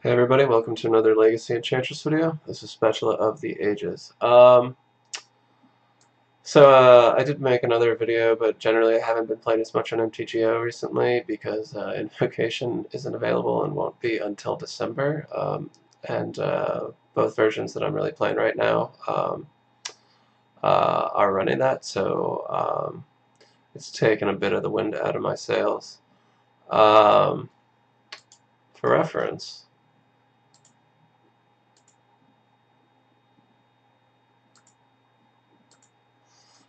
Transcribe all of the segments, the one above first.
Hey everybody, welcome to another Legacy Enchantress video. This is Spatula of the Ages. I did make another video, but generally I haven't been playing as much on MTGO recently because Invocation isn't available and won't be until December. And both versions that I'm really playing right now are running that, so it's taken a bit of the wind out of my sails. For reference,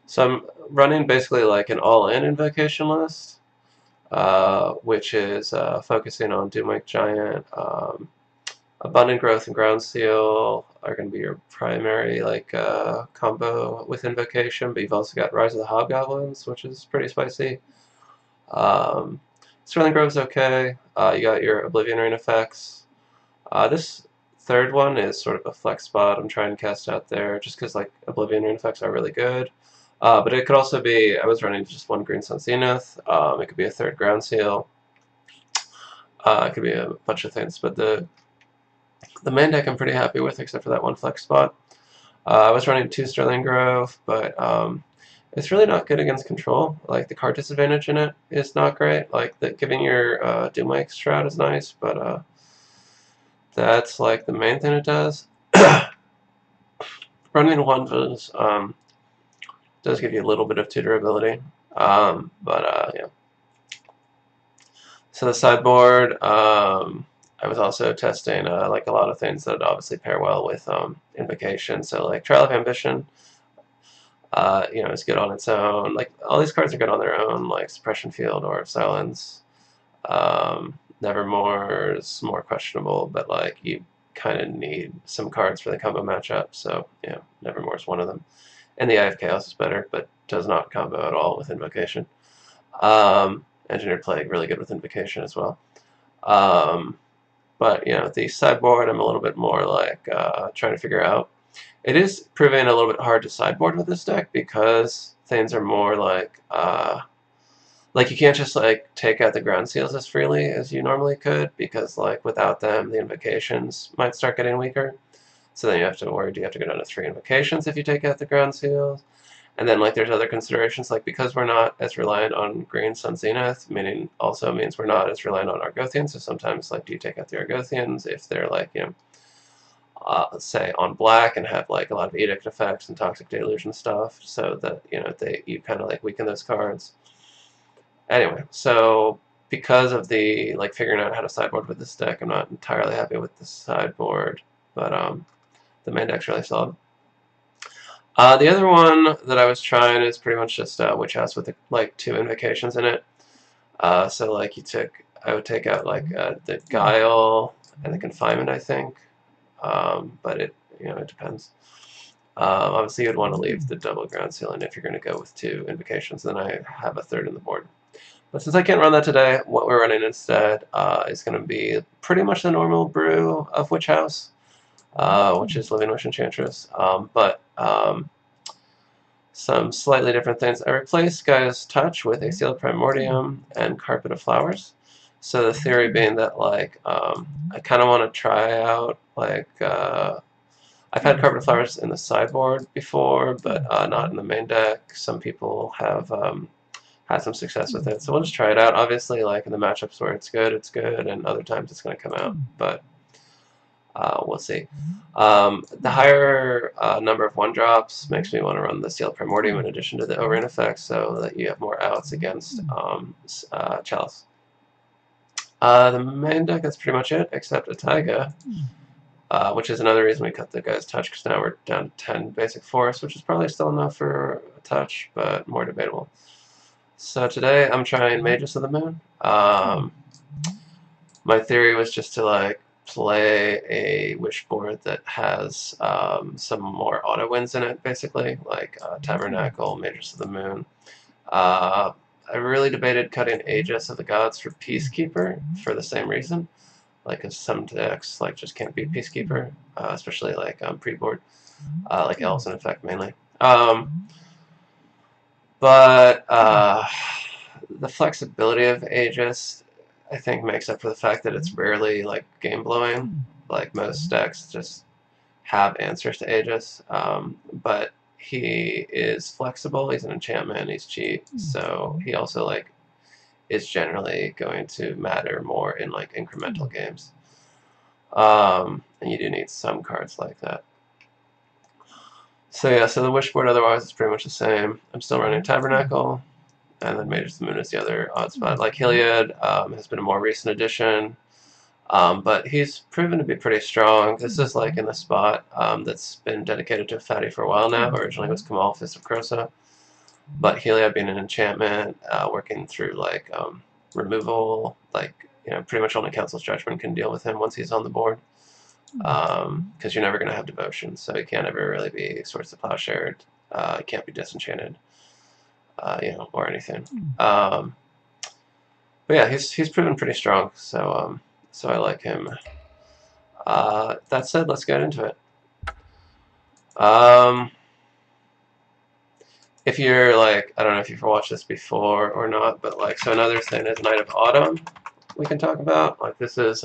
so I'm running basically like an all-in invocation list, which is focusing on Doomwake Giant. Abundant Growth and Ground Seal are going to be your primary combo with invocation, but you've also got Rise of the Hobgoblins, which is pretty spicy. Sterling Grove's okay. You got your Oblivion Ring effects. This third one is sort of a flex spot I'm trying to cast out there, just because like Oblivion Ring effects are really good. But it could also be, I was running just one Green Sun Zenith. It could be a third Ground Seal. It could be a bunch of things, but the main deck I'm pretty happy with, except for that one flex spot. I was running 2 Sterling Grove, but it's really not good against control. Like, the card disadvantage in it is not great. Like, giving your Doomwake Shroud is nice, but that's like the main thing it does. Running 1 does give you a little bit of tutorability, yeah. So the sideboard, I was also testing like a lot of things that obviously pair well with Invocation. So like Trial of Ambition, is good on its own. Like all these cards are good on their own, like Suppression Field or Silence. Nevermore is more questionable, but like you kind of need some cards for the combo matchup. So yeah, Nevermore is one of them. And the Eye of Chaos is better, but does not combo at all with Invocation. Engineered Plague, really good with Invocation as well. But the sideboard I'm a little bit more like trying to figure out. It is proving a little bit hard to sideboard with this deck because things are more like you can't just like take out the ground seals as freely as you normally could, because like without them the invocations might start getting weaker. So then you have to worry, do you have to go down to 3 invocations if you take out the ground seals? And then like there's other considerations, like because we're not as reliant on Green Sun Zenith, meaning also means we're not as reliant on Argothians. So sometimes like do you take out the Argothians if they're like say on black and have like a lot of edict effects and toxic deluge and stuff, so that you kind of like weaken those cards. Anyway, so because of the like figuring out how to sideboard with this deck, I'm not entirely happy with the sideboard, but the main deck's really solid. The other one that I was trying is pretty much just Witch House with like 2 invocations in it. So like I would take out like the Guile and the Confinement, I think. But it depends. Obviously you'd want to leave the double ground ceiling if you're going to go with 2 invocations. Then I have a third in the board. But since I can't run that today, what we're running instead is going to be pretty much the normal brew of Witch House. Which is Living Wish Enchantress, but some slightly different things. I replaced Gaia's Touch with a Sealed Primordium and Carpet of Flowers. So the theory being that like I kind of want to try out like I've had Carpet of Flowers in the sideboard before, but not in the main deck. Some people have had some success with it, so we'll just try it out. Obviously, like in the matchups where it's good, and other times it's going to come out, but we'll see. The higher number of 1-drops makes me want to run the Sealed Primordium in addition to the Overrain effect, so that you have more outs against Chalice. The main deck, that's pretty much it, except a Taiga, which is another reason we cut the Guy's Touch, because now we're down to 10 basic force, which is probably still enough for a touch, but more debatable. So today I'm trying Magus of the Moon. My theory was just to like play a wish board that has some more auto wins in it, basically, like Tabernacle, Magus of the Moon. I really debated cutting Aegis of the Gods for Peacekeeper for the same reason, like cause some decks like just can't beat Peacekeeper, especially like pre-board, like Elves in effect mainly. But the flexibility of Aegis I think makes up for the fact that it's rarely like game blowing. Like most decks just have answers to Aegis, but he is flexible. He's an enchantment. He's cheap, so he also like is generally going to matter more in like incremental games. And you do need some cards like that. So yeah, so the wish board otherwise is pretty much the same. I'm still running Tabernacle, and then Mage's the Moon is the other odd spot. Like Heliod has been a more recent addition, but he's proven to be pretty strong. This is like in the spot that's been dedicated to Fatty for a while now. Originally it was Kamal, Fist of Krosa, but Heliod being an enchantment, working through like removal, like pretty much only Council's Judgment can deal with him once he's on the board. Because you're never going to have devotion, so he can't ever really be Swords to Plowshare. He can't be disenchanted, or anything. But yeah, he's proven pretty strong, so so I like him. That said, let's get into it. If you're like, I don't know if you've watched this before or not, but like, so another thing is Night of Autumn we can talk about. Like this is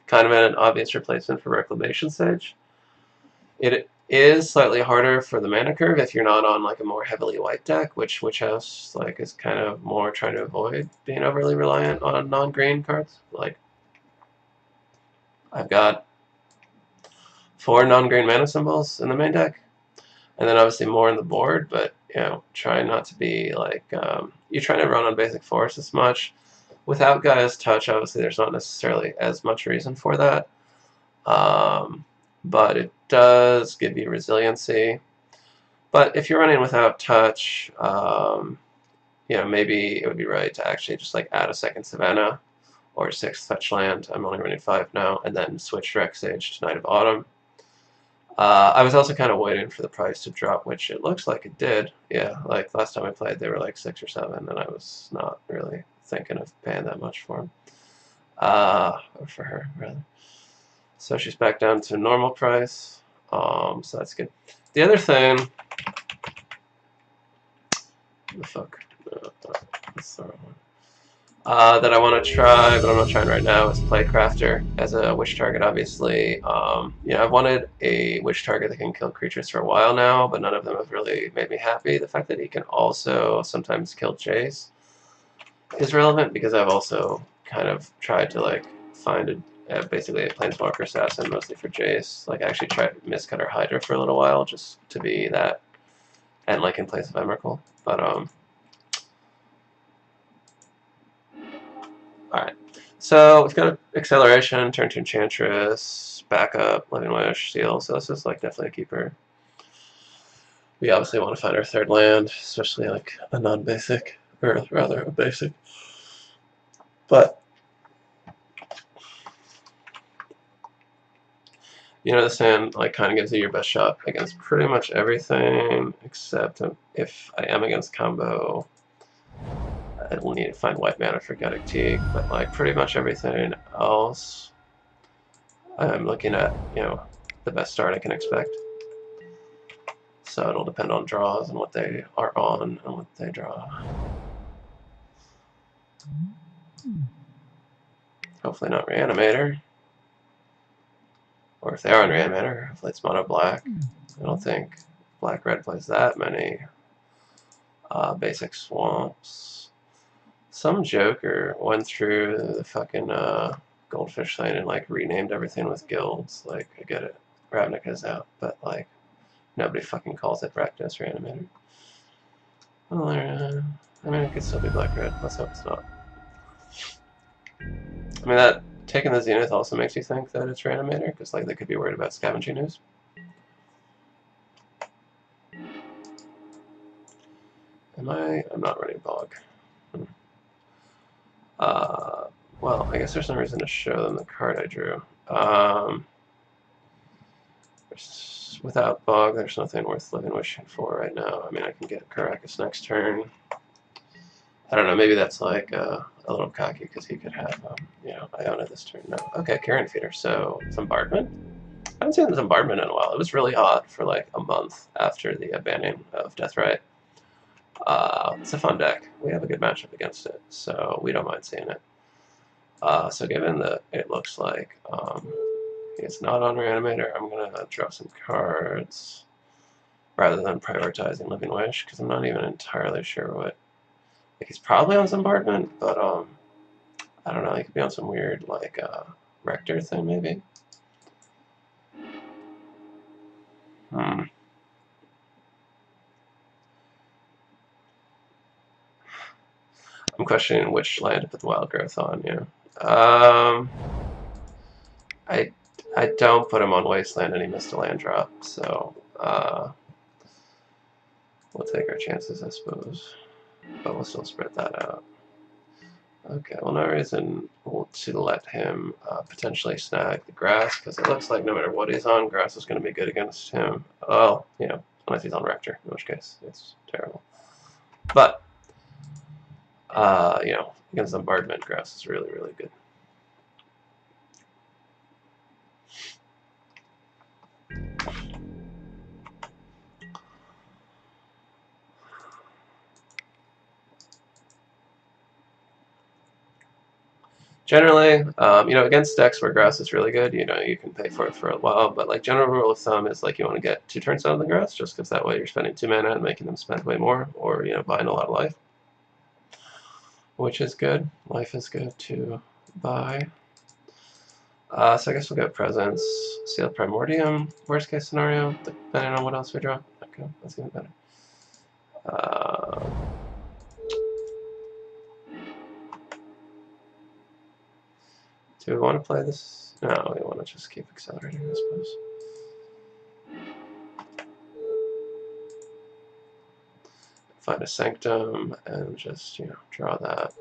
kind of an obvious replacement for Reclamation Sage. It is slightly harder for the mana curve if you're not on like a more heavily white deck, which House like is kind of more trying to avoid being overly reliant on non-green cards. Like I've got 4 non-green mana symbols in the main deck, and then obviously more on the board, but try not to be like you're trying to run on basic force as much. Without Gaia's Touch, obviously there's not necessarily as much reason for that, but it does give you resiliency. But if you're running without Touch, maybe it would be right to actually just like add a second Savannah or 6th fetch land. I'm only running 5 now, and then switch Direct Sage to Night of Autumn. I was also kind of waiting for the price to drop, which it looks like it did. Yeah, like last time I played, they were like 6 or 7, and I was not really thinking of paying that much for them. Or for her, rather. So she's back down to normal price. So that's good. The other thing... What the fuck? That's the wrong one. That I want to try, but I'm not trying right now, is Playcrafter as a witch target, obviously. I've wanted a witch target that can kill creatures for a while now, but none of them have really made me happy. The fact that he can also sometimes kill Jace is relevant, because I've also kind of tried to like find basically a Planeswalker assassin, mostly for Jace. Like I actually tried Mistcutter Hydra for a little while, just to be that, and like in place of Emrakul. But alright, so we've got Acceleration, turn to Enchantress, Backup, Living Wish, Seal, so this is like definitely a keeper. We obviously want to find our 3rd land, especially like a non-basic, or rather a basic. But this hand like kind of gives you your best shot against pretty much everything, except if I am against combo, I will need to find white mana for Guttic Teak, but like pretty much everything else, I'm looking at, the best start I can expect. So it'll depend on draws and what they are on and what they draw. Hopefully not Reanimator. Or if they are on Reanimator, hopefully it's mono black. I don't think black-red plays that many basic swamps. Some joker went through the fucking goldfish thing and like renamed everything with guilds. Like, I get it. Ravnica's out, but like nobody fucking calls it Rakdos Reanimator. Well, I mean, it could still be black-red. Let's hope it's not. I mean, that taking the Zenith also makes you think that it's Reanimator, because like they could be worried about scavenging news. I'm not running Bog. Well, I guess there's no reason to show them the card I drew. Without Bog, there's nothing worth living wishing for right now. I mean, I can get Karakas next turn. I don't know, maybe that's like a little cocky, because he could have, Iona this turn. No. Okay, Karen Feeder. So, Zombardment? I haven't seen Zombardment in a while. It was really hot for like a month after the banning of Deathrite. It's a fun deck. We have a good matchup against it, so we don't mind seeing it. So given that it looks like it's not on Reanimator, I'm going to draw some cards rather than prioritizing Living Wish, because I'm not even entirely sure what... Like, he's probably on Zombardment, but I don't know, he could be on some weird, like, Rector thing, maybe? I'm questioning which land to put the Wild Growth on, yeah. I don't put him on Wasteland and he missed a land drop, so we'll take our chances, I suppose. But we'll still spread that out. Okay, well, no reason to let him potentially snag the grass, because it looks like no matter what he's on, grass is going to be good against him. Well, you know, unless he's on Rector, in which case it's terrible. But, you know, against Zombardment, grass is really, really good. Generally, you know, against decks where grass is really good, you know, you can pay for it for a while, but like general rule of thumb is like you want to get 2 turns out of the grass, just because that way you're spending 2 mana and making them spend way more, or, you know, buying a lot of life, which is good. Life is good to buy. So I guess we'll get Presence, Sealed Primordium, worst case scenario, depending on what else we draw. Okay, that's even better. Do we want to play this? No, we want to just keep accelerating, I suppose. Find a Sanctum and just, you know, draw that.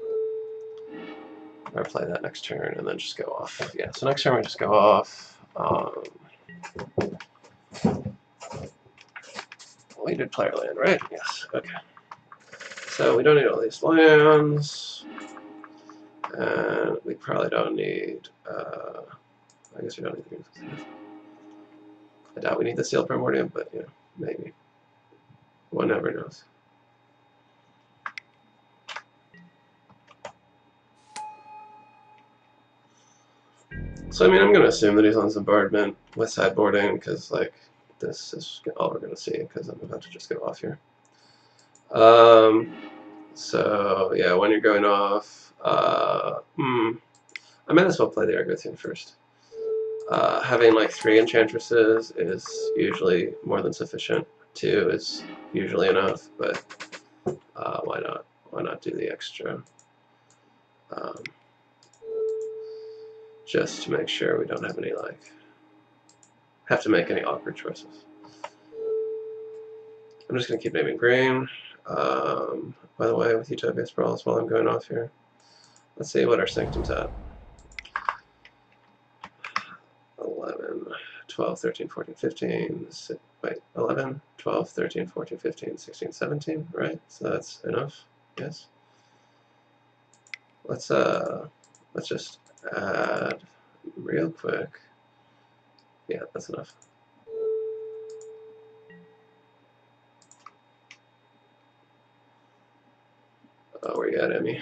Or play that next turn and then just go off. Yeah, so next turn we just go off. We did player land, right? Yes, okay. So we don't need all these lands. And we probably don't need, I guess we don't need the Grixis. I doubt we need the Sealed Primordium, but, you know, maybe. One never knows. So, I mean, I'm going to assume that he's on Zombardment with sideboarding, because, like, this is all we're going to see, because I'm about to just go off here. So, yeah, when you're going off, I might as well play the Argothian first. Having, like, 3 Enchantresses is usually more than sufficient. 2 is usually enough, but why not? Why not do the extra? Just to make sure we don't have any, like, have to make any awkward choices. I'm just going to keep naming green. By the way, with Utopia Sprawls while I'm going off here. Let's see what our Sanctum's at. 11, 12, 13, 14, 15, wait, 11, 12, 13, 14, 15, 16, 17, right? So that's enough, yes. Let's just add real quick. Yeah, that's enough. Where you at, Emmy?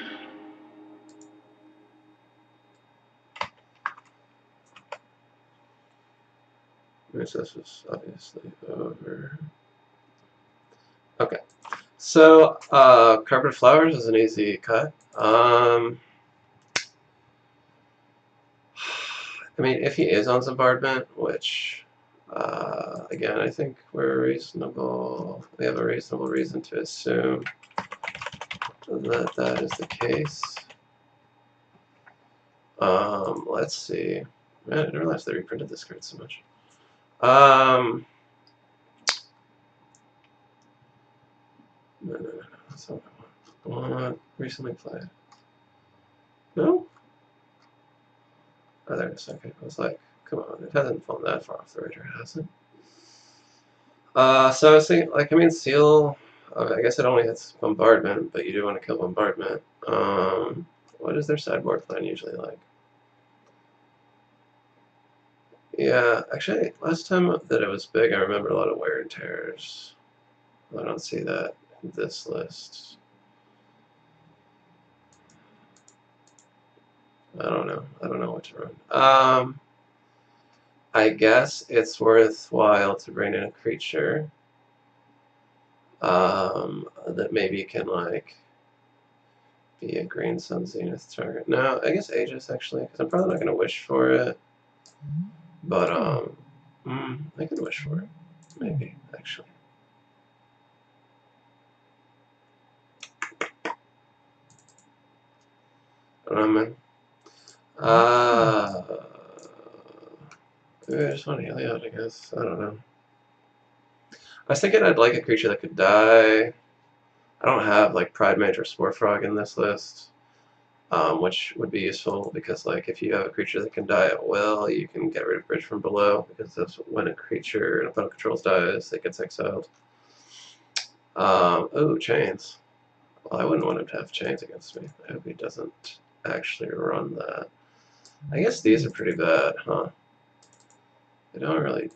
This is obviously over. Okay. So, Carpet Flowers is an easy cut. I mean, if he is on Zombardment, which, again, I think we're reasonable. We have a reasonable reason to assume that that is the case. Let's see. Man, I didn't realize they reprinted this card so much. No, that's not what I want. Recently played. No? Oh, there it is. Okay. I was like, come on, it hasn't fallen that far off the radar, has it? So I was thinking, like, I mean, Seal, I guess it only hits Bombardment, but you do want to kill Bombardment. What is their sideboard plan usually like? Yeah, actually, last time that it was big, I remember a lot of wear and tears. I don't see that in this list. I don't know. I don't know what to run. I guess it's worthwhile to bring in a creature that maybe can like be a green sun zenith target. No, I guess Aegis actually, because I'm probably not going to wish for it. But I could wish for it, maybe actually. I don't know, man. Maybe I just want to heal out, I guess. I don't know. I was thinking I'd like a creature that could die. I don't have like Pride Mage or Spore Frog in this list, which would be useful because like if you have a creature that can die at will, you can get rid of Bridge from Below because that's when a creature an opponent controls dies, it gets exiled. Oh, Chains. Well, I wouldn't want him to have Chains against me. I hope he doesn't actually run that. I guess these are pretty bad, huh? They don't really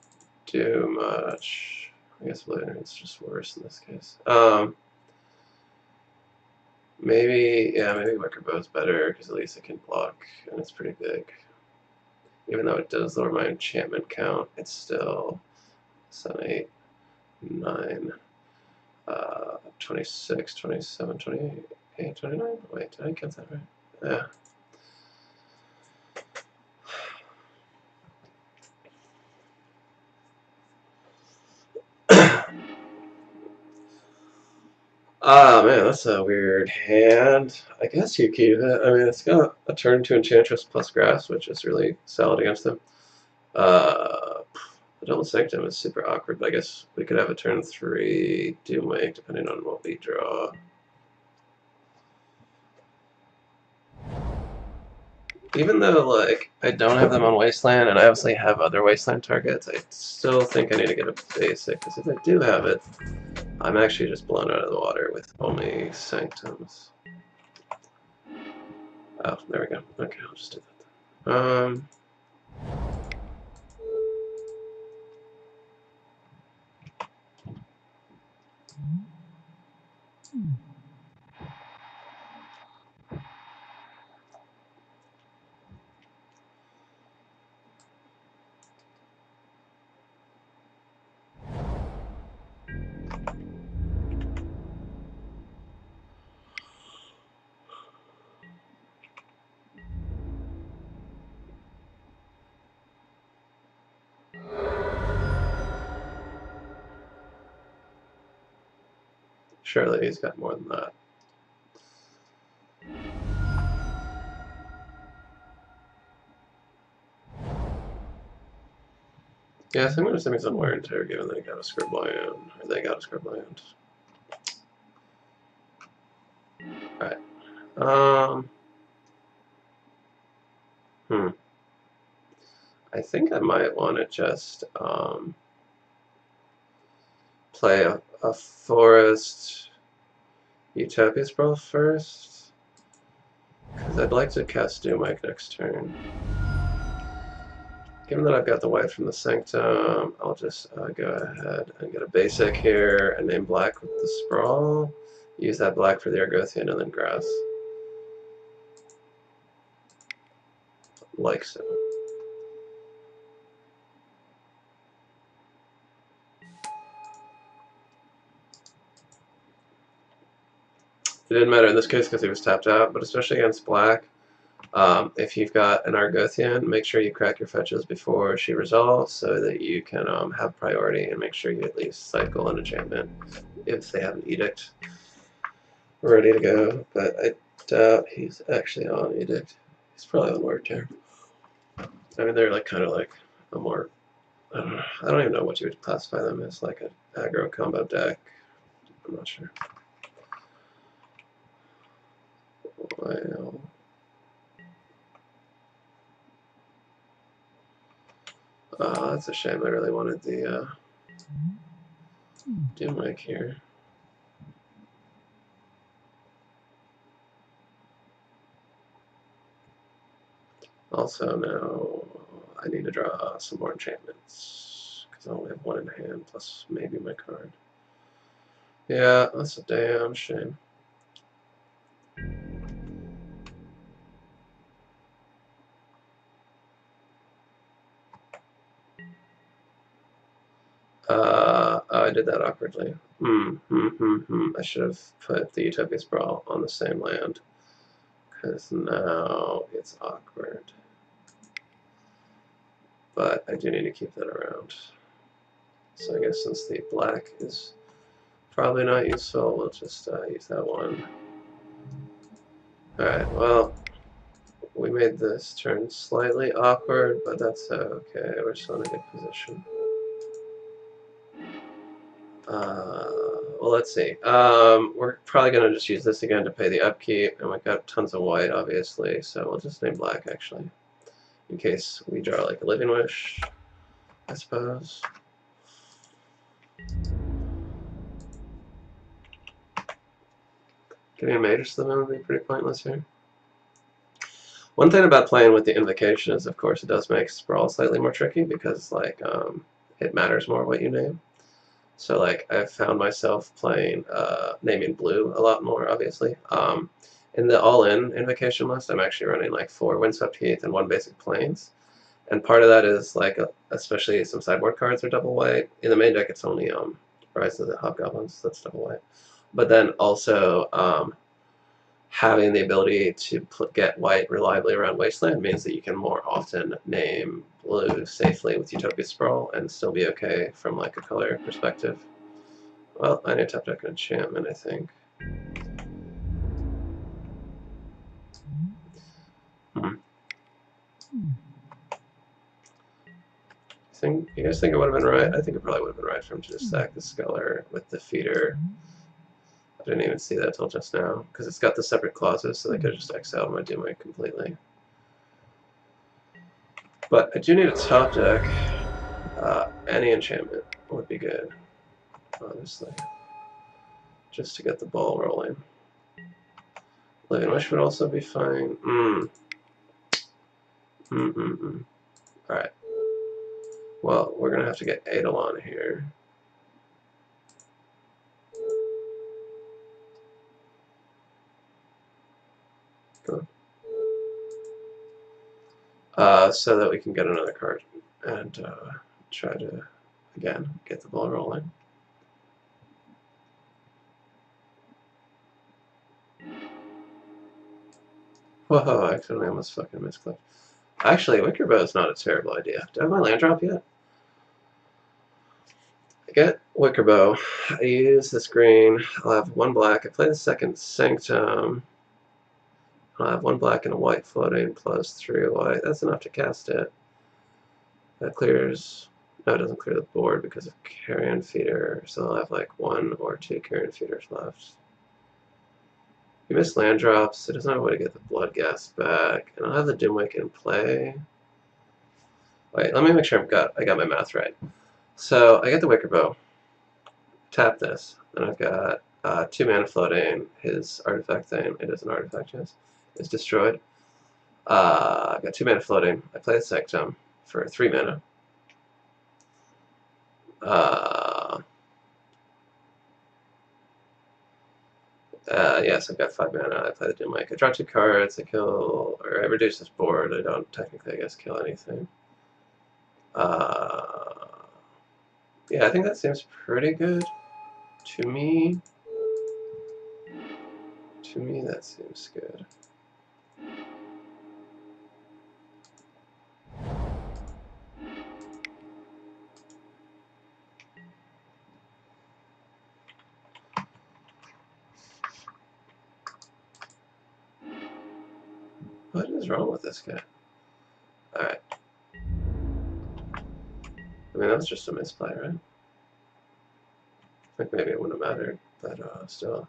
do much. I guess it's just worse in this case. Maybe, yeah, maybe Wicker Bow's better because at least it can block and it's pretty big. Even though it does lower my enchantment count, it's still 7, 8, 9, 26, 27, 28, 29. Wait, did I get that right? Yeah. Ah, man, that's a weird hand. I guess you keep it. I mean, it's got a turn to Enchantress plus Grass, which is really solid against him. The Double Sanctum is super awkward, but I guess we could have a turn 3 Doomwake, depending on what we draw. Even though, like, I don't have them on Wasteland, and I obviously have other Wasteland targets, I still think I need to get a basic, because if I do have it, I'm actually just blown out of the water with only Sanctums. Oh, there we go. Okay, I'll just do that. Surely he's got more than that. Yeah, I think I'm going to send me some wear and tear given that I got a Scribbland, or they got a Scribbland. Alright. I think I might want to just play a Forest Utopia Sprawl first, because I'd like to cast Doomwake next turn. Given that I've got the White from the Sanctum, I'll just go ahead and get a basic here and name black with the Sprawl. Use that black for the Argothian and then Grass. Like so. It didn't matter in this case because he was tapped out, but especially against black, if you've got an Argothian, make sure you crack your fetches before she resolves so that you can have priority and make sure you at least cycle an enchantment if they have an edict ready to go. But I doubt he's actually on edict. He's probably on word tear. I mean, they're like kind of like a more, I don't even know what you would classify them as, like an aggro combo deck. I'm not sure. Well, that's a shame. I really wanted the Doomwake here. Also, now I need to draw some more enchantments because I only have one in hand, plus maybe my card. Yeah, that's a damn shame. I did that awkwardly. I should have put the Utopia Sprawl on the same land, because now it's awkward. But I do need to keep that around. So I guess since the black is probably not useful, we'll just use that one. Alright, well, we made this turn slightly awkward, but that's okay. We're still in a good position. Well, let's see. We're probably going to just use this again to pay the upkeep, and we've got tons of white, obviously, so we'll just name black, actually, in case we draw like a Living Wish, I suppose. Getting a Mage Slim would be pretty pointless here. One thing about playing with the Invocation is, of course, it does make Sprawl slightly more tricky because, like, it matters more what you name. So, like, I've found myself playing, naming blue a lot more, obviously. In the all-in Invocation list, I'm actually running, like, 4 Windswept Heath and 1 Basic Plains. And part of that is, like, especially some sideboard cards are double white. In the main deck, it's only Rise of the Hobgoblins, that's double white. But then also, having the ability to get white reliably around Wasteland means that you can more often name blue safely with Utopia Sprawl and still be okay from like a color perspective. Well, I need to top deck an enchantment, I think. You guys think it would have been right? I think it probably would have been right for him to just stack the Sculler with the feeder. I didn't even see that till just now, because it's got the separate clauses, so they could have just exiled my Doomway completely. But I do need a top deck. Any enchantment would be good, honestly, just to get the ball rolling. Living Wish would also be fine. Alright. Well, we're going to have to get Eidolon here. Go. So that we can get another card and try to, again, get the ball rolling. Whoa, I accidentally almost fucking misclicked. Actually, Wicker Bow is not a terrible idea. Do I have my land drop yet? I get Wicker Bow. I use this green. I'll have 1 black. I play the second Sanctum. I'll have 1 black and a white floating plus 3 white. That's enough to cast it. That clears... No, it doesn't clear the board because of Carrion Feeder. So I'll have like 1 or 2 Carrion Feeders left. You miss land drops. It doesn't have a way to get the Blood Gas back. And I'll have the Dimwake in play. Wait, let me make sure I got my math right. So I get the Wicker Bow. Tap this. Then I've got 2 mana floating. His artifact thing, it is an artifact, yes, is destroyed. I've got 2 mana floating. I play the Sanctum for 3 mana. Yes, I've got 5 mana. I play the Doomwake. I draw 2 cards. I kill, or I reduce this board. I don't technically, I guess, kill anything. Yeah, I think that seems pretty good to me. To me, that seems good. What is wrong with this guy? Alright. I mean, that was just a misplay, right? I think maybe it wouldn't have mattered, but still.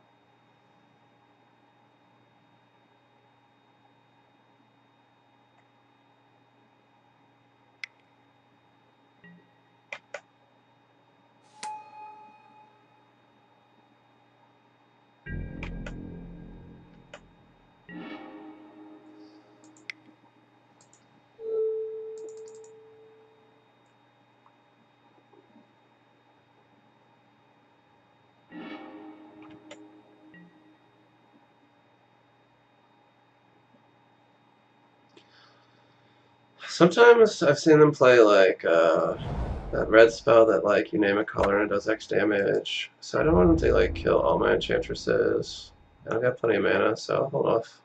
Sometimes I've seen them play like that red spell that like you name a color and it does X damage. So I don't want him to like kill all my Enchantresses. And I've got plenty of mana, so I'll hold off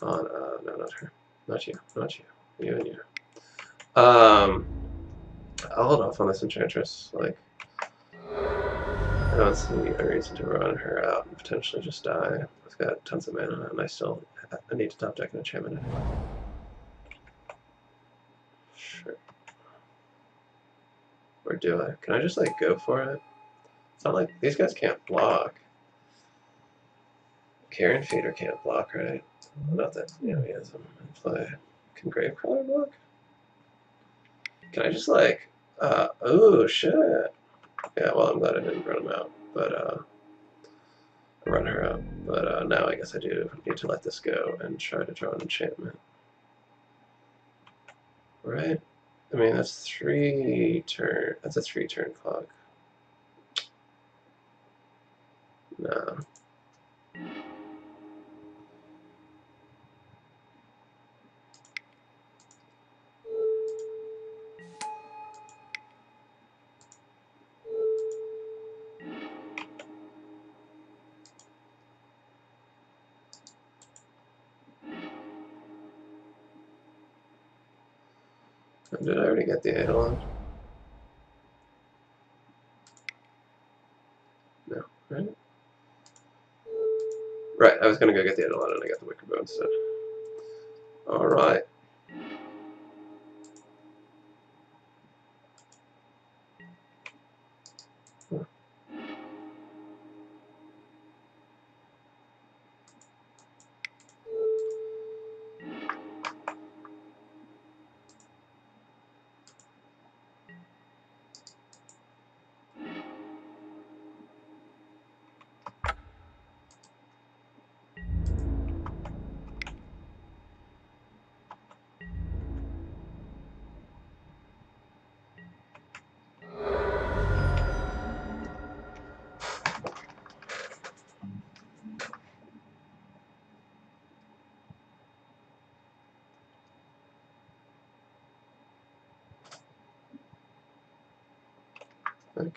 on no, not her. Not you. Not you. You and you. I'll hold off on this Enchantress. Like, I don't see a reason to run her out and potentially just die. I've got tons of mana, and I need to top deck an enchantment anyway. Sure. Or do I? Can I just like go for it? It's not like these guys can't block. Carrion Feeder can't block, right? Not that he has them in play. Can Gravecrawler block? Can I just like oh shit. Yeah, well I'm glad I didn't run him out. But run her out. But now I guess I do need to let this go and try to draw an enchantment. Right? I mean that's a 3-turn clock. No. Did I already get the Eidolon? No, right? Right, I was gonna go get the Eidolon and I got the Wicker Bow instead. Alright. Okay.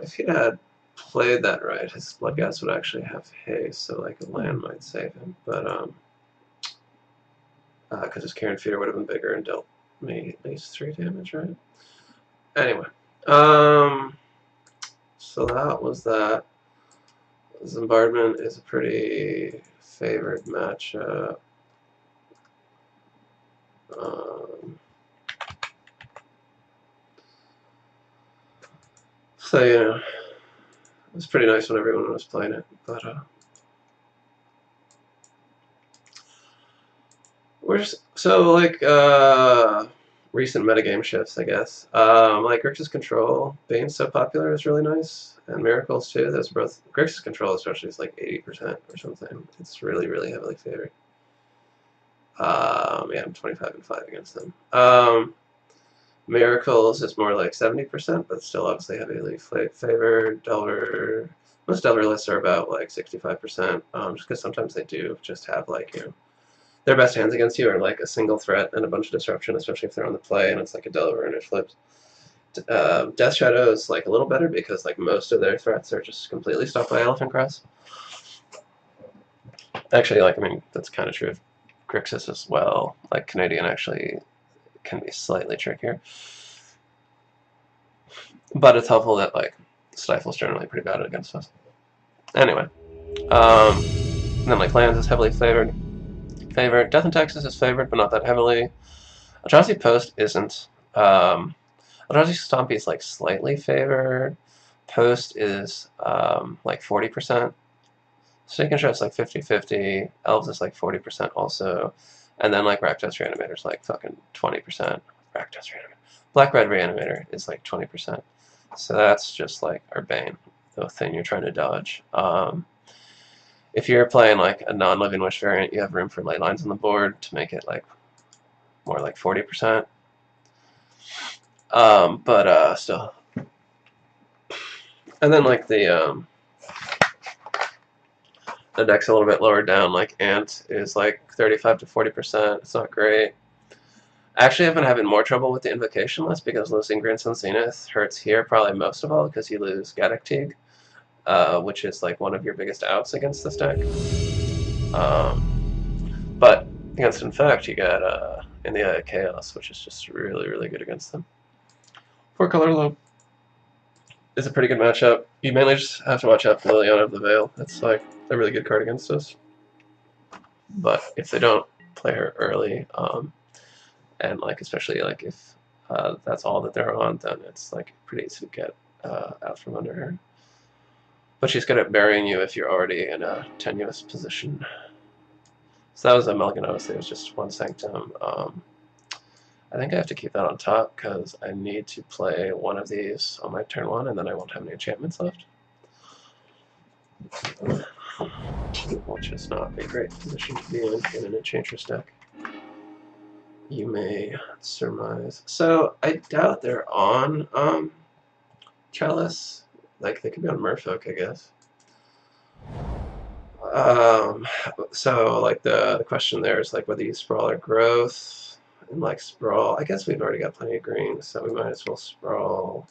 If he had played that right, his Bloodghast would actually have haste, so like a land might save him. But because his Carrion Feeder would have been bigger and dealt me at least 3 damage, right? Anyway, so that was that. Zombardment is a pretty favored matchup. So it was pretty nice when everyone was playing it, but recent metagame shifts, I guess. Like Grixis Control being so popular is really nice, and Miracles too. Those are both Grixis Control, especially, is like 80% or something. It's really, really heavily favored. Yeah, I'm 25-5 against them. Miracles is more like 70%, but still obviously heavily favored. Most Delver lists are about like 65%, just because sometimes they do just have like their best hands against you are like a single threat and a bunch of disruption, especially if they're on the play and it's like a Delver and it flips. Death Shadow is like a little better because like most of their threats are just completely stopped by Elephant Crest. Actually, like I mean that's kind of true of Grixis as well. Like Canadian actually can be slightly trickier, but it's helpful that like Stifle's generally pretty bad against us. Anyway, and then like lands is heavily favored. Death in Texas is favored, but not that heavily. Eldrazi Post isn't. Eldrazi Stompy is like slightly favored. Post is like 40%. Stake and Shot is like 50-50. Elves is like 40% also. And then like Rakdos Reanimator is like fucking 20%. Rakdos Reanimator. Black-Red Reanimator is like 20%. So that's just like our bane, the thing you're trying to dodge. If you're playing like a non-Living Wish variant, you have room for ley lines on the board to make it like more like 40%. But still. And then like the deck's a little bit lower down, like Ant is like 35 to 40%. It's not great. Actually, I've been having more trouble with the Invocation list because losing Green Sun Zenith hurts here probably most of all because you lose Gaddock, which is like one of your biggest outs against this deck. But against Infect, you got In the Eye of Chaos, which is just really, really good against them. 4-color Lobe is a pretty good matchup. You mainly just have to watch out for Liliana of the Veil. It's like a really good card against us. But if they don't play her early, and like especially like if that's all that they're on, then it's like pretty easy to get out from under her. But she's good at burying you if you're already in a tenuous position. So that was a Mulligan, obviously. It was just 1 Sanctum. I think I have to keep that on top because I need to play one of these on my turn 1, and then I won't have any enchantments left. Which is not a great position to be in an Enchantress deck. You may surmise. So I doubt they're on Chalice. Like they could be on Merfolk, I guess. So like the question there is like whether you sprawl or growth. And like sprawl, I guess we've already got plenty of green, so we might as well sprawl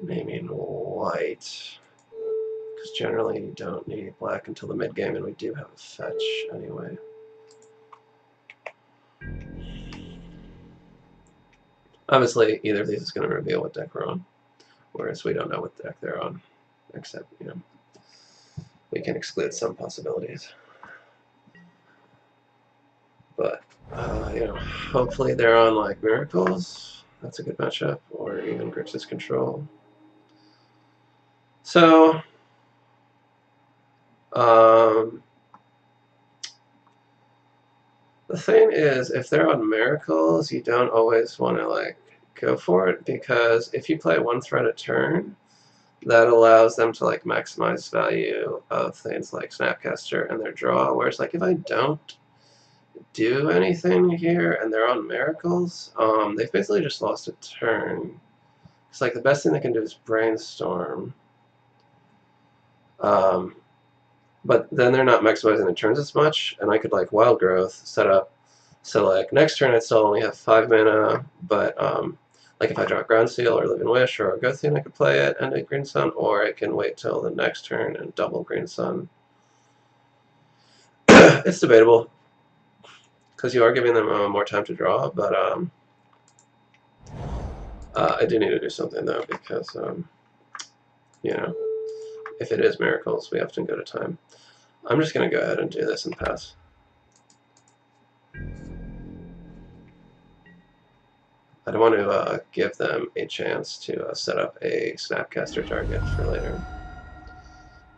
maybe in white. Because generally you don't need black until the mid game, and we do have a fetch anyway. Obviously, either of these is going to reveal what deck we're on, whereas we don't know what deck they're on, except, you know, we can exclude some possibilities. But, you know, hopefully they're on, like, Miracles. That's a good matchup, or even Grixis Control. So, the thing is, if they're on Miracles, you don't always want to, like, go for it, because if you play 1 threat a turn, that allows them to, like, maximize value of things like Snapcaster and their draw, whereas, like, if I don't do anything here and they're on Miracles, they've basically just lost a turn. It's like the best thing they can do is Brainstorm. But then they're not maximizing the turns as much, and I could like Wild Growth set up. So like next turn I'd still only have 5 mana, but like if I draw Ground Seal or Living Wish or Argothian, I could play it and a Green Sun, or I can wait till the next turn and double Green Sun. It's debatable, because you are giving them more time to draw, but I do need to do something though, because you know, if it is Miracles, we often go to time. I'm just going to go ahead and do this and pass. I don't want to give them a chance to set up a Snapcaster target for later,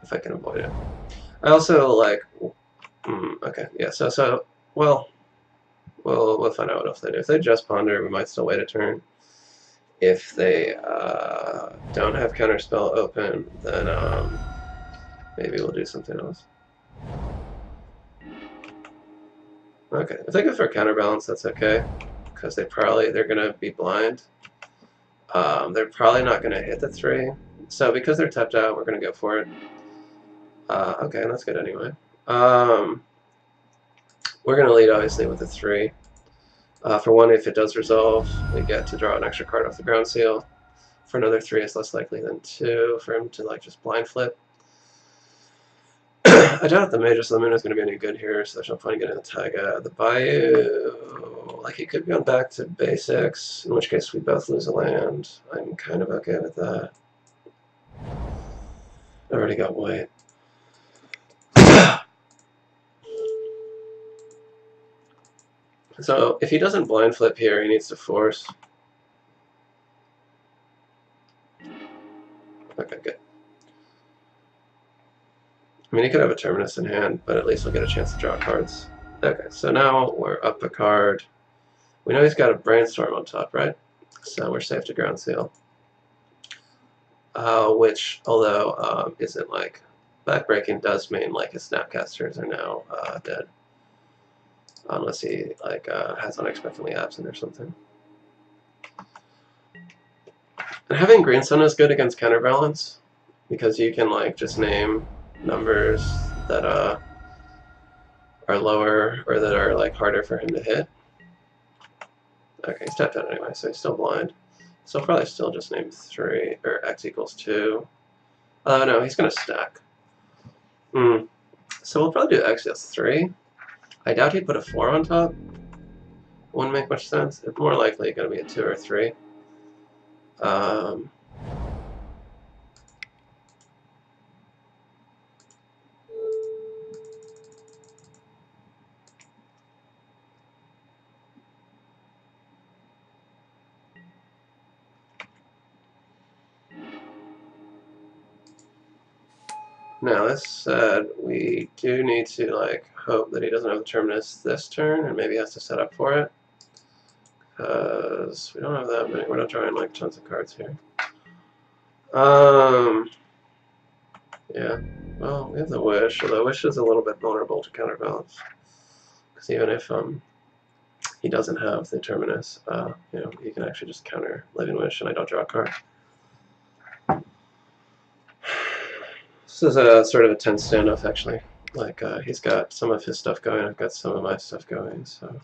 if I can avoid it. I also like, okay, yeah, so well, we'll find out what else they do. If they just Ponder, we might still wait a turn. If they don't have Counterspell open, then maybe we'll do something else. Okay, if they go for a Counterbalance, that's okay, because they're gonna be blind. They're probably not gonna hit the 3, so because they're tapped out, we're gonna go for it. Okay, that's good anyway. We're gonna lead obviously with a 3. For 1, if it does resolve, we get to draw an extra card off the Ground Seal. For another 3, it's less likely than 2 for him to like just blind flip. I doubt the Magus Limit is going to be any good here, so there's no point in getting the Taiga. The Bayou, like he could go back to basics, in which case we both lose a land. I'm kind of okay with that. I already got white. So if he doesn't blind flip here, he needs to force. Okay, good. I mean, he could have a Terminus in hand, but at least we'll get a chance to draw cards. Okay, so now we're up a card. We know he's got a Brainstorm on top, right? So we're safe to Ground Seal. Which, although isn't like backbreaking, does mean like his Snapcasters are now dead. Unless he like has unexpectedly absent or something. And having Green Sun is good against Counterbalance, because you can like just name numbers that are lower or that are like harder for him to hit. Okay, he's tapped out anyway, so he's still blind. So I'll probably still just name 3, or x equals 2. No, he's going to stack. So we'll probably do x equals 3. I doubt he'd put a 4 on top. Wouldn't make much sense. It's more likely going to be a 2 or 3. Now, that said, we do need to like hope that he doesn't have the Terminus this turn, and maybe has to set up for it. Because we don't have that many. We're not drawing like tons of cards here. Yeah. Well, we have the Wish, although Wish is a little bit vulnerable to counterbalance. Because even if he doesn't have the Terminus, you know, he can actually just counter Living Wish, and I don't draw a card. This is a sort of a tense standoff, actually. Like, he's got some of his stuff going, I've got some of my stuff going, so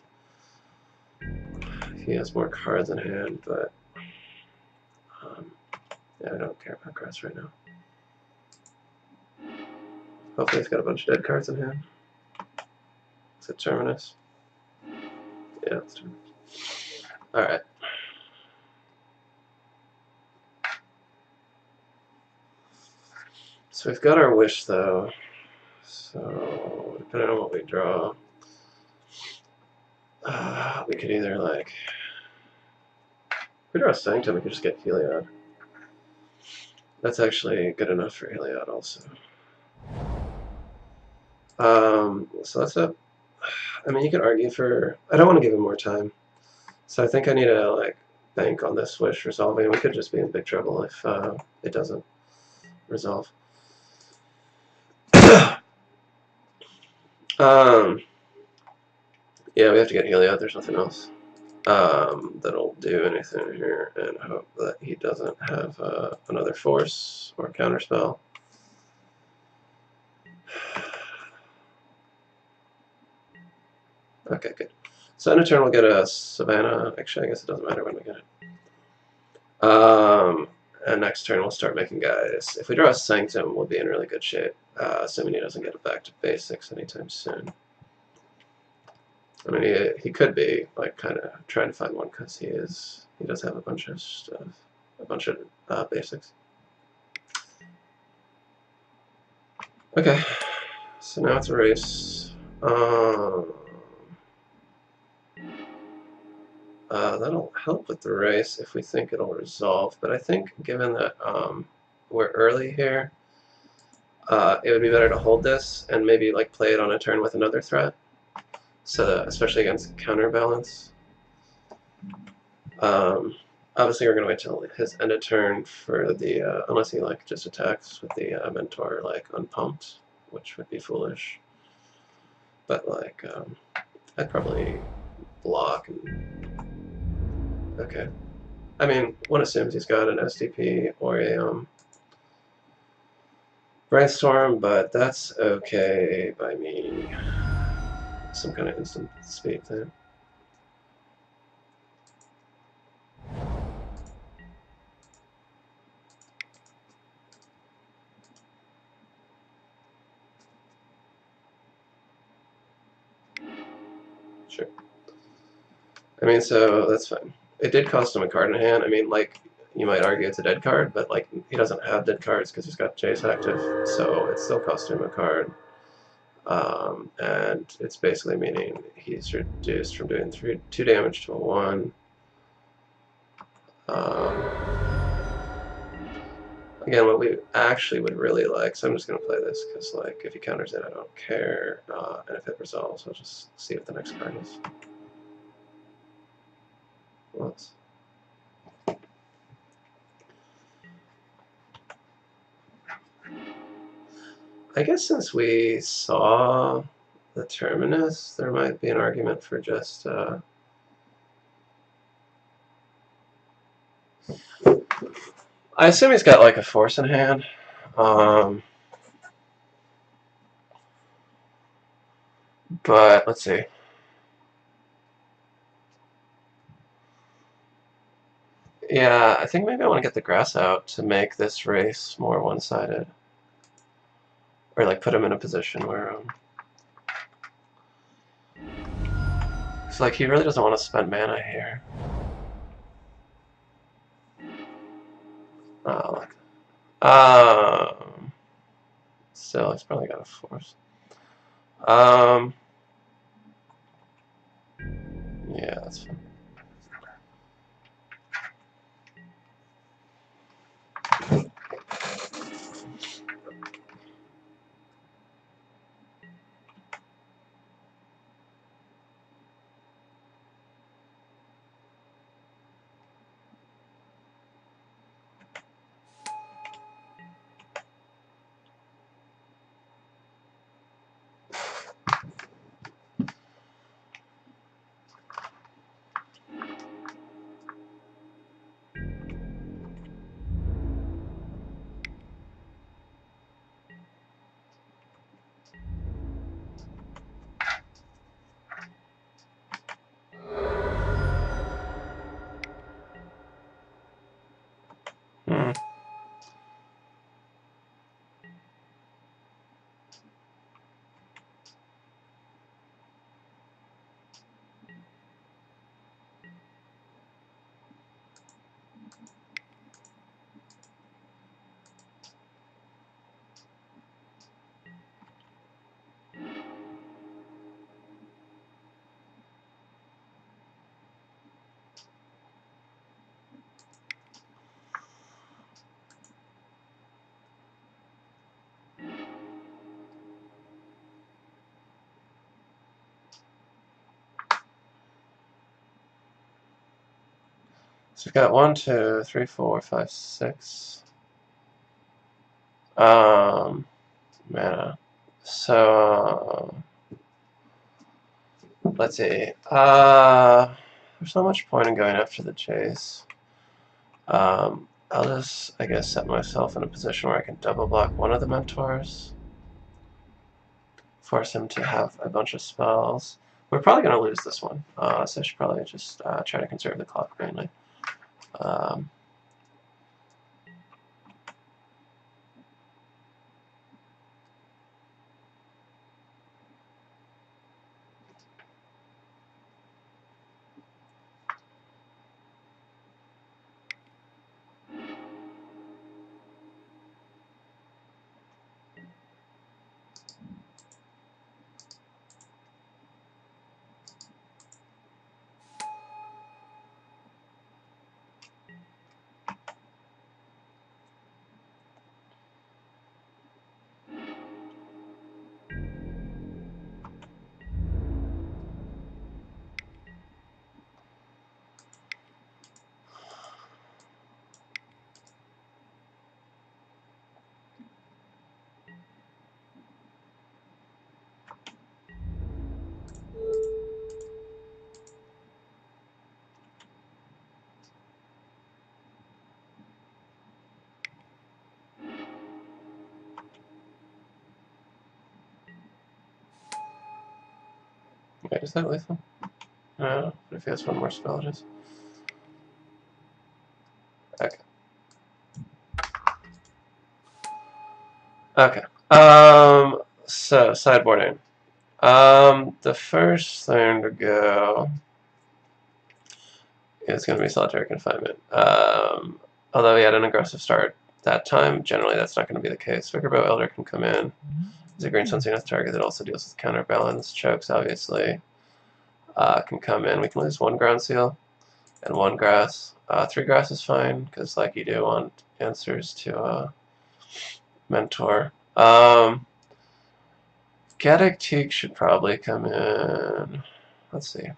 he has more cards in hand, but yeah, I don't care about cards right now. Hopefully he's got a bunch of dead cards in hand. Is it Terminus? Yeah, it's Terminus. Alright. So we've got our Wish, though. So, depending on what we draw, we could either, like... If we draw a Sanctum, we could just get Heliod. That's actually good enough for Heliod, also. So that's up. I mean, you could argue for... I don't want to give him more time. So I think I need to, like, bank on this Wish resolving. We could just be in big trouble if it doesn't resolve. Yeah, we have to get Heliod. There's nothing else that'll do anything here, and hope that he doesn't have another force or counterspell. Okay, good. So end of turn we'll get a Savannah. Actually, I guess it doesn't matter when we get it. And next turn we'll start making guys. If we draw a Sanctum, we'll be in really good shape, assuming he doesn't get it back to basics anytime soon. I mean, he could be like kind of trying to find one because he does have a bunch of stuff, a bunch of basics. Okay, so now it's a race. That'll help with the race if we think it'll resolve, but I think given that we're early here, it would be better to hold this and maybe like play it on a turn with another threat. So that, especially against counterbalance. Obviously we're gonna wait till his end of turn for the unless he like just attacks with the Mentor like unpumped, which would be foolish. But like I'd probably block and okay. I mean, one assumes he's got an SDP or a Brainstorm, but that's okay by me. Some kind of instant speed thing. Sure. I mean, so that's fine. It did cost him a card in hand. I mean, like, you might argue it's a dead card, but like he doesn't have dead cards because he's got Jace active, so it still cost him a card. And it's basically meaning he's reduced from doing 2 damage to a 1. Again, what we actually would really like, so I'm just going to play this because like if he counters it, I don't care, and if it resolves, I'll just see what the next card is. What? I guess since we saw the Terminus, there might be an argument for just I assume he's got like a force in hand. But let's see. Yeah, I think maybe I want to get the grass out to make this race more one-sided. Or like put him in a position where it's like he really doesn't want to spend mana here. Oh, like still he's probably got a force. Yeah, that's fine. Hmm. So we've got 1, 2, 3, 4, 5, 6. Mana. So let's see. There's not much point in going after the chase. I'll just, I guess, set myself in a position where I can double block one of the mentors. Force him to have a bunch of spells. We're probably going to lose this one, so I should probably just try to conserve the clock mainly. Um, Wait, is that lethal? No, but if he has one more spell, it is. Okay. Okay. So sideboarding. The first thing to go is going to be solitary confinement. Although he had an aggressive start that time, generally that's not going to be the case. Vigorbow Elder can come in. He's a green Sunseeeth target that also deals with counterbalance. Chokes, obviously, can come in. We can lose one ground seal and one grass. 3 grass is fine, because like you do want answers to mentor. Gaddock Teak should probably come in. Let's see.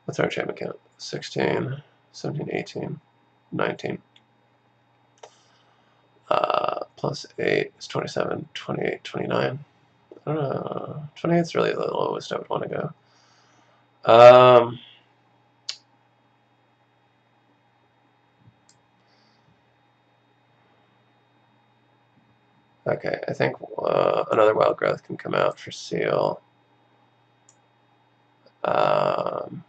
What's our enchantment count? 16, 17, 18, 19. Plus 8 is 27, 28, 29. I don't know. 28 is really the lowest I would want to go. Okay, I think another wild growth can come out for seal. Um,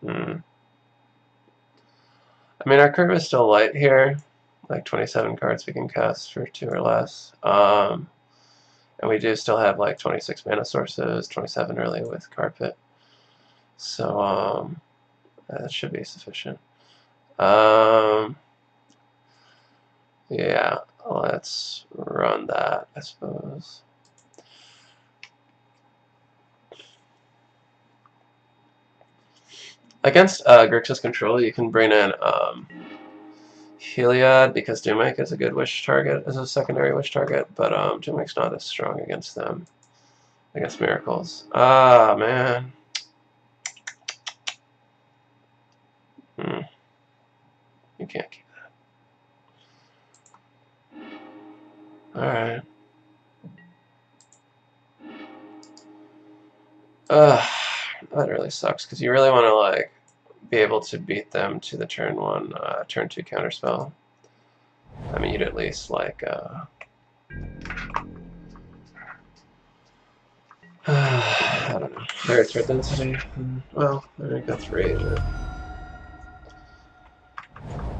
hmm. I mean, our curve is still light here, like 27 cards we can cast for 2 or less. And we do still have like 26 mana sources, 27 really with Carpet. So that should be sufficient. Yeah, let's run that, I suppose. Against Grixis control, you can bring in Heliod because Doomwake is a good wish target as a secondary wish target, but Doomwake's not as strong against them. Against Miracles. Ah, man. You can't keep that. Alright. That really sucks, because you really want to, like, be able to beat them to the turn 1, turn 2 counterspell. I mean, you'd at least, like, I don't know. Higher threat density? Well, I think that's 3, but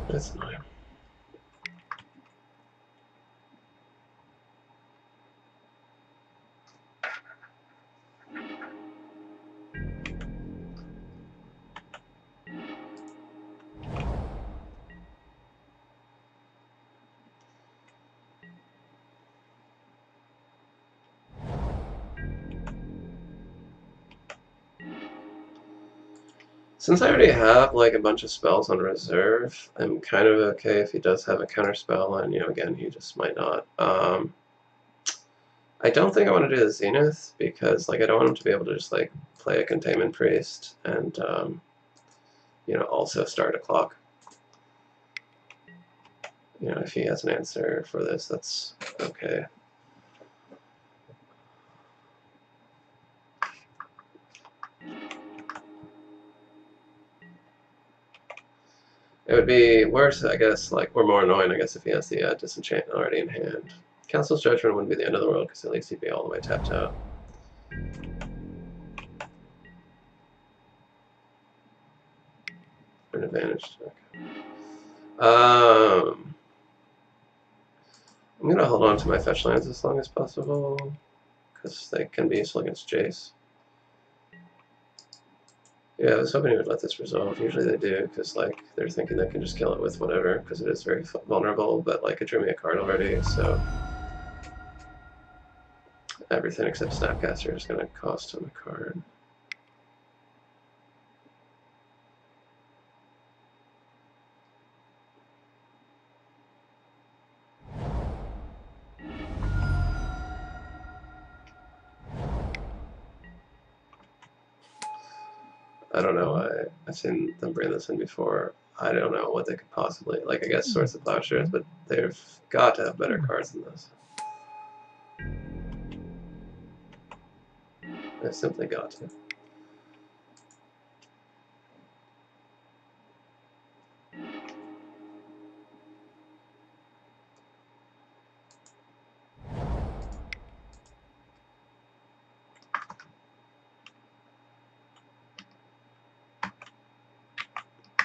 that's annoying. Since I already have like a bunch of spells on reserve, I'm kind of okay if he does have a counter spell, and again, he just might not. I don't think I want to do the Zenith because like I don't want him to be able to just like play a Containment Priest and also start a clock. If he has an answer for this, that's okay. It would be worse, I guess, like, or more annoying, I guess, if he has the Disenchant already in hand. Council's Judgment wouldn't be the end of the world, because at least he'd be all the way tapped out. An advantage. Okay. I'm going to hold on to my fetch lands as long as possible, because they can be useful against Jace. Yeah, I was hoping he would let this resolve. Usually they do, because like they're thinking they can just kill it with whatever, because it is very vulnerable, but like it drew me a card already, so everything except Snapcaster is going to cost him a card. I don't know. I've seen them bring this in before. I don't know what they could possibly, like, I guess Swords of Plowshares, but they've got to have better cards than this. They've simply got to.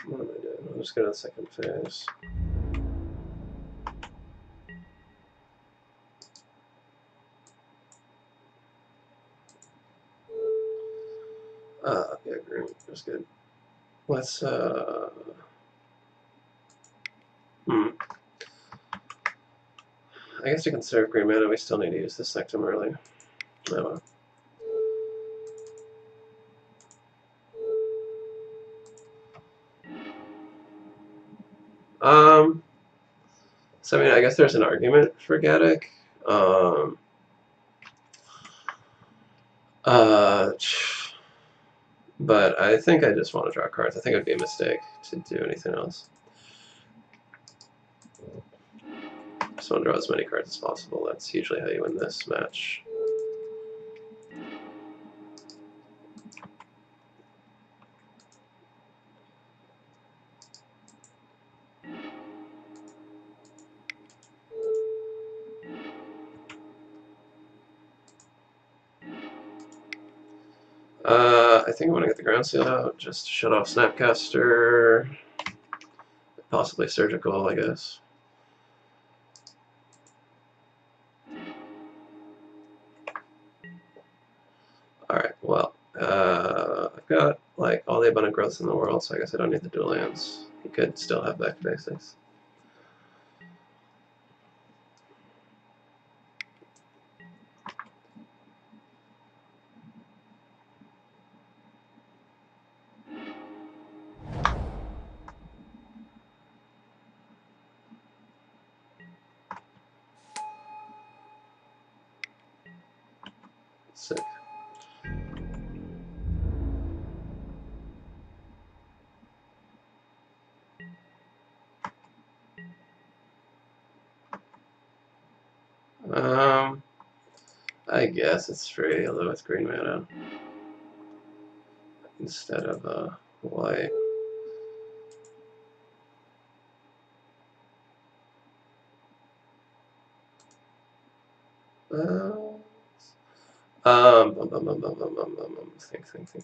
What am I doing? I'll just go to the second phase. Yeah, green. That's good. Let's, I guess you can serve green mana. We still need to use this Sectum early. Oh, so I mean, I guess there's an argument for Gaddock. Uh, but I think I just want to draw cards. I think it would be a mistake to do anything else. Just want to draw as many cards as possible. That's usually how you win this match. I think I want to get the ground seal out, just to shut off Snapcaster, possibly Surgical, I guess. Alright, well, I've got like all the abundant growths in the world, so I guess I don't need the dual lands. He could still have back to basics. Sick. I guess it's free, although it's green mana instead of white. Think.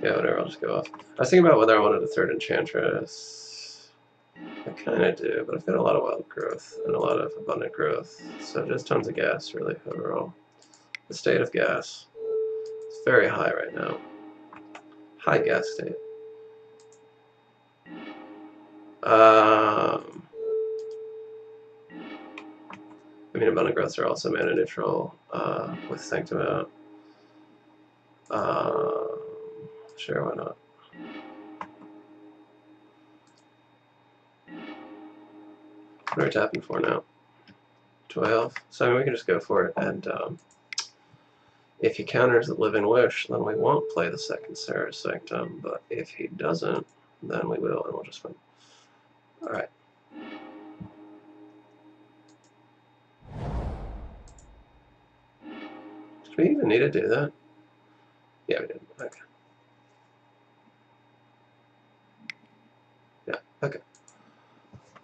Yeah, whatever, I'll just go off. I was thinking about whether I wanted a third Enchantress. I kind of do, but I've got a lot of wild growth and a lot of abundant growth, so just tons of gas, really, overall. The state of gas is very high right now. High gas state. I mean, abundant growths are also mana neutral with Sanctum out. Sure, why not? What are we tapping for now? 12. So I mean, we can just go for it, and if he counters the Living Wish, then we won't play the second Sarah's Sanctum, but if he doesn't, then we will, and we'll just win. Alright. Did we even need to do that? Yeah, we did. Okay. Yeah, okay.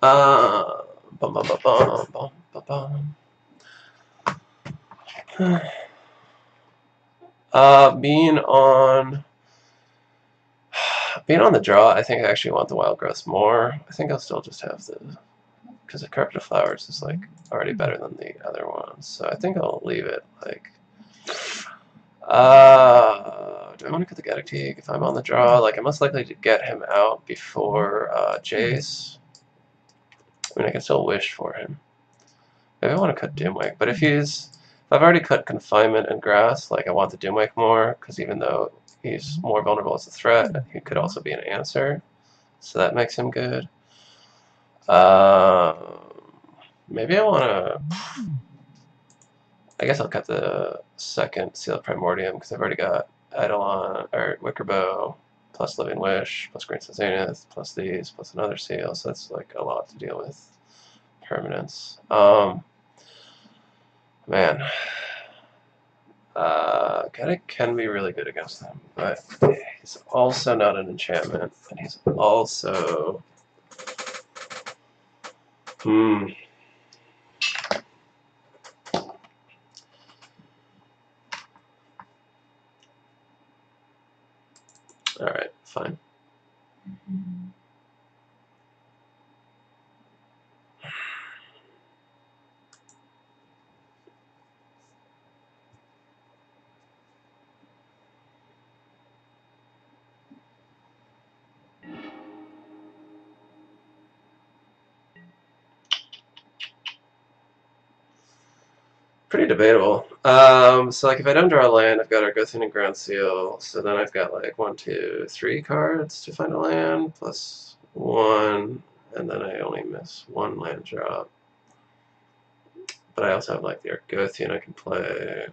Bum bum bum bum bum bum bum. Being on the draw, I think I actually want the wild growth more. I think I'll still just have the, because the Carpet of Flowers is like already better than the other ones. So I think I'll leave it like. Do I want to cut the Gaddock? If I'm on the draw, like I'm most likely to get him out before Jace. I mean, I can still wish for him. Maybe I want to cut Doomwake, but if I've already cut Confinement and Grass, like I want the Doomwake more, because even though he's more vulnerable as a threat, he could also be an answer, so that makes him good. Maybe I want to. I guess I'll cut the second Seal of Primordium because I've already got Eidolon or Wickerbow plus Living Wish plus Green Zenith plus these plus another seal, so that's like a lot to deal with. Permanence. Man. Gaddock can be really good against them, but he's also not an enchantment, and he's also. Alright, fine. Pretty debatable. So like if I don't draw a land, I've got Argothian and Ground Seal, so then I've got like 1, 2, 3 cards to find a land, plus 1, and then I only miss 1 land drop. But I also have like the Argothian I can play.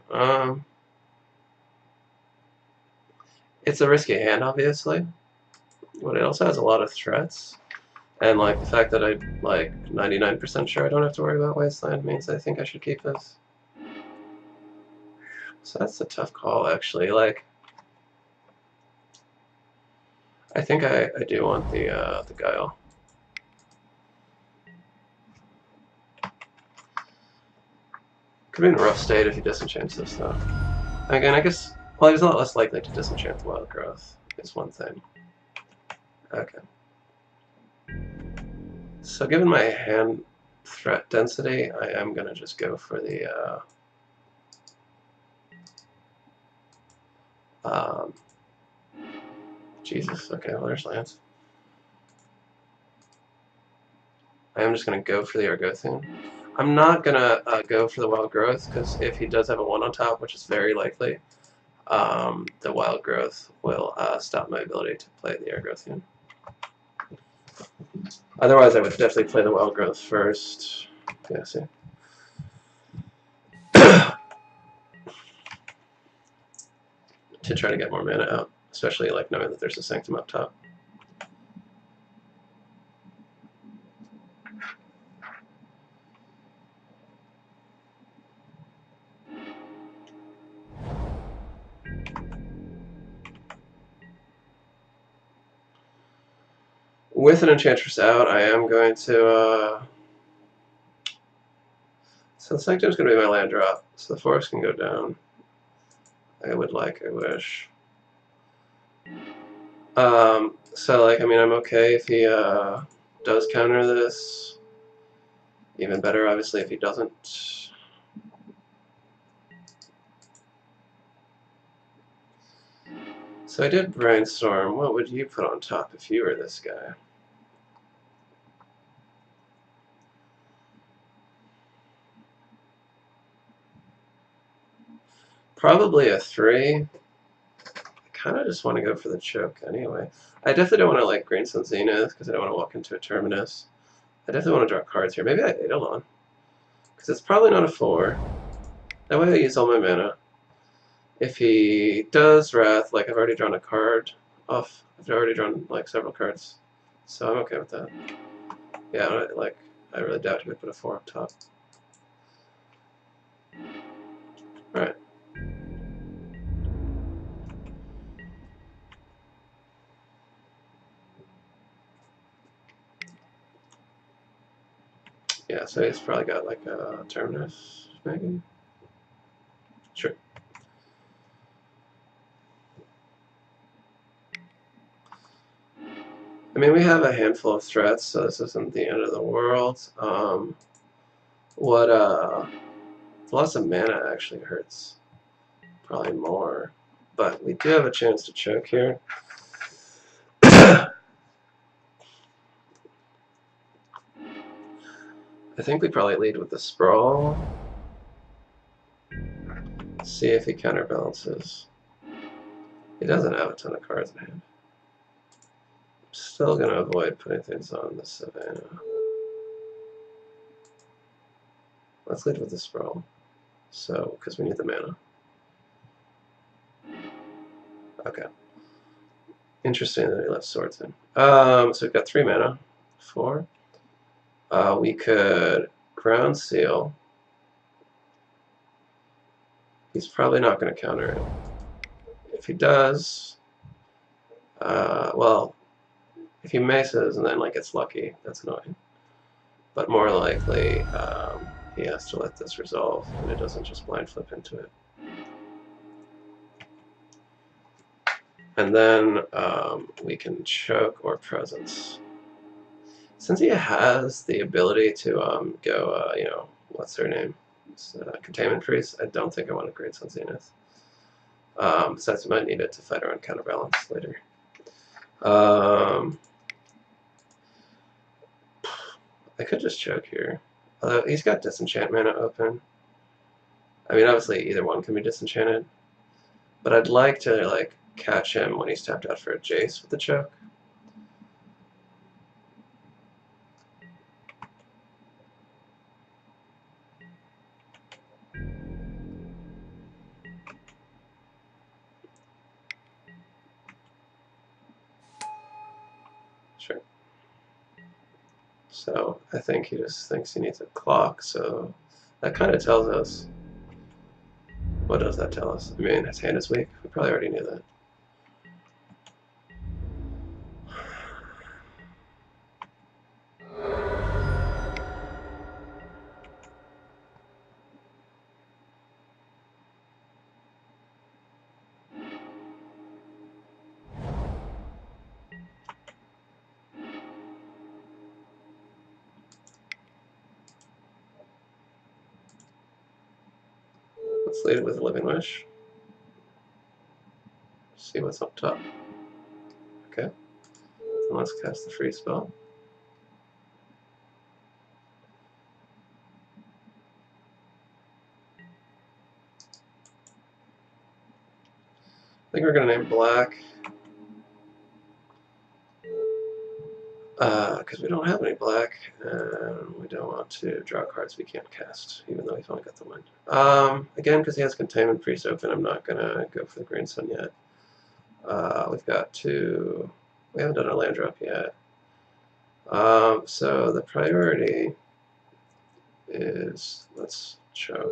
It's a risky hand, obviously, but it also has a lot of threats. And like the fact that I'm like 99% sure I don't have to worry about Wasteland means I think I should keep this. So that's a tough call, actually. Like, I think I do want the Guile. Could be in a rough state if he disenchants this, though. Again, I guess Well, he's a lot less likely to disenchant the Wild Growth, is one thing. Okay. So given my hand threat density, I am going to just go for the... Jesus, okay, well there's lands. I am just going to go for the Argothian. I'm not going to go for the Wild Growth, because if he does have a 1 on top, which is very likely, the Wild Growth will stop my ability to play the Argothian. Otherwise, I would definitely play the Wild Growth first. Yeah, see. To try to get more mana out, especially like knowing that there's a Sanctum up top. With an Enchantress out, I am going to... So the Sanctum's going to be my land drop, so the forest can go down. I wish. So, like, I mean, I'm okay if he does counter this. Even better, obviously, if he doesn't. So I did brainstorm. What would you put on top if you were this guy? Probably a 3. I kind of just want to go for the choke anyway. I definitely don't want to like Green Sun Zenith because I don't want to walk into a Terminus. I definitely want to draw cards here. Maybe I Eidolon. Because it's probably not a 4. That way I use all my mana. If he does Wrath, like I've already drawn a card off. I've already drawn like several cards. So I'm okay with that. Yeah, like I really doubt he would put a 4 up top. Alright. Yeah, so he's probably got like a Terminus, maybe? Sure. I mean, we have a handful of threats, so this isn't the end of the world. Loss of mana actually hurts. Probably more. But we do have a chance to choke here. I think we probably lead with the Sprawl. See if he counterbalances. He doesn't have a ton of cards in hand. Still gonna avoid putting things on the Savannah. Let's lead with the Sprawl. So, because we need the mana. Okay. Interesting that he left Swords in. So we've got 3 mana. 4. We could Ground Seal. He's probably not going to counter it. If he does, well, if he maces and then like gets lucky, that's annoying. But more likely, he has to let this resolve, and it doesn't just blind flip into it. And then we can choke or presence. Since he has the ability to go, you know, what's her name? Containment Priest, I don't think I want to Great Sun Zenith. Besides, we might need it to fight around counterbalance later. I could just choke here. Although he's got disenchant mana open. I mean, obviously either one can be disenchanted. But I'd like to like catch him when he's tapped out for a Jace with the choke. Sure. So I think he just thinks he needs a clock, so that kind of tells us. What does that tell us? I mean, his hand is weak. We probably already knew that. Let's lead with Living Wish. See what's up top. Okay. And let's cast the free spell. I think we're going to name black. Because we don't have any black, and we don't want to draw cards we can't cast, even though we've only got the wind. Again, because he has Containment Priest open, I'm not going to go for the Green Sun yet. We've got to... We haven't done a land drop yet. So the priority is... Let's choke.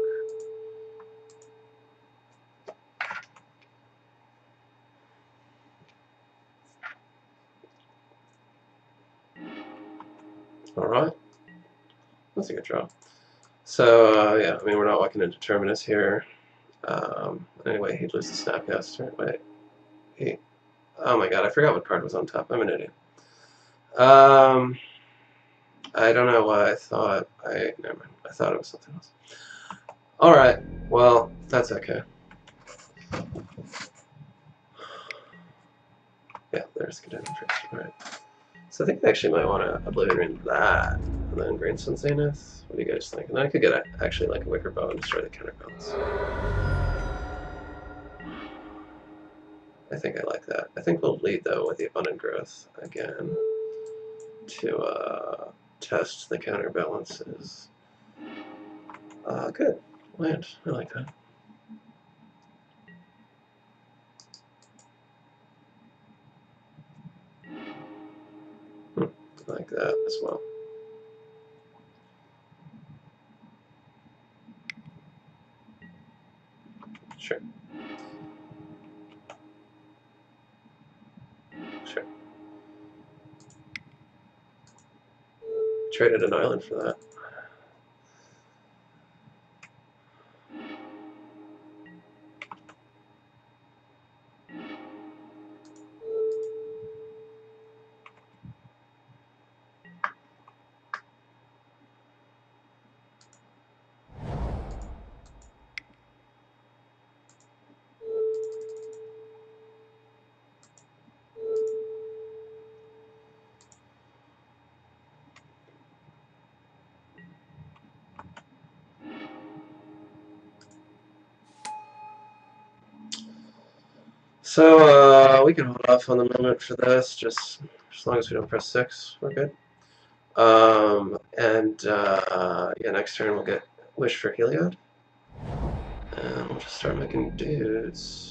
Alright. That's a good draw. So, yeah, I mean, we're not walking into Terminus here. Anyway, he'd lose the Snapcaster. Wait. Oh my god, I forgot what card was on top. I'm an idiot. I don't know why I thought never mind. I thought it was something else. Alright, well, that's okay. Yeah, there's Containment Priest. Alright. So I think I actually might want to Oblivion Ring that, and then Green Sun Zenith. What do you guys think? And then I could get actually like a Wicker Bow and destroy the counterbalance. I think I like that. I think we'll lead though with the Abundant Growth again to test the counterbalances. Good. Land. I like that. I like that as well. Sure. Sure. Traded an island for that. So we can hold off on the moment for this, just as long as we don't press 6, we're good. Yeah, next turn we'll get Wish for Heliod. And we'll just start making dudes.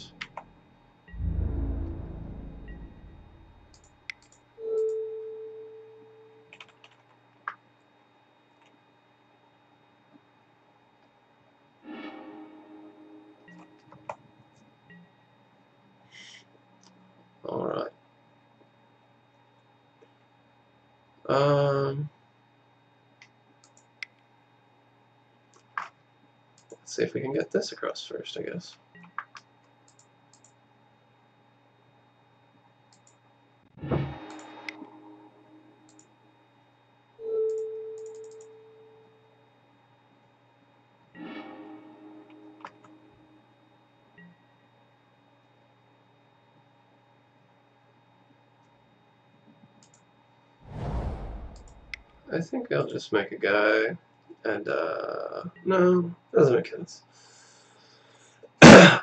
Alright. Let's see if we can get this across first, I guess. I think I'll just make a guy, and, no, doesn't make sense. I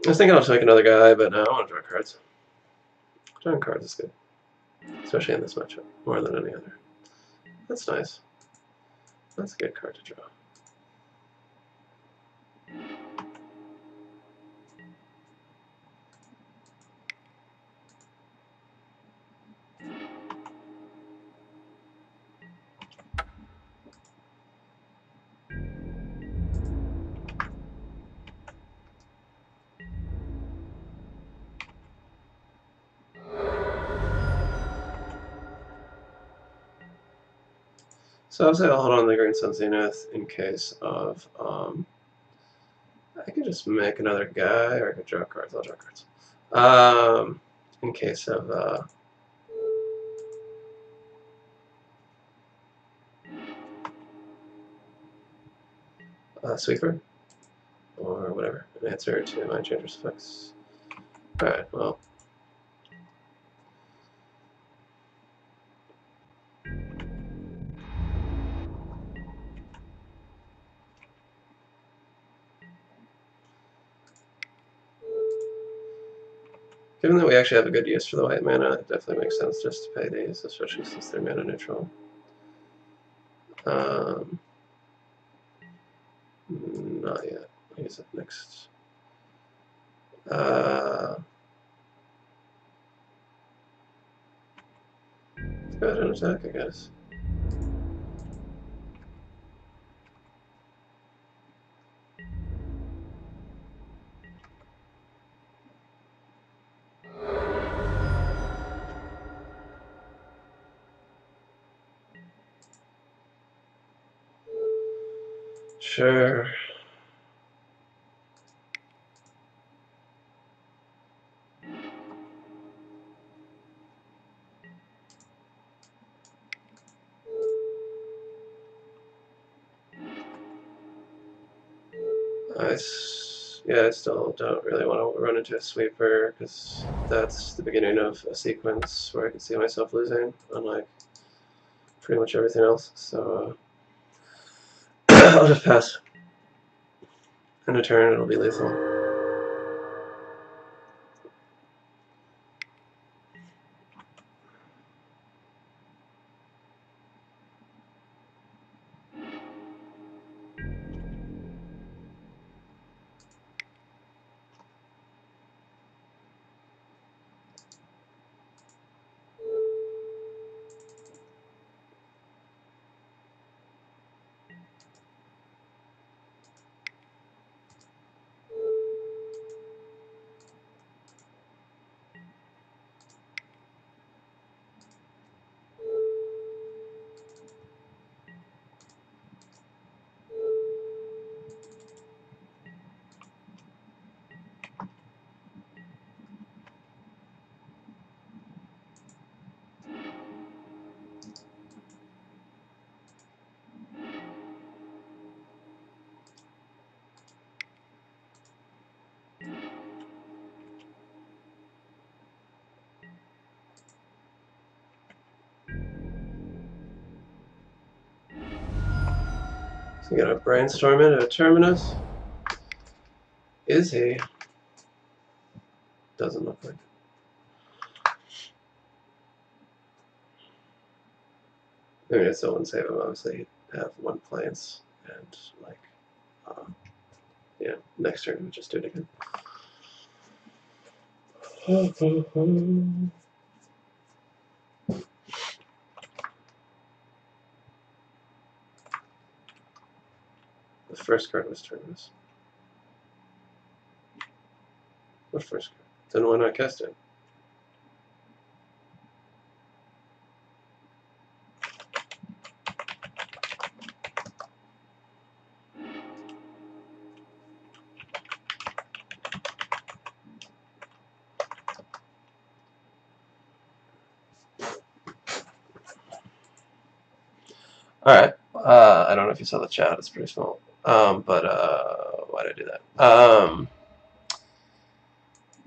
was thinking I'll just make another guy, but no, I want to draw cards. Drawing cards is good, especially in this matchup, more than any other. That's nice. That's a good card to draw. So obviously I'll hold on to the Green Sun Zenith in case of, I could just make another guy, or I could draw cards. I'll draw cards. In case of, Sweeper. or whatever, an answer to my Enchantress effects. Alright, well. Given that we actually have a good use for the white mana, it definitely makes sense just to pay these, especially since they're mana neutral. Not yet. I'll use it next. Let's go ahead and attack, I guess. Sure. I still don't really want to run into a sweeper because that's the beginning of a sequence where I can see myself losing, unlike pretty much everything else. So I'll just pass. In a turn, it'll be lethal. So you gotta brainstorm it at a terminus. Is he? Doesn't look like it. Maybe I still wouldn't save him. Obviously, he'd have one planes, and like, yeah, next turn we just do it again. The first card was terminus. What first card? Then why not cast it? Alright. I don't know if you saw the chat, it's pretty small. But why did I do that?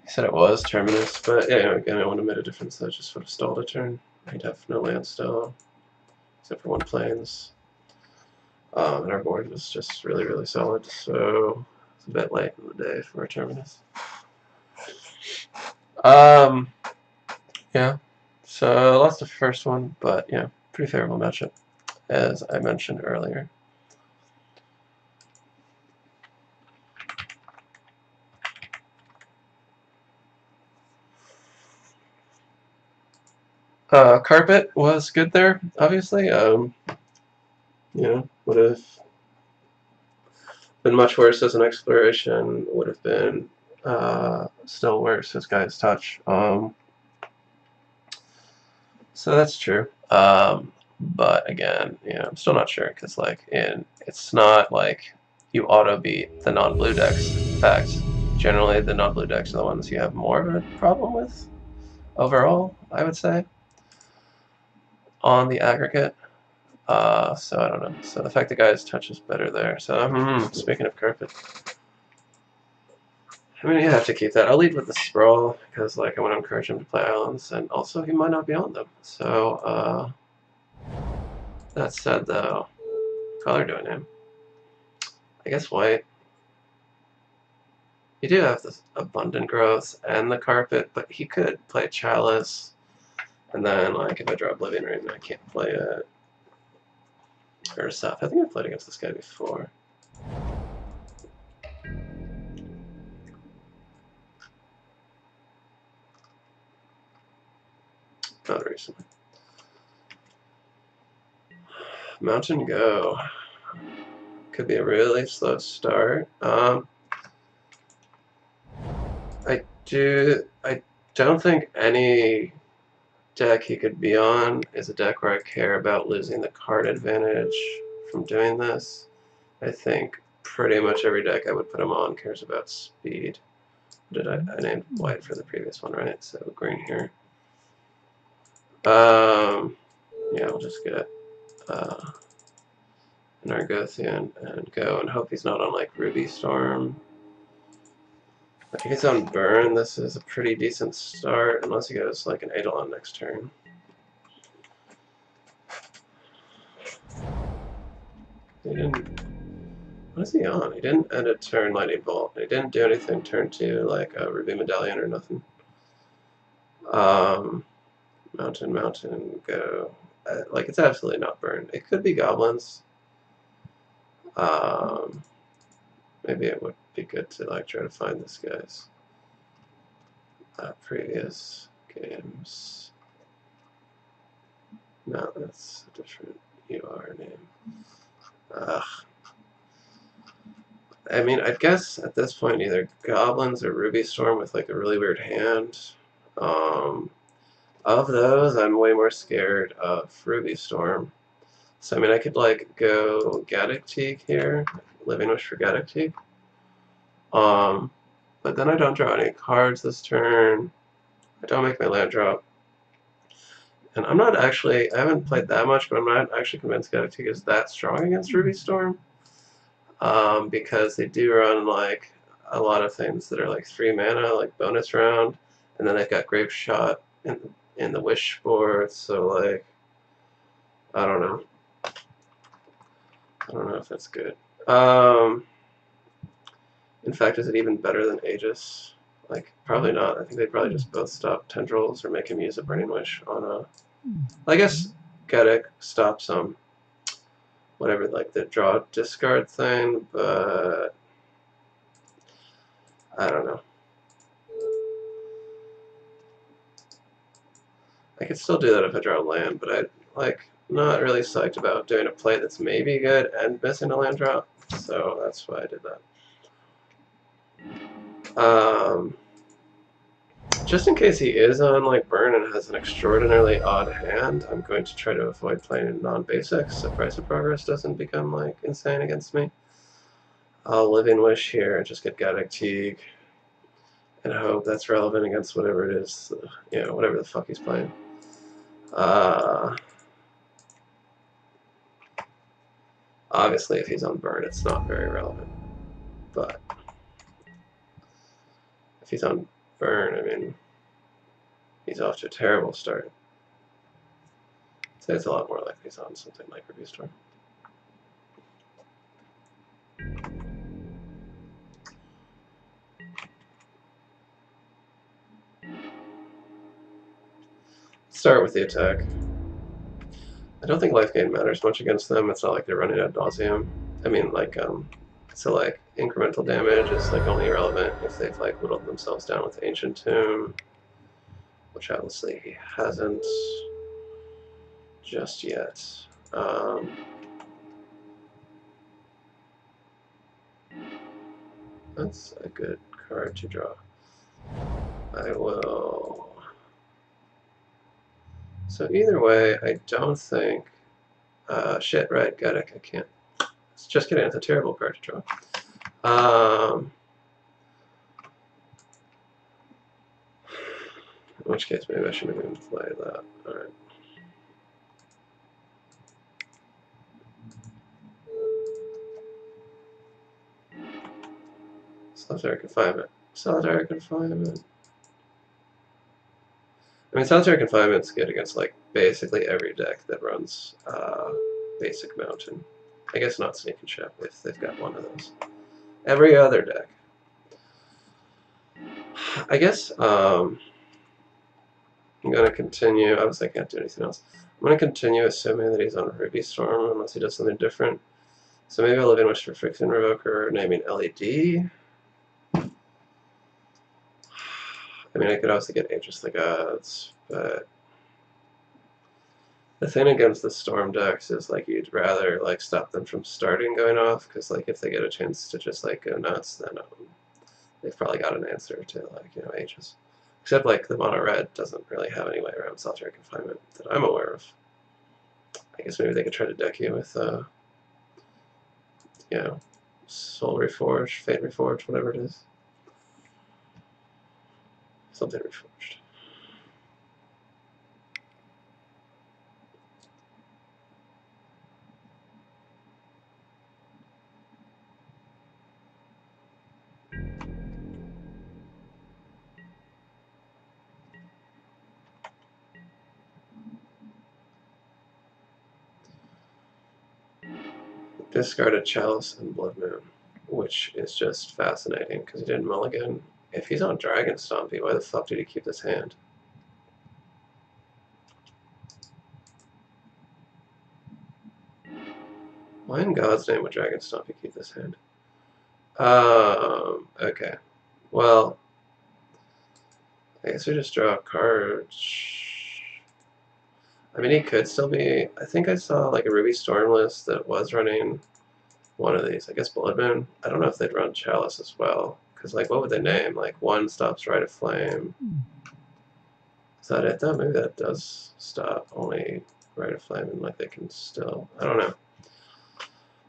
He said it was terminus, but yeah, again, it wouldn't have made a difference. I just would have stalled a turn. He'd have no land still, except for one planes. And our board was just really, really solid, so it's a bit late in the day for a terminus. Yeah, so I lost the first one, but yeah, pretty favorable matchup, as I mentioned earlier. Carpet was good there, obviously. Would have been much worse as an exploration, would have been still worse as Guy's Touch. So that's true. But again, I'm still not sure because it's not like you auto beat the non-blue decks. In fact, generally the non-blue decks are the ones you have more of a problem with overall, I would say, on the aggregate. So I don't know. So the fact that Guy's Touch is better there. So speaking of carpet. I mean, you have to keep that. I'll lead with the Sprawl, because, like, I want to encourage him to play islands, and also he might not be on them. So, that said, though, color doing him. I guess white. You do have this abundant growth and the carpet, but he could play Chalice, and then, like, if I draw Oblivion Ring, I can't play it. Or stuff. I think I've played against this guy before. Not recently. Mountain Go. Could be a really slow start. I don't think any deck he could be on is a deck where I care about losing the card advantage from doing this. I think pretty much every deck I would put him on cares about speed. I named white for the previous one, right? So green here. Yeah, we'll just get an Argothian and go and hope he's not on like Ruby Storm. If he's on Burn, this is a pretty decent start, unless he goes like an Eidolon next turn. He didn't. What is he on? He didn't end a turn Lightning Bolt. He didn't do anything turn 2 like a Ruby Medallion or nothing. Mountain, go. Like, it's absolutely not Burn. It could be Goblins. Maybe it would be good to like try to find this guy's previous games. No, that's a different UR name. I mean, I guess at this point either Goblins or Ruby Storm with like a really weird hand. Of those, I'm way more scared of Ruby Storm. So I mean, I could like go Gaddock here, Living Wish for Gaddock. But then I don't draw any cards this turn. I don't make my land drop. And I'm not actually, I haven't played that much, but I'm not actually convinced Gaddock is that strong against Ruby Storm. Because they do run like a lot of things that are like 3 mana, like bonus round, and then they've got Grape Shot in the Wish board, so like, I don't know. I don't know if that's good. In fact, is it even better than Aegis? Like, probably not. I think they'd probably just both stop Tendrils or make him use a Burning Wish on a... I guess Gaddock stops whatever, like the draw discard thing, but I don't know. I could still do that if I draw land, but I'm like not really psyched about doing a play that's maybe good and missing a land drop, so that's why I did that. Just in case he is on like Burn and has an extraordinarily odd hand, I'm going to try to avoid playing non-basics so Price of Progress doesn't become like insane against me. I'll Living Wish here and just get Gaddock Teague and hope that's relevant against whatever it is, you know, whatever the fuck he's playing. Obviously, if he's on Burn, it's not very relevant. But if he's on Burn, I mean, he's off to a terrible start. I'd say it's a lot more likely he's on something like Ruby Storm. Start with the attack. I don't think life gain matters much against them. It's not like they're running ad nauseum. I mean, like, so like incremental damage is like only relevant if they've like whittled themselves down with Ancient Tomb, which obviously he hasn't just yet. That's a good card to draw. I will. So either way, I don't think. Shit, right, Gaddock, I can't. It's just kidding, it's a terrible card to draw. In which case, maybe I shouldn't even play that. Alright. So there I can 5 it. Solitary Confinement. I mean, Solitary Confinement's good against like basically every deck that runs basic Mountain. I guess not Sneak and Ship if they've got one of those. Every other deck. I guess I'm going to continue. Obviously, I can't do anything else. I'm going to continue assuming that he's on Ruby Storm unless he does something different. So maybe I'll live in Wish for Friction Revoker, naming LED. I mean, I could also get Aegis the Gods, but the thing against the Storm decks is like you'd rather like stop them from starting going off, because like if they get a chance to just like go nuts, then they've probably got an answer to like, you know, Aegis. Except like the mono red doesn't really have any way around Solitary Confinement that I'm aware of. I guess maybe they could try to deck you with you know, Soul Reforged, Fate Reforged, whatever it is. Something Reforged. Discarded Chalice and Blood Moon, which is just fascinating because he didn't mulligan. If he's on Dragon Stompy, why the fuck did he keep this hand? Why in God's name would Dragon Stompy keep this hand? Okay. Well, I guess we just draw a card. I mean, he could still be... I think I saw like a Ruby Storm list that was running one of these. I guess Blood Moon. I don't know if they'd run Chalice as well. Because, like, what would they name? Like, one stops Rite of Flame. Is that it, though? Maybe that does stop only Rite of Flame, and, like, they can still... I don't know.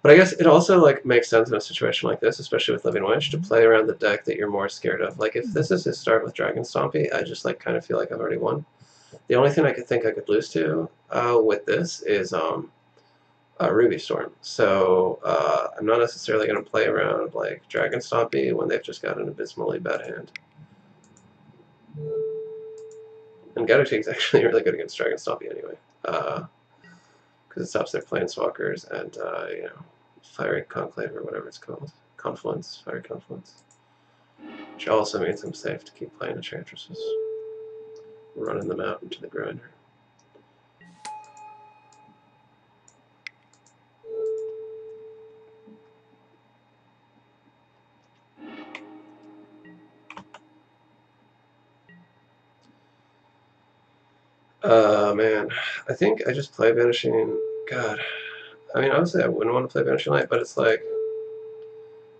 But I guess it also, like, makes sense in a situation like this, especially with Living Wish, to play around the deck that you're more scared of. Like, if this is his start with Dragon Stompy, I just, like, kind of feel like I've already won. The only thing I could think I could lose to with this is Ruby Storm. So I'm not necessarily going to play around like Dragon Stompy when they've just got an abysmally bad hand. And Gattaca is actually really good against Dragon Stompy anyway, because it stops their Planeswalkers and you know, Fiery Conclave or whatever it's called, Confluence, Fiery Confluence, which also means I'm safe to keep playing Enchantresses, running them out into the grinder. Man, I think I just play Vanishing. God, I mean, obviously I wouldn't want to play Vanishing Light, but it's like,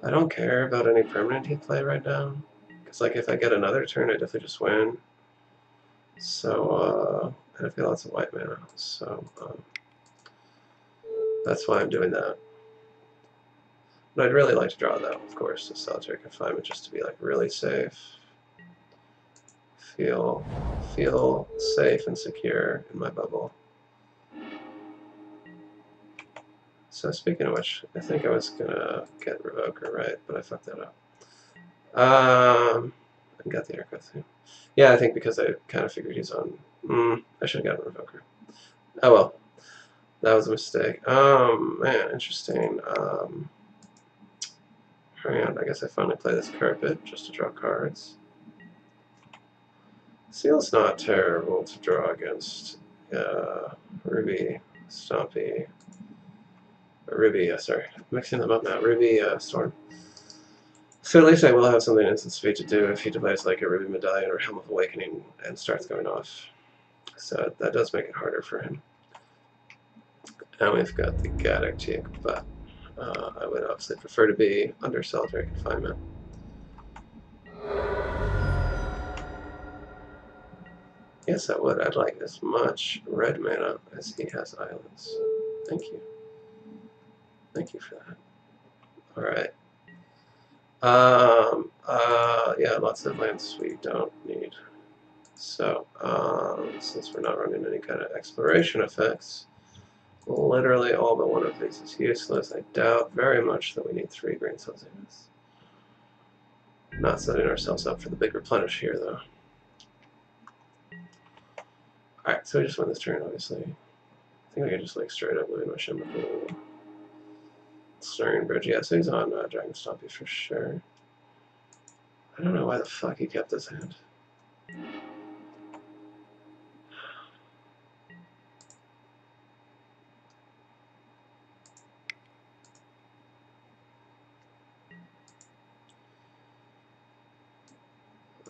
I don't care about any permanent he'd play right now. Because, like, if I get another turn, I definitely just win. So, and I've got lots of white mana, so, that's why I'm doing that. But I'd really like to draw, though, of course, a Solitary Confinement, just to be, like, really safe. Feel safe and secure in my bubble. So speaking of which, I think I was gonna get Revoker, right? But I fucked that up. I got the Aircut thing. Yeah, I think because I kind of figured he's on... I should have gotten Revoker. Oh well. That was a mistake. Man, interesting. Hang on, I guess I finally play this Carpet just to draw cards. Seal's not terrible to draw against Ruby, Stompy, Ruby, sorry, mixing them up now, Ruby Storm. So at least I will have something instant speed to do if he devises like a Ruby Medallion or Helm of Awakening and starts going off. So that does make it harder for him. And we've got the Gattaca, but I would obviously prefer to be under Solitary Confinement. Yes, I would. I'd like as much red mana as he has islands. Thank you. Thank you for that. Alright. Yeah, lots of lands we don't need. So, since we're not running any kind of exploration effects, literally all but one of these is useless. I doubt very much that we need 3 green Celsius. Not setting ourselves up for the big replenish here, though. Alright, so we just win this turn, obviously. I think I can just like straight up Living Wish him with a little Stirring Bridge. Yeah, so he's on Dragon Stompy for sure. I don't know why the fuck he kept this hand.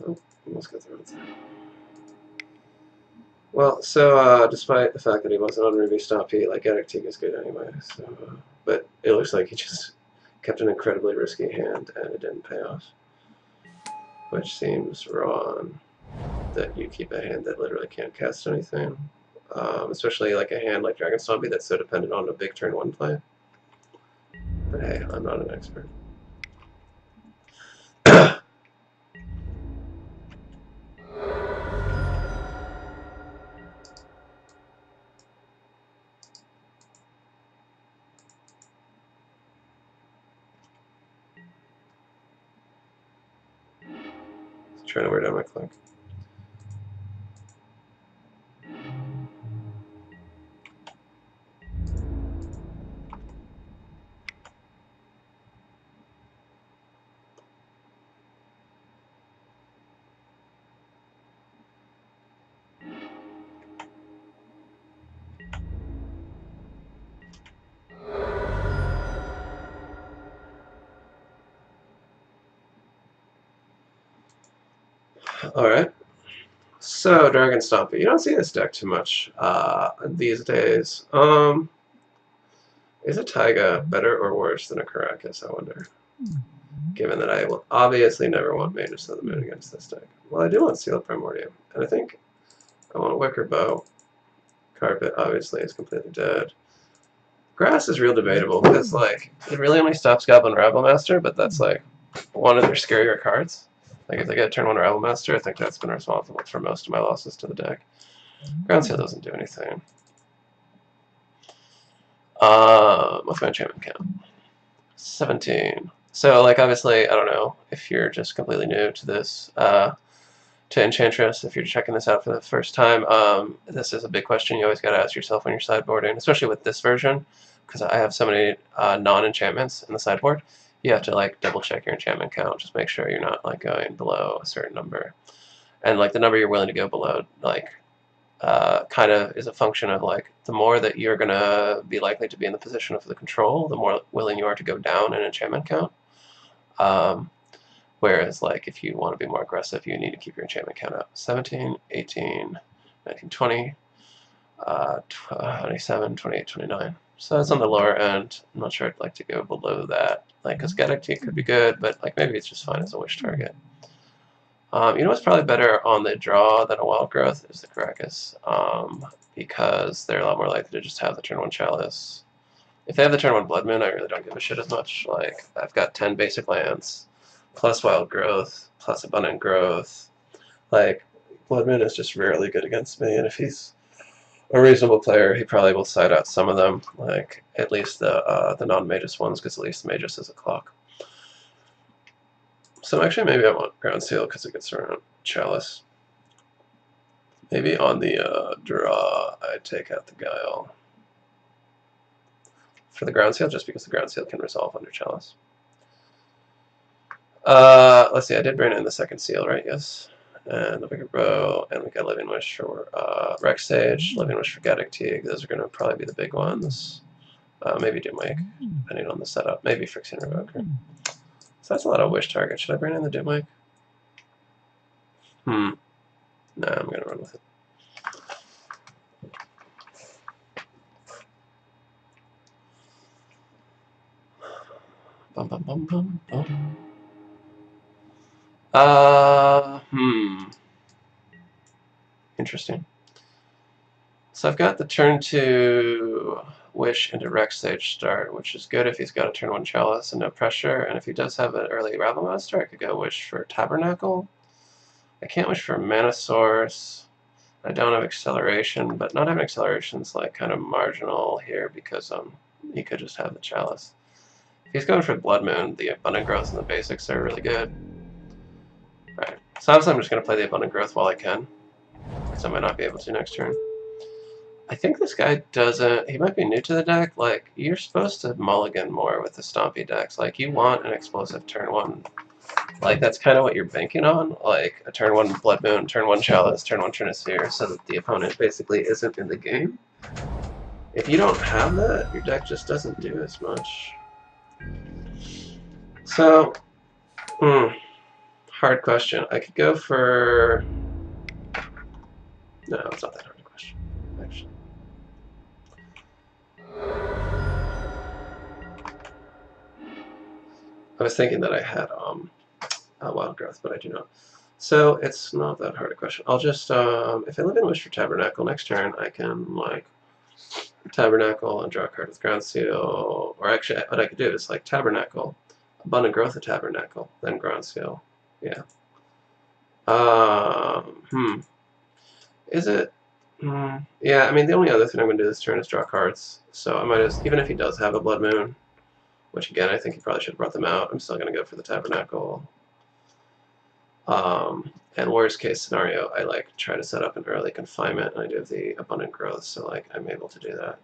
Oh, almost got the wrong thing. Well, so despite the fact that he wasn't on Ruby Stompy, like Edictig is good anyway. So, but it looks like he just kept an incredibly risky hand and it didn't pay off, which seems wrong. That you keep a hand that literally can't cast anything, especially like a hand like Dragon Stompy that's so dependent on a big turn 1 play. But hey, I'm not an expert. Trying to wear down my cloak. Alright. So, Dragon Stompy. You don't see this deck too much these days. Is a Taiga better or worse than a Caracas, I wonder? Given that I will obviously never want Magus of the Moon against this deck. Well, I do want Sealed Primordium. And I think I want Wicker Bow. Carpet, obviously, is completely dead. Grass is real debatable because, like, it really only stops Goblin Rabblemaster, but that's, like, one of their scarier cards. Like, if they get turn 1 Rabblemaster, I think that's been responsible for most of my losses to the deck. Ground Seal doesn't do anything. What's my enchantment count? 17. So, like, obviously, I don't know if you're just completely new to this, to Enchantress, if you're checking this out for the first time, this is a big question you always got to ask yourself when you're sideboarding, especially with this version, because I have so many non-enchantments in the sideboard. You have to like double check your enchantment count, just make sure you're not like going below a certain number, and like the number you're willing to go below, like kind of is a function of like the more that you're gonna be likely to be in the position of the control, the more willing you are to go down in enchantment count. Whereas, like, if you want to be more aggressive, you need to keep your enchantment count up. 17, 18, 19, 20, 27, 28, 29. So that's on the lower end. I'm not sure I'd like to go below that. Like, because Edictig could be good, but, like, maybe it's just fine as a wish target. You know what's probably better on the draw than a Wild Growth is the Caracas, because they're a lot more likely to just have the turn 1 Chalice. If they have the turn 1 Blood Moon, I really don't give a shit as much. Like, I've got 10 basic lands, plus Wild Growth, plus Abundant Growth. Like, Blood Moon is just rarely good against me, and if he's a reasonable player, he probably will side out some of them, like, at least the non-Magus ones, because at least Magus is a clock. So actually, maybe I want Ground Seal, because it gets around Chalice. Maybe on the draw, I take out the Guile. For the Ground Seal, just because the Ground Seal can resolve under Chalice. Let's see, I did bring in the second seal, right? Yes. And the Bigger Bow, and we got Living Wish for Rex Sage, Living Wish for Edictig. Those are going to probably be the big ones. Maybe Doomwake, depending on the setup. Maybe Phyrexian Revoker. So that's a lot of wish targets. Should I bring in the Doomwake? Nah, I'm going to run with it. Bum, bum, bum, bum, bum. Interesting. So I've got the turn 2 Wish into Rex Sage start, which is good if he's got a turn 1 Chalice and no pressure, and if he does have an early Rabblemaster, I could go Wish for Tabernacle. I can't wish for Mana Source. I don't have Acceleration, but not having Acceleration is like kind of marginal here because he could just have the Chalice. If he's going for Blood Moon, the Abundant Growth and the basics are really good. So obviously I'm just going to play the Abundant Growth while I can, because I might not be able to next turn. I think this guy doesn't... He might be new to the deck. Like, you're supposed to mulligan more with the Stompy decks. Like, you want an explosive turn 1. Like, that's kind of what you're banking on. Like, a turn 1 Blood Moon, turn 1 Chalice, turn 1 Trinisphere, so that the opponent basically isn't in the game. If you don't have that, your deck just doesn't do as much. So, hard question. I could go for... No, it's not that hard a question, actually. I was thinking that I had Wild Growth, but I do not. So it's not that hard a question. I'll just, if I live in Wish for Tabernacle next turn, I can, like, Tabernacle and draw a card with Ground Seal. Or actually, what I could do is, like, Tabernacle, Abundant Growth of Tabernacle, then Ground Seal. Yeah. Is it? Yeah, I mean, the only other thing I'm going to do this turn is draw cards. So I might just, even if he does have a Blood Moon, which again, I think he probably should have brought them out, I'm still going to go for the Tabernacle. And worst case scenario, I like try to set up an early confinement, and I do have the Abundant Growth, so like I'm able to do that.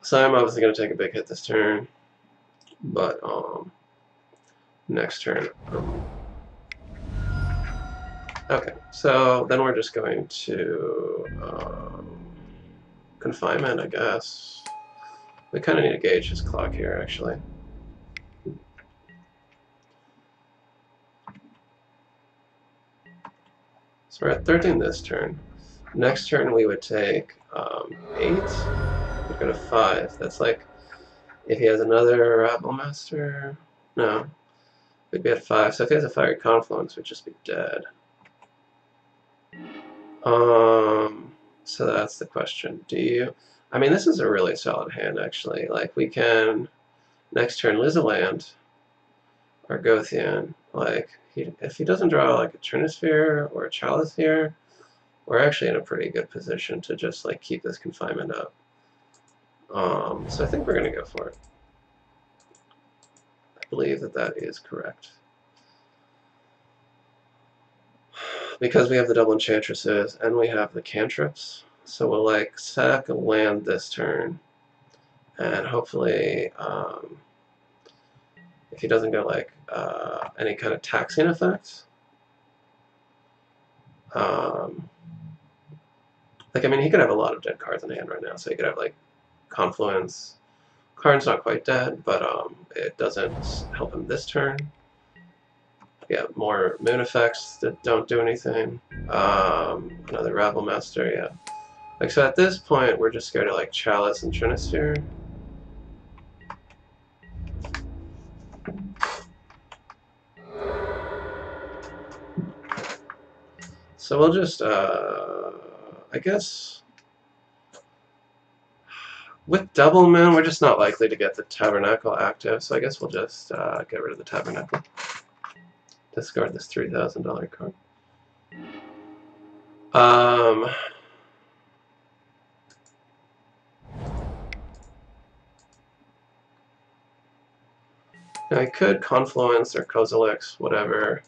So I'm obviously going to take a big hit this turn, but next turn. Okay, so then we're just going to confinement, I guess. We kind of need to gauge his clock here, actually. So we're at 13 this turn. Next turn we would take 8. We'd go to 5. That's like, if he has another Rabble Master, no, we'd be at 5. So if he has a Fiery Confluence, we'd just be dead. So that's the question. Do you... I mean, this is a really solid hand, actually. Like, we can, next turn, lose a land, or Gothian. Like, if he doesn't draw, like, a Trinisphere or a Chalice here, we're actually in a pretty good position to just, like, keep this confinement up. So I think we're going to go for it. I believe that that is correct. Because we have the double Enchantresses, and we have the cantrips, so we'll, like, sack a land this turn, and hopefully, if he doesn't go, like, any kind of taxing effects, like, I mean, he could have a lot of dead cards in hand right now, so he could have, like, Confluence. Card's not quite dead, but it doesn't help him this turn. Yeah, more moon effects that don't do anything. Another Rabble Master, yeah. Like, so at this point, we're just scared of, like, Chalice and Trinisphere. So we'll just, I guess, with Double Moon, we're just not likely to get the Tabernacle active, so I guess we'll just get rid of the Tabernacle. Discard this $3,000 card. Now I could Confluence or Kozilek's, whatever.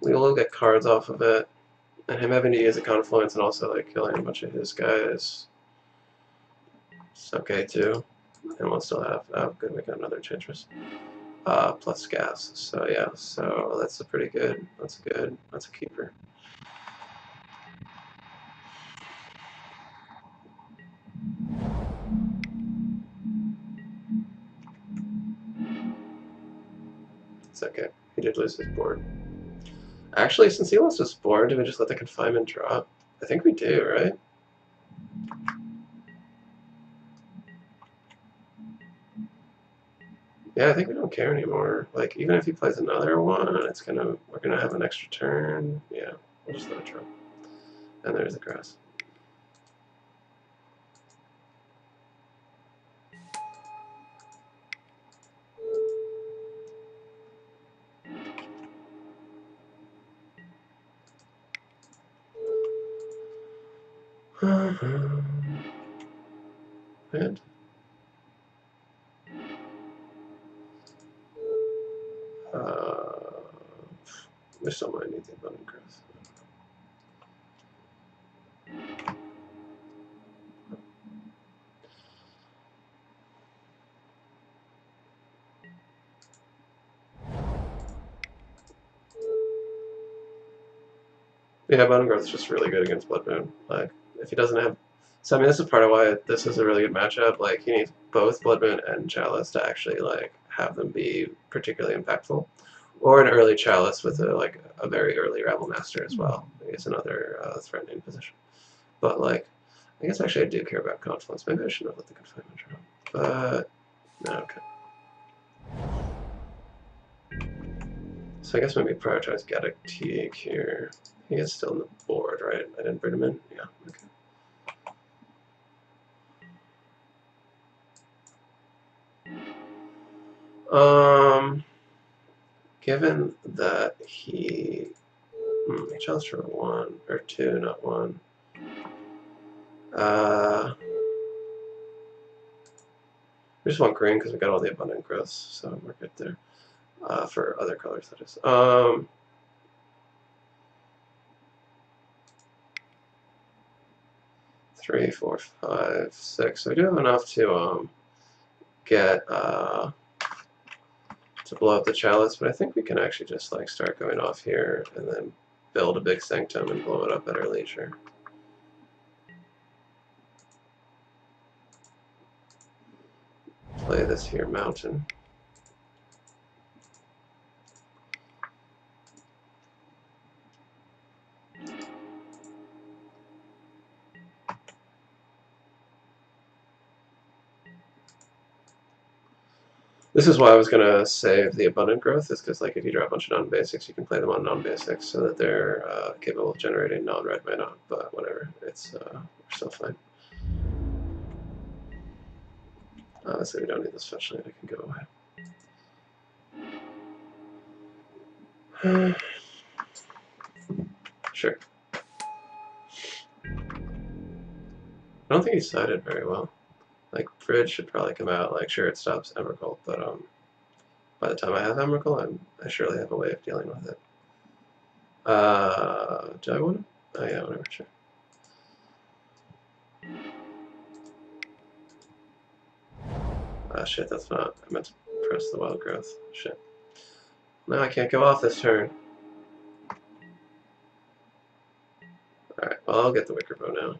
We will get cards off of it, and him having to use a Confluence and also like killing a bunch of his guys. It's okay too, and we'll still have. Oh, good, we got another Enchantress. Plus gas. So yeah, so that's a pretty good. That's good. That's a keeper. It's okay. He did lose his board. Actually, since he lost his board, do we just let the confinement drop? I think we do, right? Yeah, I think we don't care anymore. Like, even if he plays another one, we're gonna have an extra turn. Yeah, we'll just let it drop. And there's the grass. And? We still might need the abundant growth. Yeah, abundant growth is just really good against Blood Moon. Like, if he doesn't have, so I mean, this is part of why this is a really good matchup. Like, he needs both Blood Moon and Chalice to actually like have them be particularly impactful, or an early Chalice with a very early Rabble Master as well. It's another threatening position. But like, I guess actually I do care about Confluence. Maybe I should have let the confinement drop. But no, okay. So I guess maybe prioritize Gaddock here. He is still on the board, right? I didn't bring him in? Yeah, okay. Given that he challenged for 1 or 2, not 1. We just want green because we got all the abundant growths, so we're good there. For other colors, that is. 3, 4, 5, 6. So we do have enough to get to blow up the chalice, but I think we can actually just like start going off here and then build a big sanctum and blow it up at our leisure. Play this here mountain. This is why I was gonna save the abundant growth, is because like if you draw a bunch of non-basics, you can play them on non-basics so that they're capable of generating non-red mana. But whatever, it's we're still fine. Obviously, we don't need this fetch land; it can go away. Sure. I don't think he sided very well. Like Bridge should probably come out. Like sure, it stops Emrakul, but by the time I have Emrakul, I surely have a way of dealing with it. Do I want to? Oh yeah, whatever, sure. Ah shit, that's not. I meant to press the wild growth. Shit. No, I can't go off this turn. Alright, well I'll get the Wicker Bow now.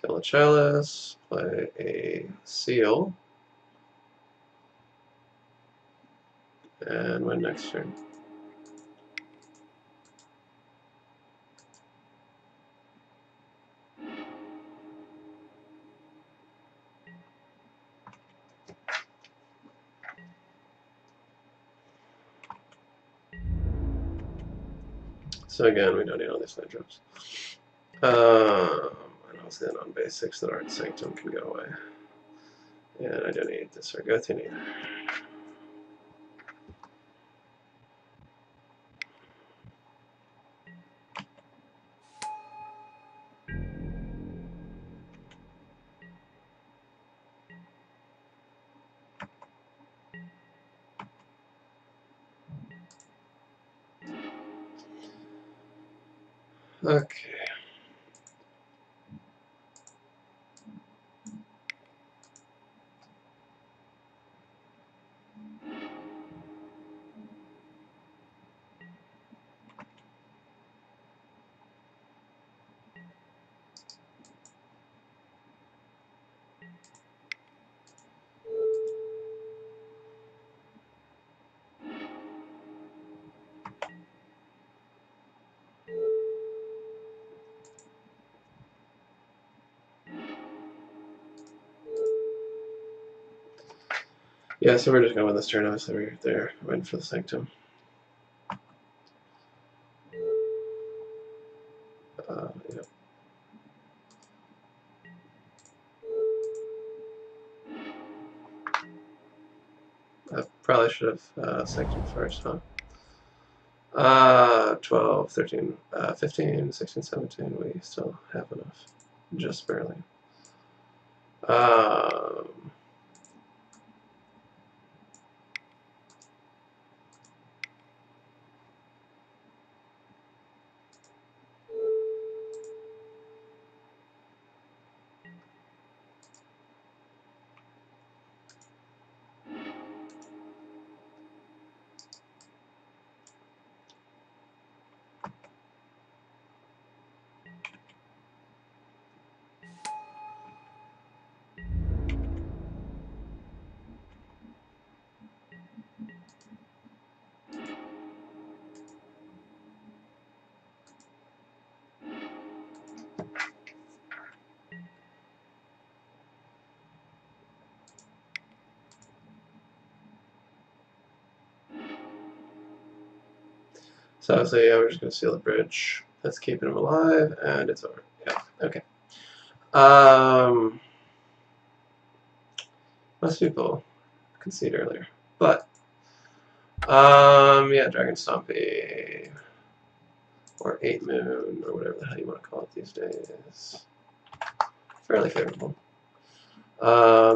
Kill a Chalice, play a Seal, and win next turn. So again, we don't need all these land drops. And also then on basics that aren't Sanctum can go away. And I don't need this Argothian either. Okay. Yeah, so we're just gonna win this turn, obviously we're there, waiting for the Sanctum. Yeah. I probably should have sanctioned first, huh? 12, 13, 15, 16, 17, we still have enough. Just barely. Um, So obviously, yeah, we're just going to seal the bridge. That's keeping him alive, and it's over. Yeah, okay. Most people concede earlier. But, yeah, Dragon Stompy, or 8 Moon, or whatever the hell you want to call it these days. Fairly favorable.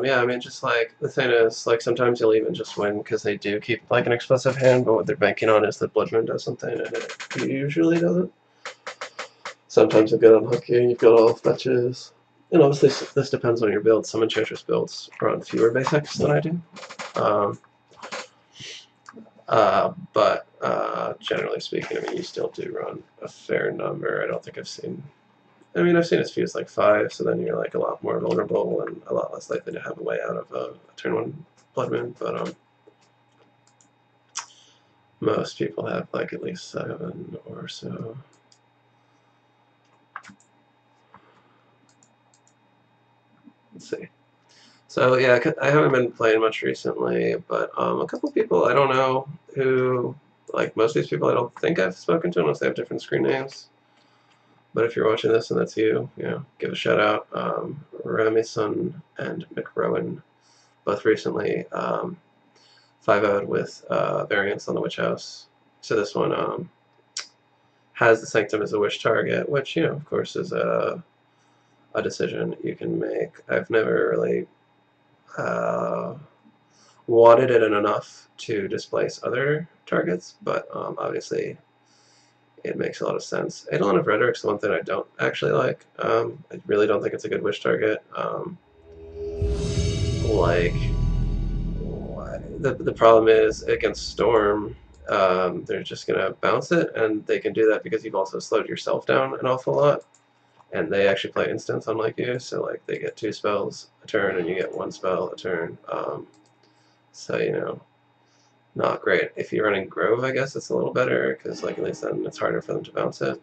Yeah, I mean, just like, the thing is, like, sometimes you'll even just win because they do keep, like, an explosive hand, but what they're banking on is that Blood Moon does something, and it usually doesn't. Sometimes you'll get unlucky and you've got all fetches. And obviously, this depends on your build. Some Enchantress builds run fewer basics than I do. But generally speaking, I mean, you still do run a fair number. I don't think I've seen... I mean, I've seen as few as like 5, so then you're like a lot more vulnerable and a lot less likely to have a way out of a turn 1 Blood Moon. But most people have like at least 7 or so. Let's see. So yeah, I haven't been playing much recently, but a couple people I don't know who, like most of these people I don't think I've spoken to unless they have different screen names. But if you're watching this and that's you, give a shout out. Ramison and McRowan both recently 5-0'd with variants on the Witch House. So this one has the Sanctum as a wish target, which of course is a decision you can make. I've never really wanted it enough to displace other targets, but obviously it makes a lot of sense. Eidolon of Rhetoric's the one thing I don't actually like. I really don't think it's a good wish target. The problem is against Storm, they're just going to bounce it, and they can do that because you've also slowed yourself down an awful lot. And they actually play instants unlike you, so like they get 2 spells a turn and you get 1 spell a turn. So not great. If you're running Grove, I guess it's a little better because like at least then it's harder for them to bounce it.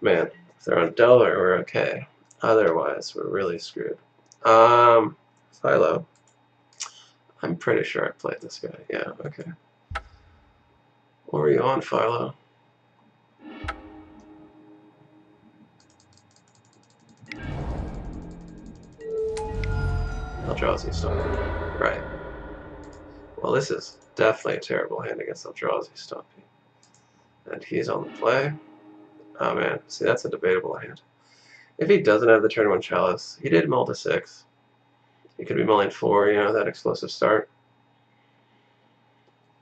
Man, if they're on Delver, we're okay. Otherwise, we're really screwed. Philo. I'm pretty sure I played this guy. Yeah, okay. What were you on, Philo? Eldrazi Stompy. Right. Well, this is definitely a terrible hand against Eldrazi Stompy. And he's on the play. Oh man, see, that's a debatable hand. If he doesn't have the turn 1 Chalice, he did mull to 6. He could be mulling 4, that explosive start.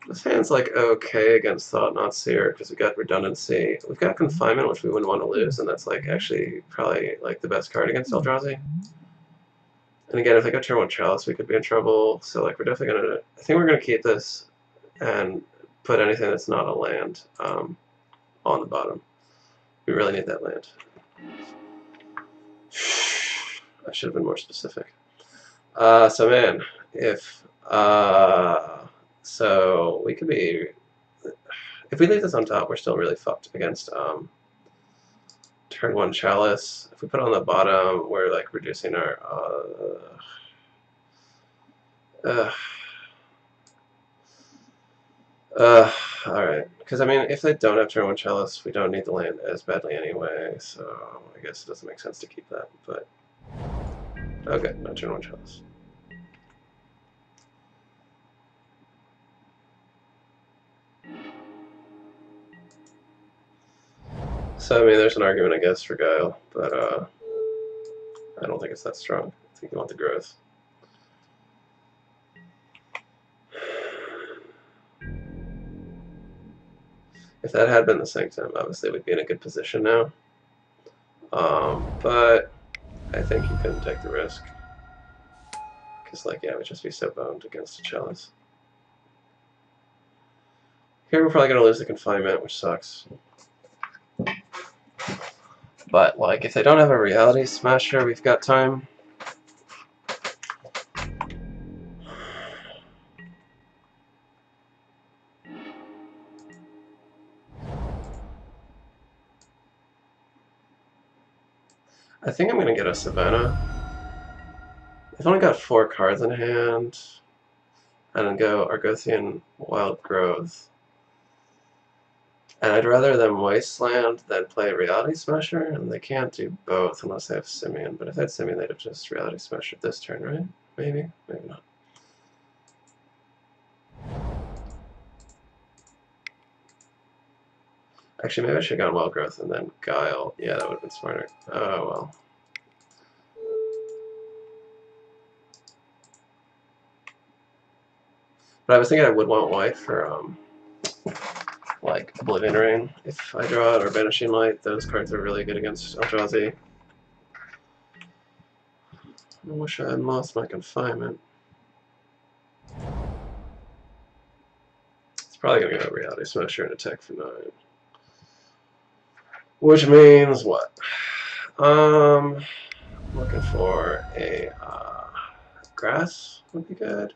This hand's like okay against Thought Not Seer because we've got redundancy. We've got Confinement, which we wouldn't want to lose, and that's like actually probably like the best card against Eldrazi. And again, if they go turn 1 Chalice, we could be in trouble. So like we're definitely gonna. I think we're gonna keep this and put anything that's not a land on the bottom. We really need that land. I should have been more specific. So man, if so we could be, if we leave this on top, we're still really fucked against turn 1 Chalice. If we put it on the bottom, we're like reducing our alright. Because I mean, if they don't have turn 1 Chalice, we don't need the land as badly anyway, so I guess it doesn't make sense to keep that, but okay, no turn 1 Chalice. So, I mean, there's an argument, I guess, for Guile, but I don't think it's that strong. I think you want the growth. If that had been the Sanctum, obviously we'd be in a good position now. But I think you couldn't take the risk. Because, like, yeah, we'd just be so boned against a Chalice. Here we're probably going to lose the confinement, which sucks. But, like, if they don't have a Reality Smasher, we've got time. I think I'm going to get a Savannah. I've only got 4 cards in hand. And then go Argothian Wild Growth. And I'd rather them Wasteland than play Reality Smasher, and they can't do both unless they have Simian. But if they had Simian, they'd have just Reality Smasher this turn, right? Maybe, maybe not. Actually, maybe I should have gone Wild Growth and then Guile. Yeah, that would have been smarter. Oh, well. But I was thinking I would want white for, like, Oblivion Rain. If I draw it, or Banishing Light, those cards are really good against Eldrazi. I wish I hadn't lost my confinement. It's probably going to go Reality Smasher and attack for 9. Which means what? Looking for a grass would be good.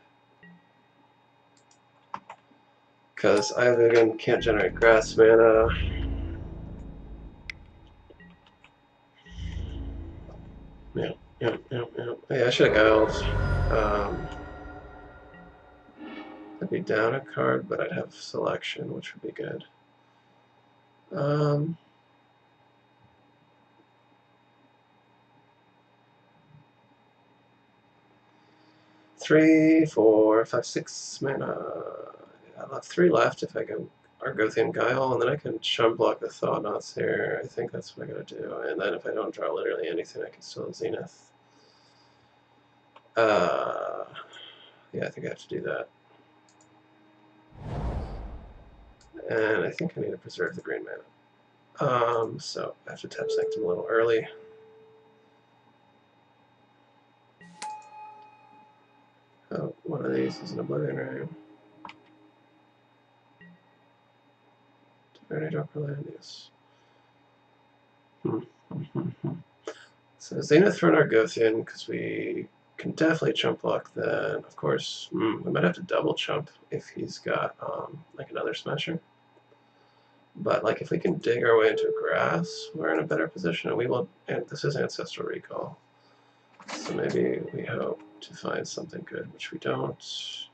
Because I, again, can't generate grass mana. Yeah. Hey, I should have Guiled. I'd be down a card, but I'd have selection, which would be good. 3, 4, 5, 6 mana. I'll have 3 left if I go Argothian Guile, and then I can chum block the Thought-Knots here. I think that's what I gotta do. And then if I don't draw literally anything, I can still Zenith. Yeah, I think I have to do that. And I think I need to preserve the green mana. So I have to tap Sanctum a little early. Oh, one of these is an Oblivion Rain. Did I drop her land? Yes. So Zenith for an Argothian, because we can definitely chump block then. Of course, we might have to double chump if he's got like another Smasher. But like if we can dig our way into grass, we're in a better position. And we will. And this is Ancestral Recall, so maybe we hope to find something good, which we don't.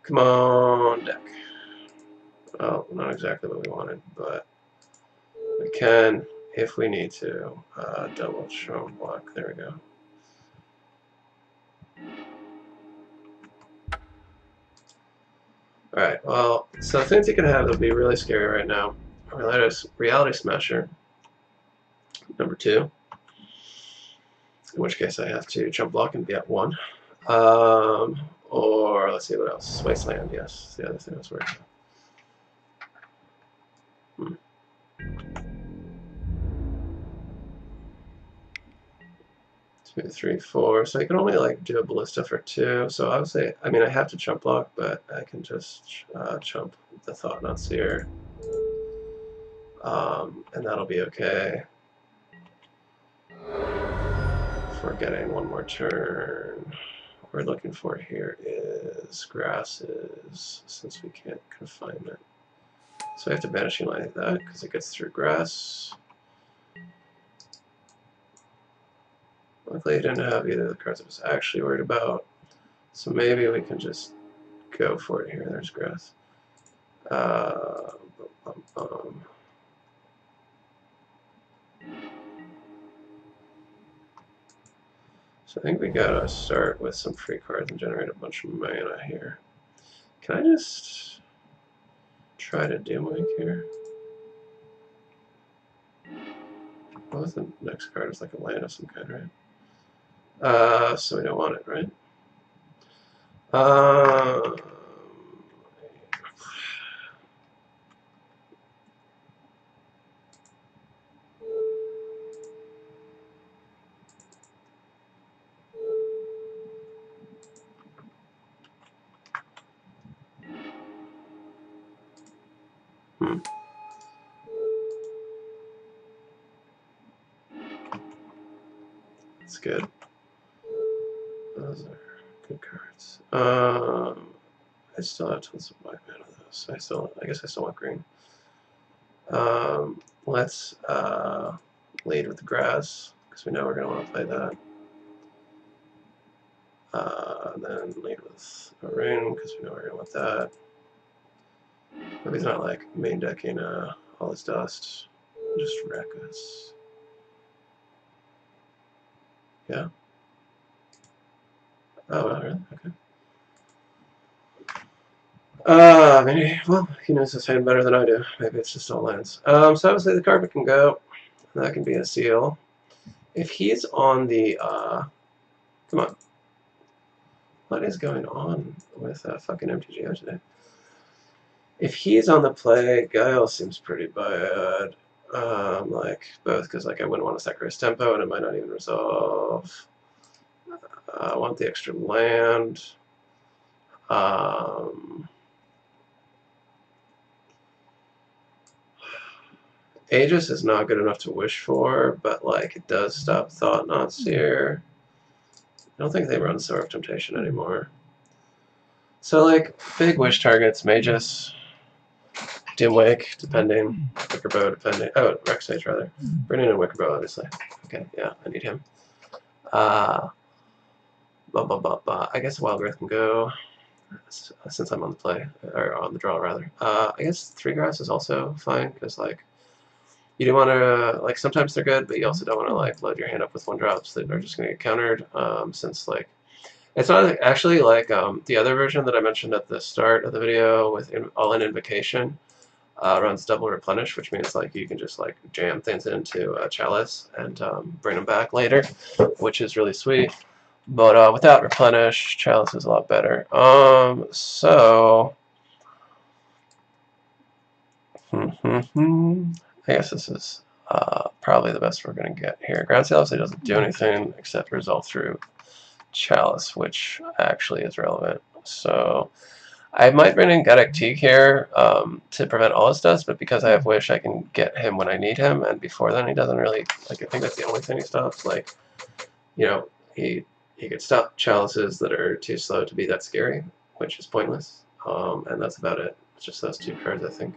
Come on, deck. Well, not exactly what we wanted, but we can, if we need to, double chump block. There we go. Alright, well, so things you can have that would be really scary right now. Reality Smasher, number 2. In which case I have to jump block and be at 1. Or, let's see what else. Wasteland, yes. The other thing I was worried about. 2, 3, 4. So I can only like do a Ballista for 2. So obviously, I mean, I have to chump block, but I can just chump the Thought-Knots here. And that'll be okay. For getting one more turn. What we're looking for here is grasses, since we can't confinement. So I have to Banishing Light that, because it gets through grass. Luckily, I didn't have either of the cards I was actually worried about, so maybe we can just go for it here. There's grass. So I think we gotta start with some free cards and generate a bunch of mana here. Can I just try to Doomwink here? what was the next card? It's like a land of some kind, right? So we don't want it, right? That's good. Those are good cards. I still have tons of white mana though, so I guess I still want green. Let's lead with the grass, because we know we're going to want to play that. Then lead with a ring, because we know we're going to want that. But he's not like main decking all his dust. Just wreck us. Yeah? Oh, well, really? Okay. Maybe, well, he knows his hand better than I do. Maybe it's just all lands. So obviously the carpet can go. That can be a seal. If he's on the, come on. What is going on with fucking MTGO today? If he's on the play, Guile seems pretty bad. Like, both because like I wouldn't want to sacrifice tempo and it might not even resolve. I want the extra land. Aegis is not good enough to wish for, but like it does stop Thought-Knots here. I don't think they run Sword of Temptation anymore. So like big wish targets, Magus, Dimwake, depending, Wickerbow, depending. Oh, Rexage rather. Brennan and Wickerbow, obviously. Okay, yeah, I need him. I guess Wild Growth can go since I'm on the play, or on the draw rather. I guess 3 grass is also fine because like you do want to like sometimes they're good, but you also don't want to like load your hand up with 1-drops that are just going to get countered. Since like it's not actually like the other version that I mentioned at the start of the video with all-in invocation. Runs double replenish, which means like you can just like jam things into a chalice and bring them back later, which is really sweet. But without replenish, chalice is a lot better. So I guess this is probably the best we're gonna get here. Ground Seal obviously doesn't do anything except resolve through chalice, which actually is relevant. So I might bring in Guttic Teague here to prevent all his dust, but because I have Wish, I can get him when I need him, and before then he doesn't really, like, I think that's the only thing he stops. Like, you know, he could stop chalices that are too slow to be that scary, which is pointless, and that's about it. It's just those 2 cards, I think.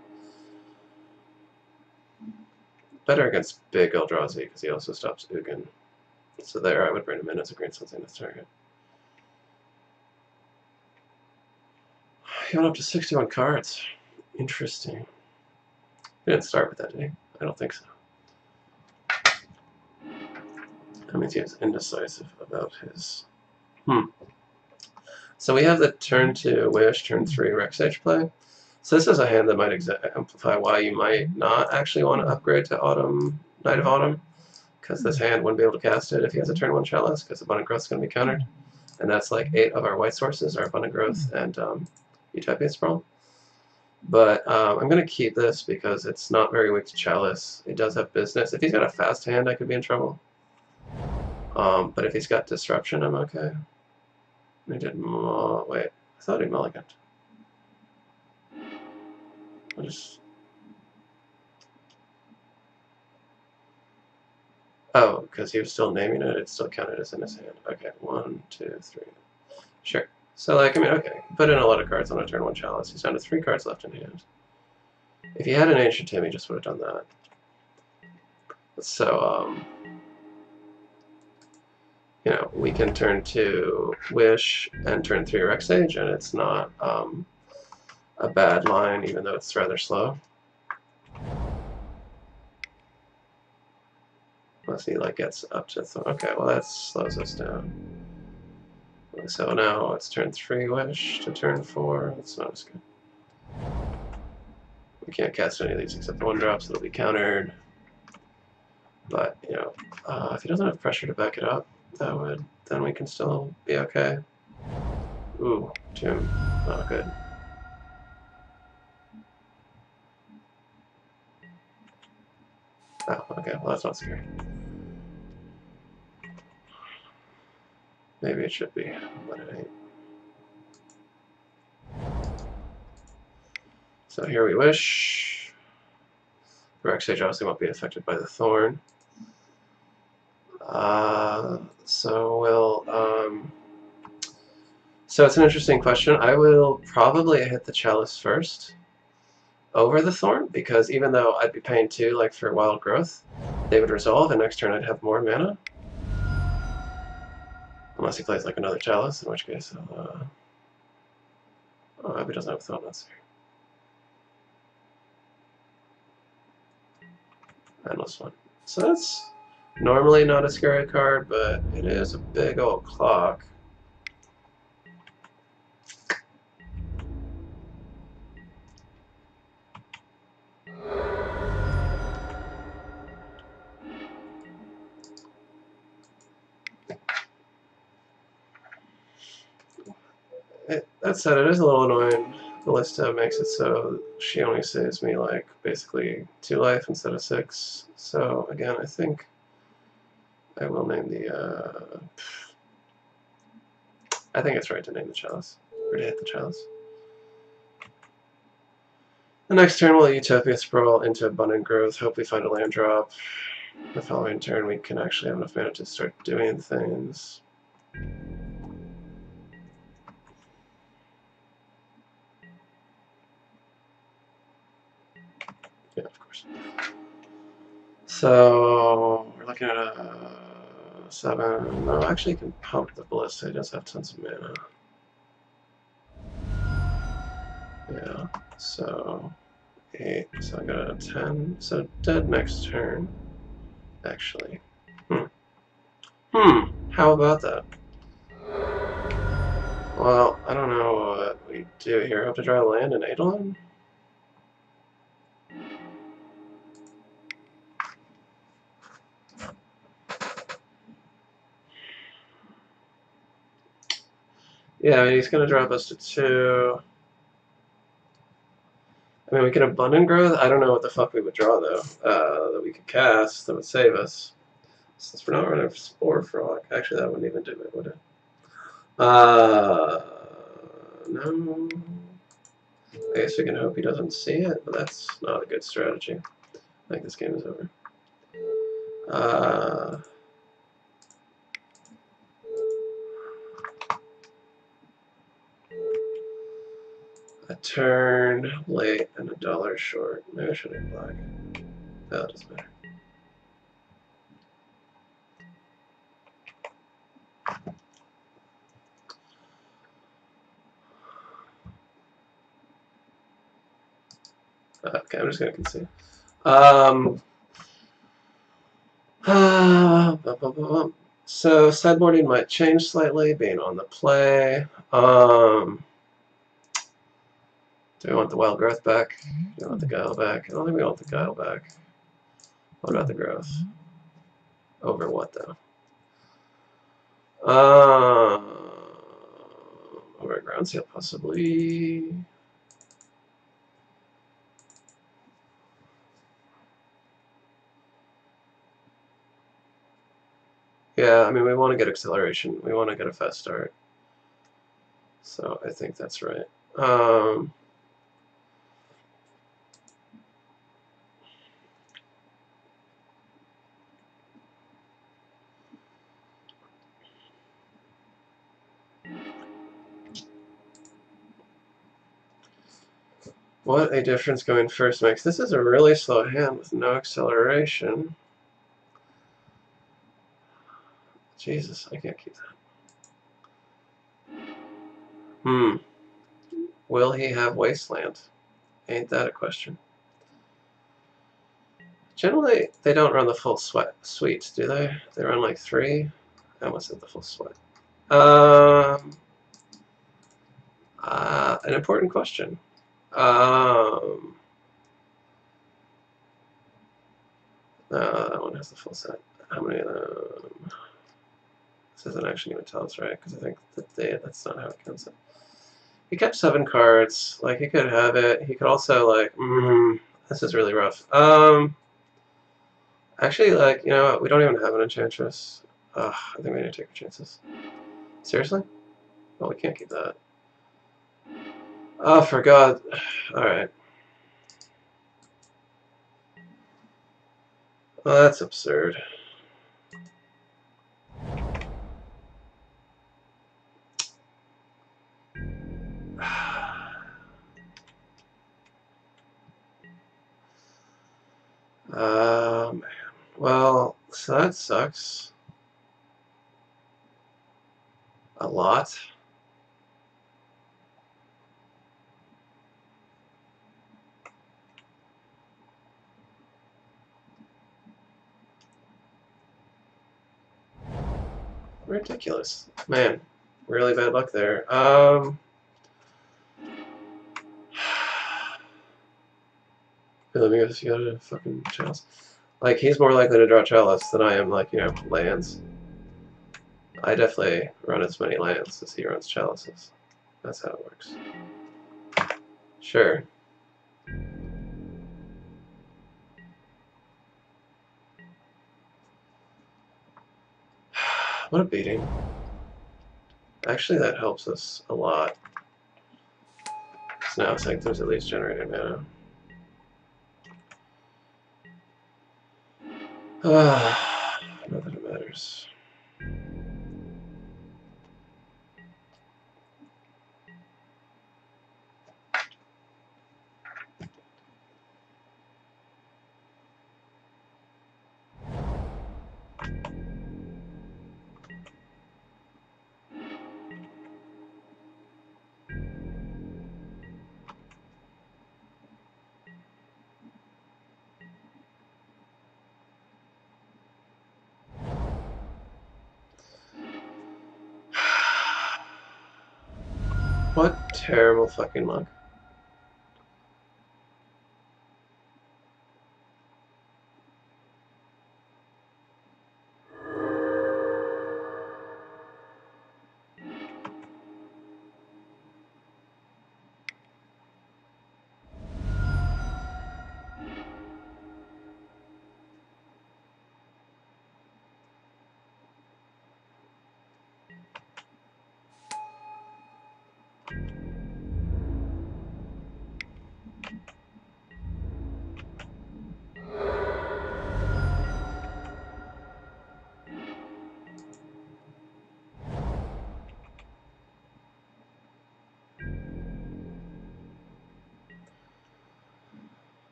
Better against big Eldrazi, because he also stops Ugin. So there, I would bring him in as a green something to target. He went up to 61 cards. Interesting. He didn't start with that, did he? I don't think so. That means he was indecisive about his... So we have the turn 2 Wish, turn 3 Rexage play. So this is a hand that might amplify why you might not actually want to upgrade to Autumn, Knight of Autumn, because this hand wouldn't be able to cast it if he has a turn 1 Chalice, because Abundant Growth is going to be countered. And that's like 8 of our white sources are Abundant Growth and Utopia Sprawl. But I'm going to keep this because it's not very weak to Chalice. It does have business. If he's got a fast hand, I could be in trouble. But if he's got Disruption, I'm okay. He did wait, I thought he mulliganed. I'll just... Oh, because he was still naming it, it still counted as in his hand. Okay, 1, 2, 3. Sure. So, like, I mean, okay, put in a lot of cards on a turn 1 Chalice. He's down to 3 cards left in hand. If he had an Ancient Tomb, he just would have done that. So, you know, we can turn 2 Wish and turn 3 Rexage, and it's not a bad line, even though it's rather slow. Unless he like gets up to okay, well that slows us down. So now it's turn 3 Wish to turn 4. That's not as good. We can't cast any of these except the 1-drops. That'll be countered. But, you know, if he doesn't have pressure to back it up, then we can still be okay. Ooh, Jim, not good. Oh, okay, well that's not scary. Maybe it should be, but it ain't. So here we wish. Grixis obviously won't be affected by the thorn. So so it's an interesting question. I will probably hit the chalice first over the thorn, because even though I'd be paying 2 like for wild growth, they would resolve, and next turn I'd have more mana. Unless he plays like another chalice, in which case I'll, oh, I hope he doesn't have a thorn, that's fair. Endless one. So that's normally not a scary card, but it is a big old clock. That said, it is a little annoying. Ballista makes it so she only saves me like basically 2 life instead of 6. So again, I think I will name the. I think it's right to name the chalice, or to hit the chalice. The next turn we'll Utopia Sprawl into Abundant Growth. Hope we find a land drop. The following turn we can actually have enough mana to start doing things. Yeah, of course. So we're looking at a 7. No, actually, you can pump the Ballista. He does have tons of mana. Yeah. So 8. So I got a 10. So dead next turn. Actually. How about that? Well, I don't know what we do here. Hope to draw land in Eidolon? Yeah, I mean, he's going to drop us to 2. I mean, we can Abundant Growth. I don't know what the fuck we would draw, though, that we could cast that would save us. Since we're not running Spore Frog. Actually, that wouldn't even do it, would it? No. I guess we can hope he doesn't see it, but that's not a good strategy. I think this game is over. A turn late and $1 short. Maybe I should have black. No, it doesn't matter. Okay, I'm just gonna concede. So sideboarding might change slightly, being on the play. Do we want the wild growth back? Do we want the guile back? I don't think we want the guile back. What about the growth? Over what, though? Over a ground seal, possibly. Yeah, I mean, we want to get acceleration. We want to get a fast start. So I think that's right. What a difference going first makes. This is a really slow hand with no acceleration. Jesus, I can't keep that. Will he have Wasteland? Ain't that a question? Generally, they don't run the full suite, do they? They run like 3? I almost said the full sweat. An important question. That one has the full set. How many of them? This doesn't actually even tell us, right? Because I think that's not how it counts it. He kept 7 cards. Like, he could have it. He could also, like, this is really rough. Actually, like, you know what? We don't even have an Enchantress. Ugh, I think we need to take our chances. Seriously? Well, we can't keep that. Oh, for God. Alright. Well, that's absurd. Man. Well, so that sucks. A lot. Ridiculous. Man, really bad luck there. Let me go see other fucking Chalice. Like, he's more likely to draw Chalice than I am, like, you know, lands. I definitely run as many lands as he runs Chalices. That's how it works. Sure. What a beating. Actually, that helps us a lot. So now it's like there's at least generated mana. Not that it matters. What terrible fucking luck.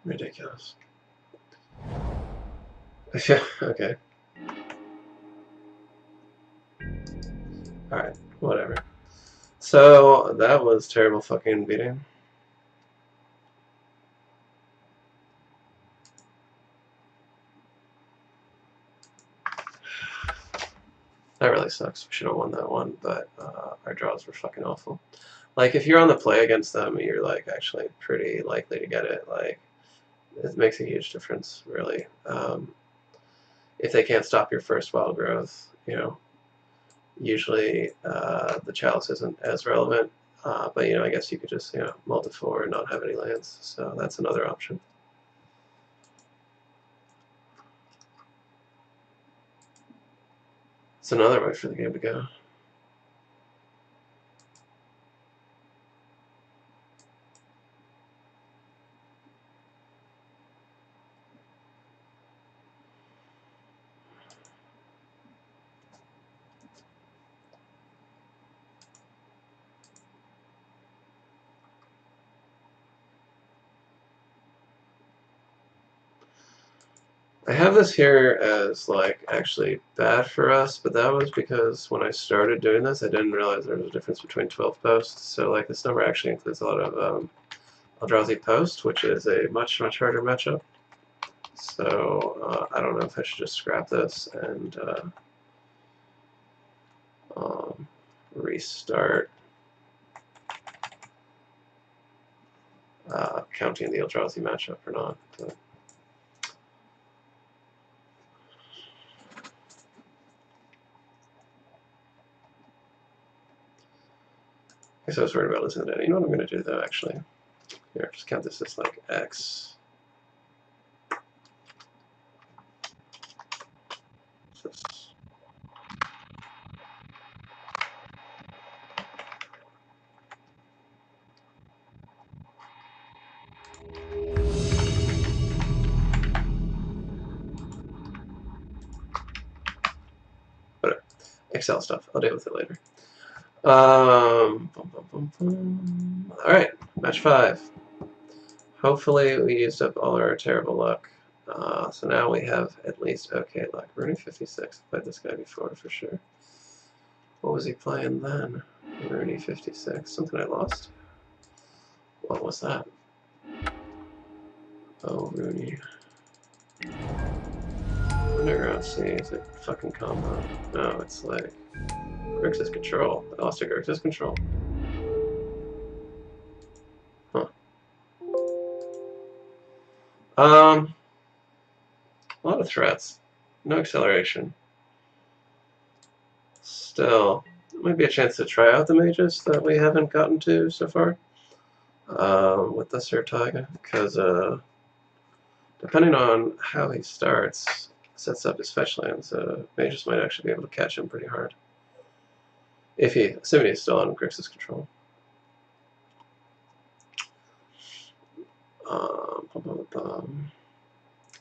Ridiculous. Yeah, okay. Alright, whatever. So, that was terrible fucking beating. That really sucks. We should have won that one, but our draws were fucking awful. Like, if you're on the play against them, you're, like, actually pretty likely to get it. Like, it makes a huge difference, really. If they can't stop your first wild growth, you know, usually the Chalice isn't as relevant. But, you know, I guess you could just, you know, multi-4 and not have any lands. So that's another option. It's another way for the game to go. I have this here as, like, actually bad for us, but that was because when I started doing this, I didn't realize there was a difference between 12 posts. So, like, this number actually includes a lot of Eldrazi post, which is a much, much harder matchup. So, I don't know if I should just scrap this and restart. counting the Eldrazi matchup or not. But I guess I was worried about losing the data. You know what I'm going to do though, actually? Here, just count this as like X. Whatever. Excel stuff. I'll deal with it later. Alright, match 5. Hopefully we used up all our terrible luck. So now we have at least okay luck. Rooney 56. I played this guy before for sure. What was he playing then? Rooney 56. Something I lost? What was that? Oh, Rooney. Underground Sea. Is it fucking combo? No, it's like Grixis control. I lost to Grixis control. Huh. A lot of threats. No acceleration. Still, it might be a chance to try out the mages that we haven't gotten to so far. With the Sertaga, because depending on how he starts, sets up his fetch lands, mages might actually be able to catch him pretty hard. If he, assuming he's still on Grixis control.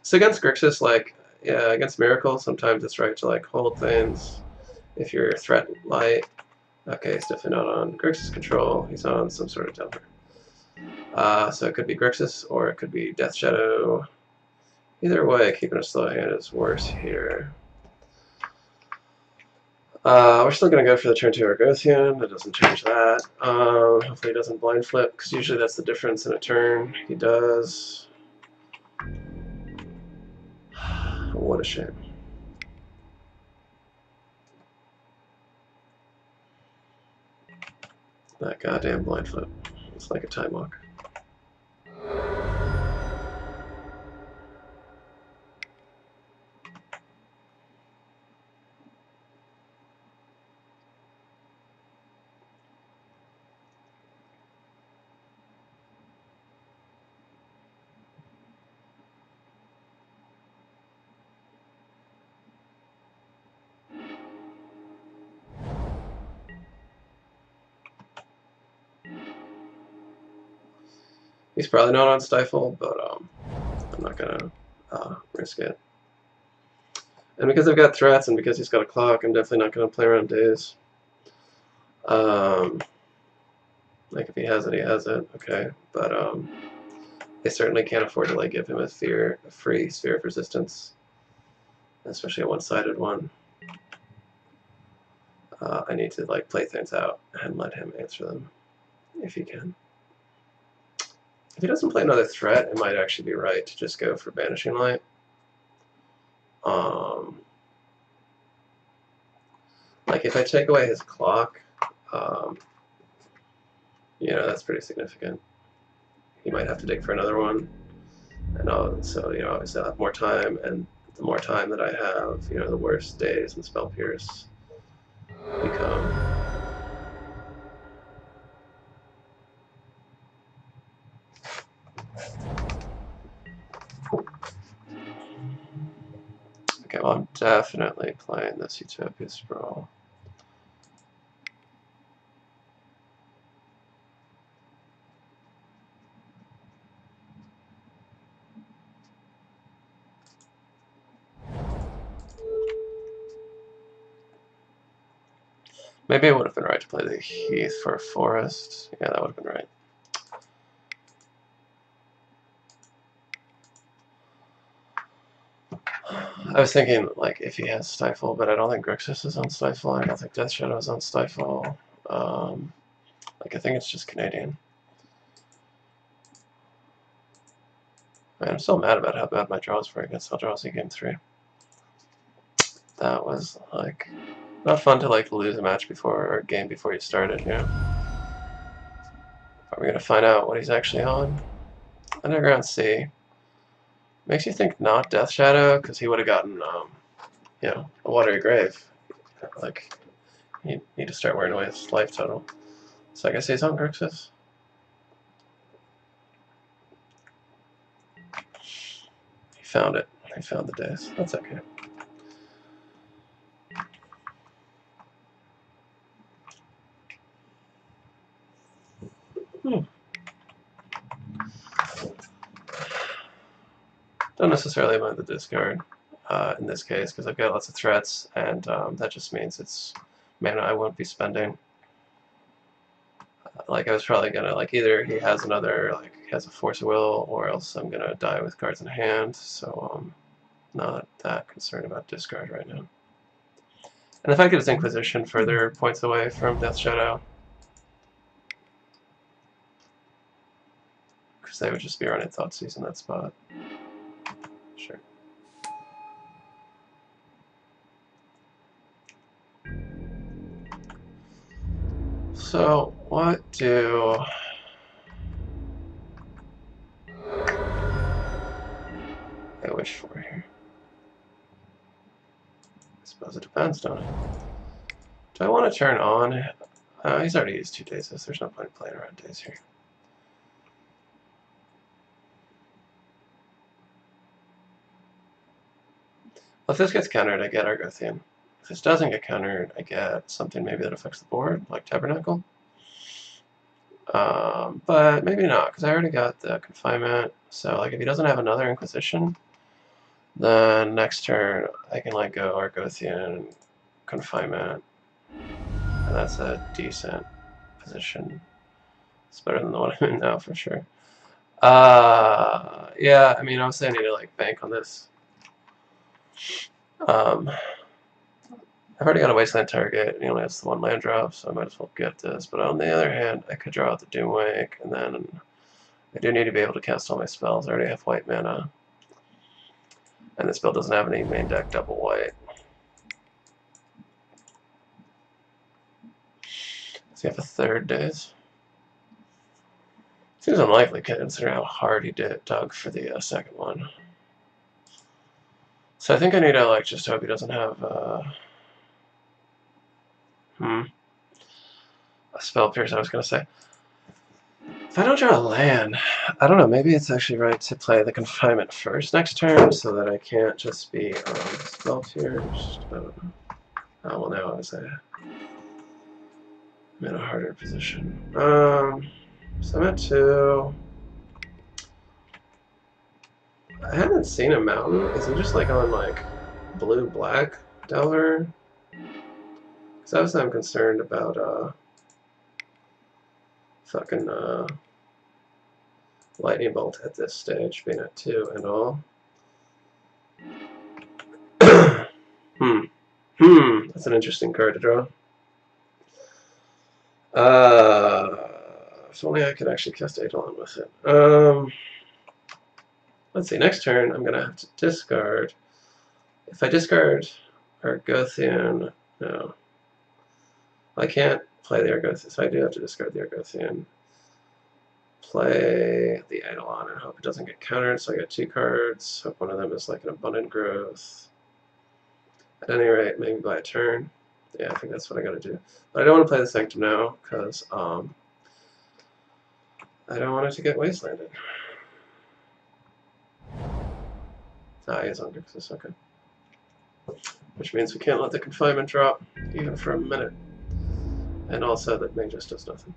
So against Grixis, like, yeah, against Miracle, sometimes it's right to like hold things. If you're threat light, okay, he's definitely not on Grixis control. He's on some sort of Delver. So it could be Grixis or it could be Death Shadow. Either way, keeping a slow hand is worse here. We're still going to go for the turn 2 Argothian. That doesn't change that. Hopefully he doesn't blind flip, because usually that's the difference in a turn. He does. What a shame. That goddamn blind flip. It's like a time walk. He's probably not on Stifle, but I'm not gonna risk it. And because I've got threats and because he's got a clock, I'm definitely not gonna play around days. Like if he has it, he has it. Okay, but I certainly can't afford to like give him a free sphere of resistance, especially a one-sided one. I need to like play things out and let him answer them if he can. If he doesn't play another threat, it might actually be right to just go for Banishing Light. Like if I take away his clock, you know, that's pretty significant. He might have to dig for another one, and so you know, obviously I'll have more time, and the more time that I have, you know, the worse days and Spell Pierce become. Okay, well, I'm definitely playing this Utopia Sprawl. Maybe it would have been right to play the Heath for a Forest. Yeah, that would have been right. I was thinking, like, if he has Stifle, but I don't think Grixis is on Stifle. I don't think Death Shadow is on Stifle. Like, I think it's just Canadian. Man, I'm still mad about how bad my draws were against Eldrazi Game 3. That was, like, not fun to, like, lose a match before, or a game before you started, you know? Are we gonna find out what he's actually on? Underground Sea. Makes you think not Death Shadow, because he would have gotten, you know, a Watery Grave. Like, you need to start wearing away his life total. So I guess he's on Grixis. He found it. He found the days. That's okay. Don't necessarily mind the discard in this case, because I've got lots of threats, and that just means it's mana I won't be spending. Like, I was probably gonna, like, either he has another, like, he has a Force of Will, or else I'm gonna die with cards in hand, so not that concerned about discard right now. And if I get his Inquisition further points away from Death Shadow, because they would just be running Thoughtseize in that spot. Sure. So, what do I wish for here? I suppose it depends, don't it? Do I want to turn on? He's already used 2 days, so there's no point in playing around days here. Well, if this gets countered, I get Argothian. If this doesn't get countered, I get something maybe that affects the board, like Tabernacle. But maybe not, because I already got the Confinement. So, like, if he doesn't have another Inquisition, then next turn I can, like, go Argothian, Confinement, and that's a decent position. It's better than the one I'm in now, for sure. Yeah, I mean, obviously I need to, like, bank on this. I've already got a Wasteland target, and he only has the 1 land drop, so I might as well get this. But on the other hand, I could draw out the Doomwake, and then I do need to be able to cast all my spells. I already have white mana. And this build doesn't have any main deck double white. Does he have a 3rd days? Seems unlikely considering how hard he dug for the 2nd one. So I think I need to, like, just hope he doesn't have a Spell Pierce, I was going to say. If I don't draw a land, I don't know, maybe it's actually right to play the Confinement first next turn so that I can't just be Spell Pierced. I don't know. Oh, well, now I'm in a harder position. So I'm at 2. I haven't seen a mountain. Is it just like on like blue-black Delver? Because obviously I'm concerned about fucking Lightning Bolt at this stage, being at 2 and all. That's an interesting card to draw. If only I could actually cast Eidolon with it. Let's see, next turn I'm going to have to discard. If I discard Argothian, no. I can't play the Argothian, so I do have to discard the Argothian. Play the Eidolon and hope it doesn't get countered, so I get 2 cards. Hope one of them is like an Abundant Growth. At any rate, maybe by a turn. Yeah, I think that's what I gotta do. But I don't want to play the Sanctum now, because I don't want it to get wastelanded. Ah, he is on Grixis, okay. Which means we can't let the Confinement drop, even for a minute. And also that May just does nothing.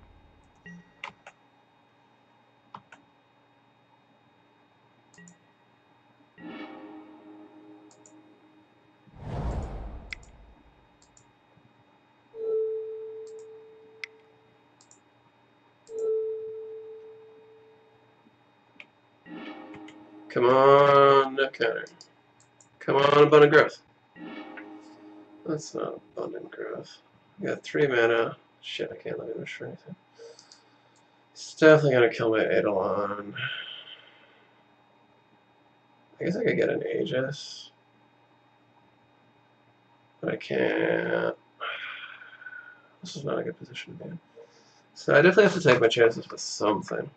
Come on, no counter. Come on, Abundant Growth. That's not Abundant Growth. I got 3 mana. Shit, I can't let him wish for anything. It's definitely gonna kill my Eidolon. I guess I could get an Aegis. But I can't. This is not a good position to be in. So I definitely have to take my chances with something.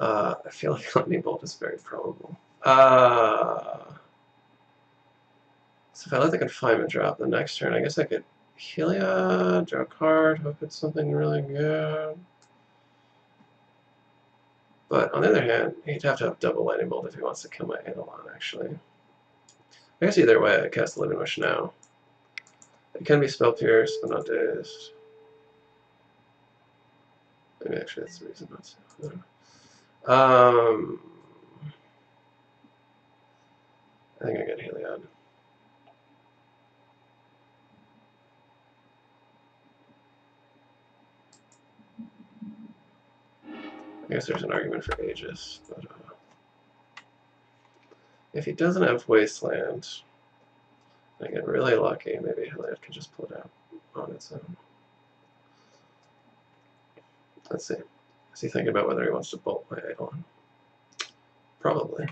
I feel like Lightning Bolt is very probable. So if I let the Confinement drop the next turn, I guess I could Heliod, draw a card, hope it's something really good. But on the other hand, he'd have to have double Lightning Bolt if he wants to kill my Eidolon, actually. I guess either way, I cast the Living Wish now. It can be Spell Pierce, but not Dazed. Maybe actually that's the reason not to. I think I get Heliod. I guess there's an argument for Aegis, but if he doesn't have Wasteland, I get really lucky. Maybe Heliod can just pull it out on its own. Let's see. Is he thinking about whether he wants to bolt my Eidolon? Probably.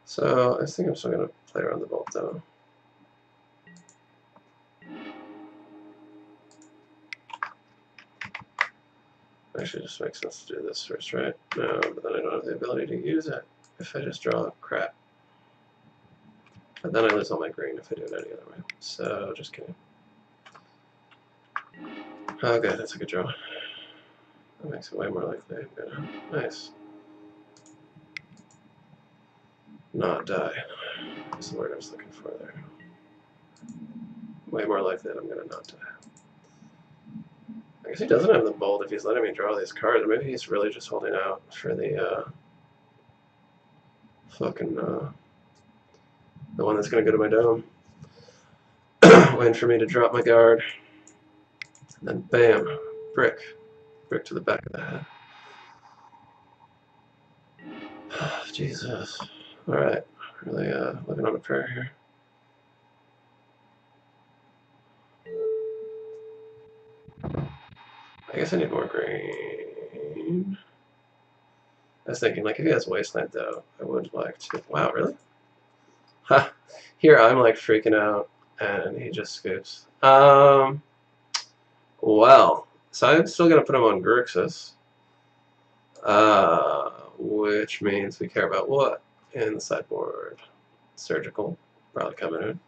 So I think I'm still going to play around the bolt though. Actually, it just makes sense to do this first, right? No, but then I don't have the ability to use it if I just draw crap. But then I lose all my green if I do it any other way. So, just kidding. Oh, good, that's a good draw. That makes it way more likely I'm gonna. Nice. Not die. That's the word I was looking for there. Way more likely that I'm gonna not die. I guess he doesn't have the bolt if he's letting me draw these cards. Or maybe he's really just holding out for the fucking the one that's gonna go to my dome. Waiting for me to drop my guard. And then bam, brick. Brick to the back of the head. Jesus. Alright. Really living on a prayer here. I guess I need more green. I was thinking, like, if he has Wasteland, though, I would like to. Wow, really? Ha! Here I'm, like, freaking out, and he just scoops. Well, so I'm still going to put him on Grixis. Which means we care about what in the sideboard? Surgical, probably coming in.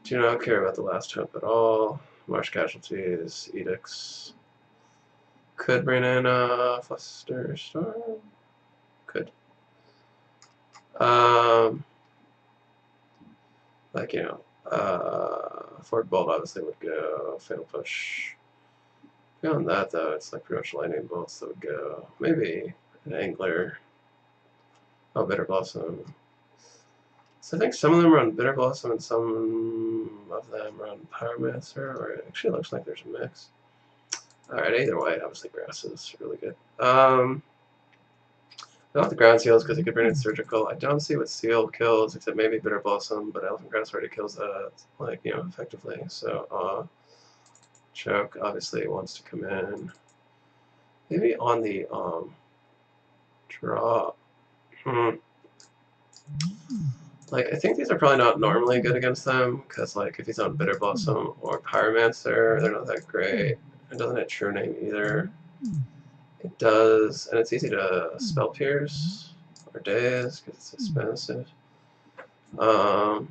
Do not care about the Last Hope at all. Marsh Casualties, Edicts. Could bring in a Flusterstorm. Could. Like, you know, Fork Bolt obviously would go. Fatal Push. Beyond that, though, it's like pretty much Lightning Bolts that would go. Maybe an Angler. Oh, Bitter Blossom. So I think some of them run Bitter Blossom and some of them run Pyromancer, or it actually looks like there's a mix. Alright, either way, obviously Grass is really good. I want the Ground Seals because he could bring in Surgical. I don't see what Seal kills, except maybe Bitter Blossom, but Elephant Grass already kills that, like, you know, effectively. So, Choke obviously wants to come in. Maybe on the, draw. Like, I think these are probably not normally good against them, because, like, if he's on Bitter Blossom or Pyromancer, they're not that great. It doesn't hit True Name either. It does, and it's easy to Spell Pierce or Daze, because it's expensive. So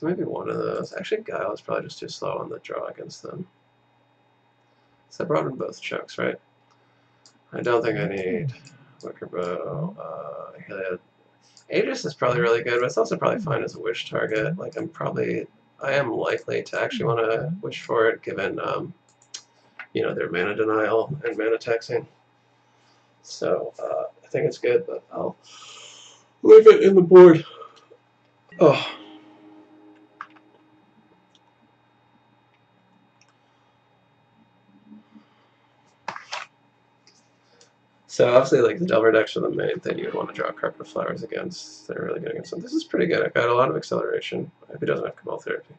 maybe one of those. Actually, Guile is probably just too slow on the draw against them. So I brought in both chokes, right? I don't think I need Wicker Bow, Heliod. Aegis is probably really good, but it's also probably fine as a wish target. Like, I am likely to actually want to wish for it, given, you know, their mana denial and mana taxing. So, I think it's good, but I'll leave it in the board. Oh. So obviously, like, the Delver decks are the main thing you would want to draw Carpet of Flowers against. They're really good against them. This is pretty good. I've got a lot of acceleration. If he doesn't have Cabal Therapy.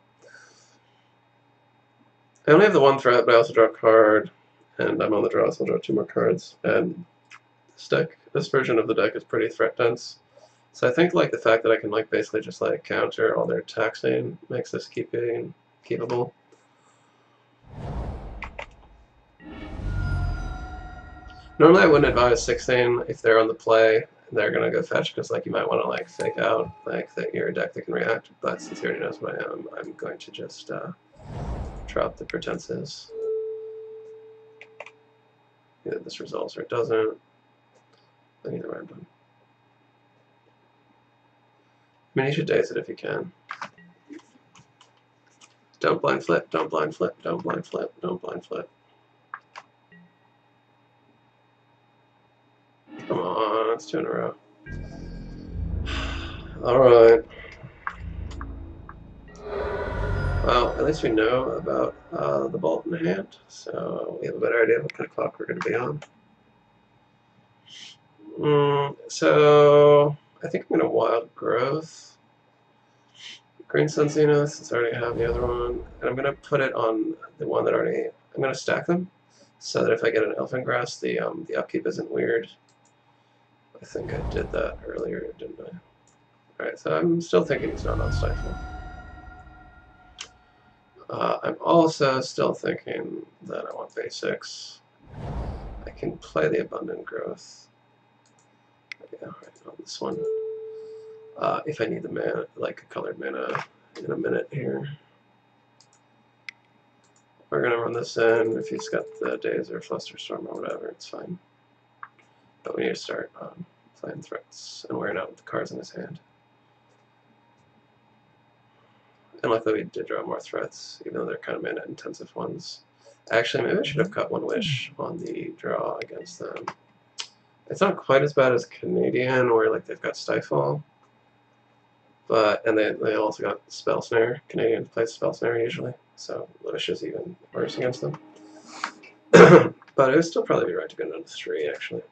I only have the one threat, but I also draw a card, and I'm on the draw, so I'll draw 2 more cards. And This version of the deck is pretty threat dense. So I think like the fact that I can like basically just like counter all their taxing makes this keepable. Normally I wouldn't advise 16 if they're on the play. They're gonna go fetch because like you might want to like fake out like that you're a deck that can react. But since he already knows what I am, I'm going to just drop the pretenses. Either this resolves or it doesn't. Then either way I'm done. I mean, you should daze it if you can. Don't blind flip, don't blind flip, don't blind flip, don't blind flip. Come on, that's 2 in a row. Alright. Well, at least we know about the bolt in hand, so we have a better idea what kind of clock we're going to be on. So, I think I'm going to Wild Growth. Green Sun Zenith, since I already have the other one. And I'm going to put it on the one that already... I'm going to stack them, so that if I get an Elfin Grass, the upkeep isn't weird. I think I did that earlier, didn't I? Alright, so I'm still thinking he's not on Stifle. I'm also still thinking that I want basics. I can play the Abundant Growth. Yeah, right on this one. If I need the mana, like a colored mana, in a minute here. We're gonna run this in. If he's got the Daze or Flusterstorm or whatever, it's fine. But we need to start playing threats and wearing out the cards in his hand. And luckily we did draw more threats, even though they're kind of mana-intensive ones. Actually, maybe I should have cut one wish on the draw against them. It's not quite as bad as Canadian, where like they've got Stifle, and they also got Spell Snare. Canadian plays Spell Snare usually, so wish is even worse against them. But it would still probably be right to go down to 3, actually.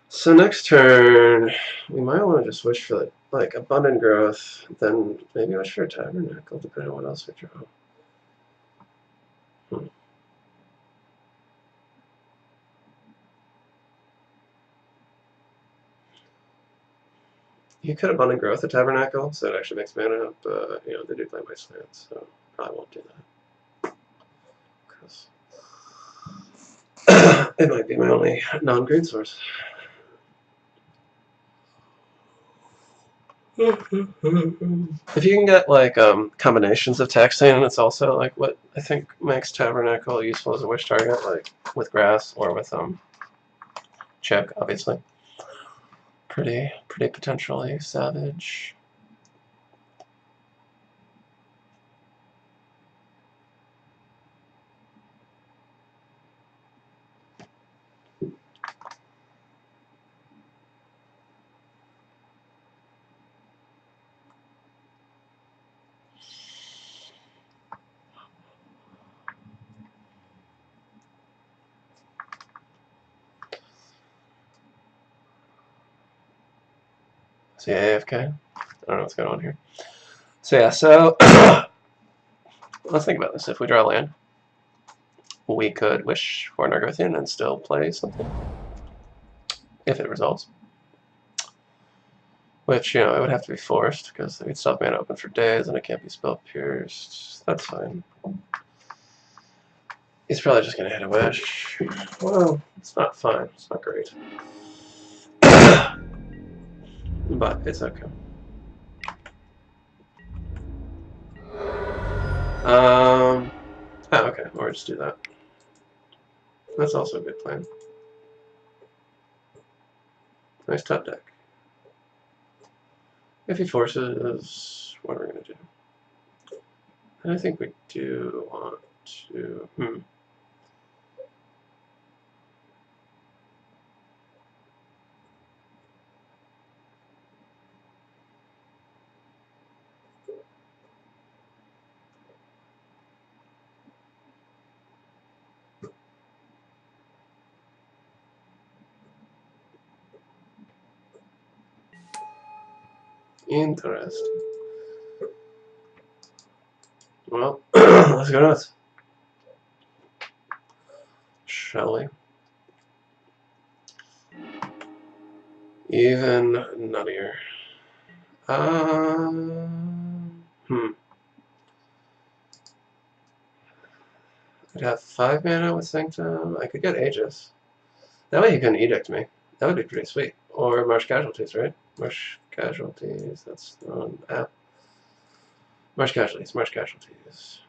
So next turn, we might want to just wish for like Abundant Growth, then maybe wish for a Tabernacle, depending on what else we draw. You could Abundant Growth a Tabernacle, so it actually makes mana up, but you know, they do play Wasteland, so probably won't do that. Because it might be my only non-green source. If you can get like combinations of taxing, it's also like what I think makes Tabernacle useful as a wish target, like with grass or with check, obviously. Pretty potentially savage. So yeah, AFK. I don't know what's going on here. So yeah, so let's think about this. If we draw land, we could wish for an Argothian and still play something if it resolves. Which, you know, it would have to be forced because we'd stop mana open for days and it can't be spell pierced. That's fine. He's probably just going to hit a wish. Well, it's not fine. It's not great. But it's okay. Oh, okay. Or just do that. That's also a good plan. Nice top deck. If he forces, what are we going to do? I think we do want to... Interesting. Well, let's go nuts. Shall we? Even nuttier. I'd have 5 mana with Sanctum. I could get Aegis. That way he couldn't Edict me. That would be pretty sweet. Or Marsh Casualties, right? Marsh Casualties. That's the wrong app. Marsh Casualties. Marsh Casualties.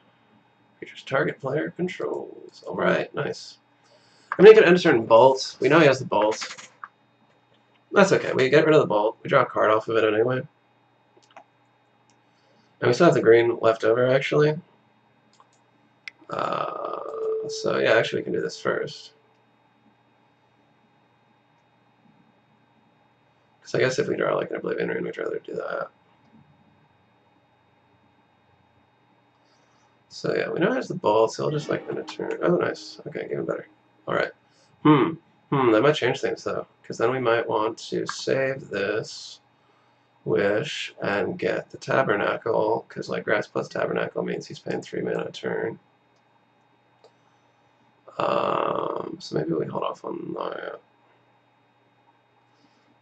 Creatures target player controls. Alright, nice. I mean, he could end a certain bolt. We know he has the bolt. That's okay. We get rid of the bolt. We draw a card off of it anyway. And we still have the green left over, actually. So, yeah, actually we can do this first. Because I guess if we draw like an Oblivion Ring, we'd rather do that. So, yeah, we know it has the bolt, so I'll just like end a turn. Oh, nice. Okay, even better. Alright. That might change things, though. Because then we might want to save this Wish and get the Tabernacle, because like Grass plus Tabernacle means he's paying 3 mana a turn. So maybe we hold off on that.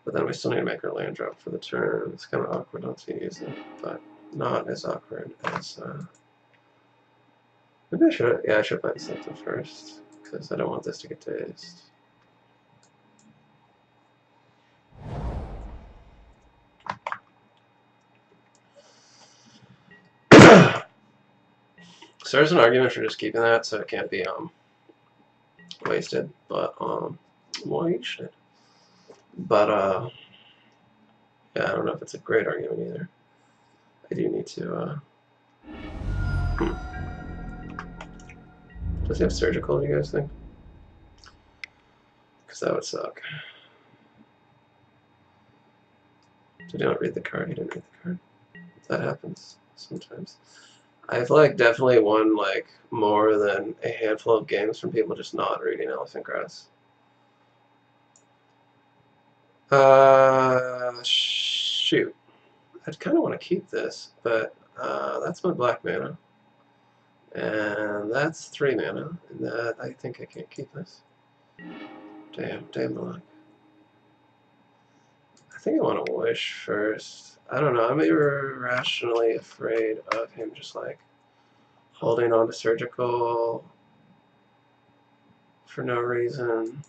But then we still need to make our land drop for the turn. It's kind of awkward not to use it, but not as awkward as... Maybe I should... Yeah, I should play the Sanctum first, because I don't want this to get dazed. So there's an argument for just keeping that, so it can't be wasted, but wasted. But yeah, I don't know if it's a great argument either. I do need to Does he have surgical, do you guys think? Because that would suck. Did he not read the card? He didn't read the card. That happens sometimes. I've like definitely won like more than a handful of games from people just not reading Elephant Grass. Shoot. I'd kind of want to keep this, but that's my black mana. And that's 3 mana, and that I think I can't keep this. Damn the luck. I think I want to Wish first. I don't know, I'm irrationally afraid of him just like holding on to surgical for no reason.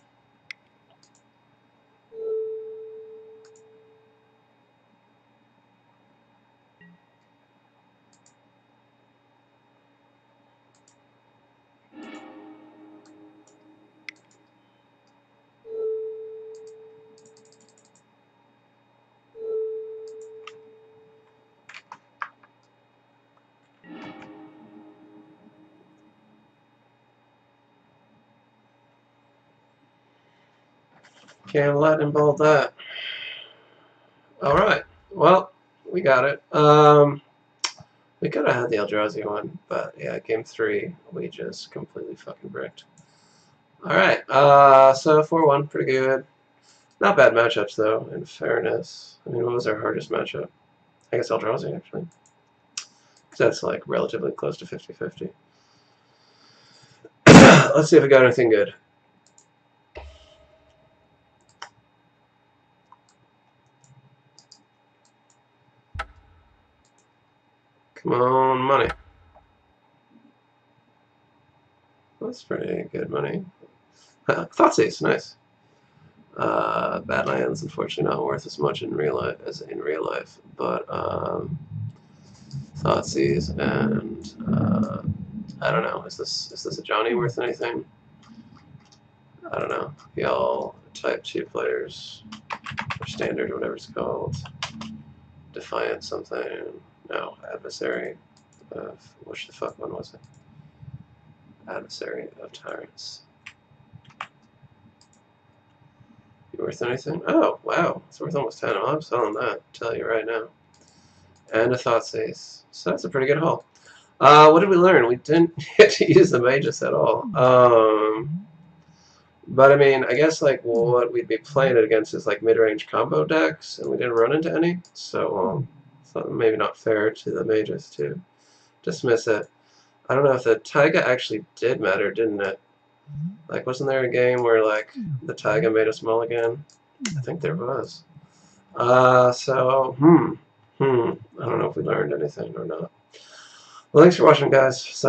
Can't let him bolt that. Alright, well, we got it. We could have had the Eldrazi one, but yeah, game 3, we just completely fucking bricked. Alright, so 4-1, pretty good. Not bad matchups, though, in fairness. I mean, what was our hardest matchup? I guess Eldrazi, actually. Because that's, like, relatively close to 50-50. Let's see if we got anything good. Come on, money. That's pretty good money. Thoughtseize, nice. Badlands, unfortunately, not worth as much in real life as in real life, but Thoughtseize and I don't know. Is this a Johnny worth anything? I don't know. Y'all type 2 players or standard, whatever it's called. Defiant something. No, Adversary of which the fuck one was it? Adversary of Tyrants. You worth anything? Oh, wow. It's worth almost 10. I'm selling that, tell you right now. And a Thoughtseize. So that's a pretty good haul. What did we learn? We didn't get to use the Magus at all. But I mean, I guess like what we'd be playing it against is like mid-range combo decks, and we didn't run into any. So maybe not fair to the Magus to dismiss it. I don't know if the taiga actually did matter, didn't it? Like, wasn't there a game where, like, the taiga made us mulligan? I think there was. So, I don't know if we learned anything or not. Well, thanks for watching, guys.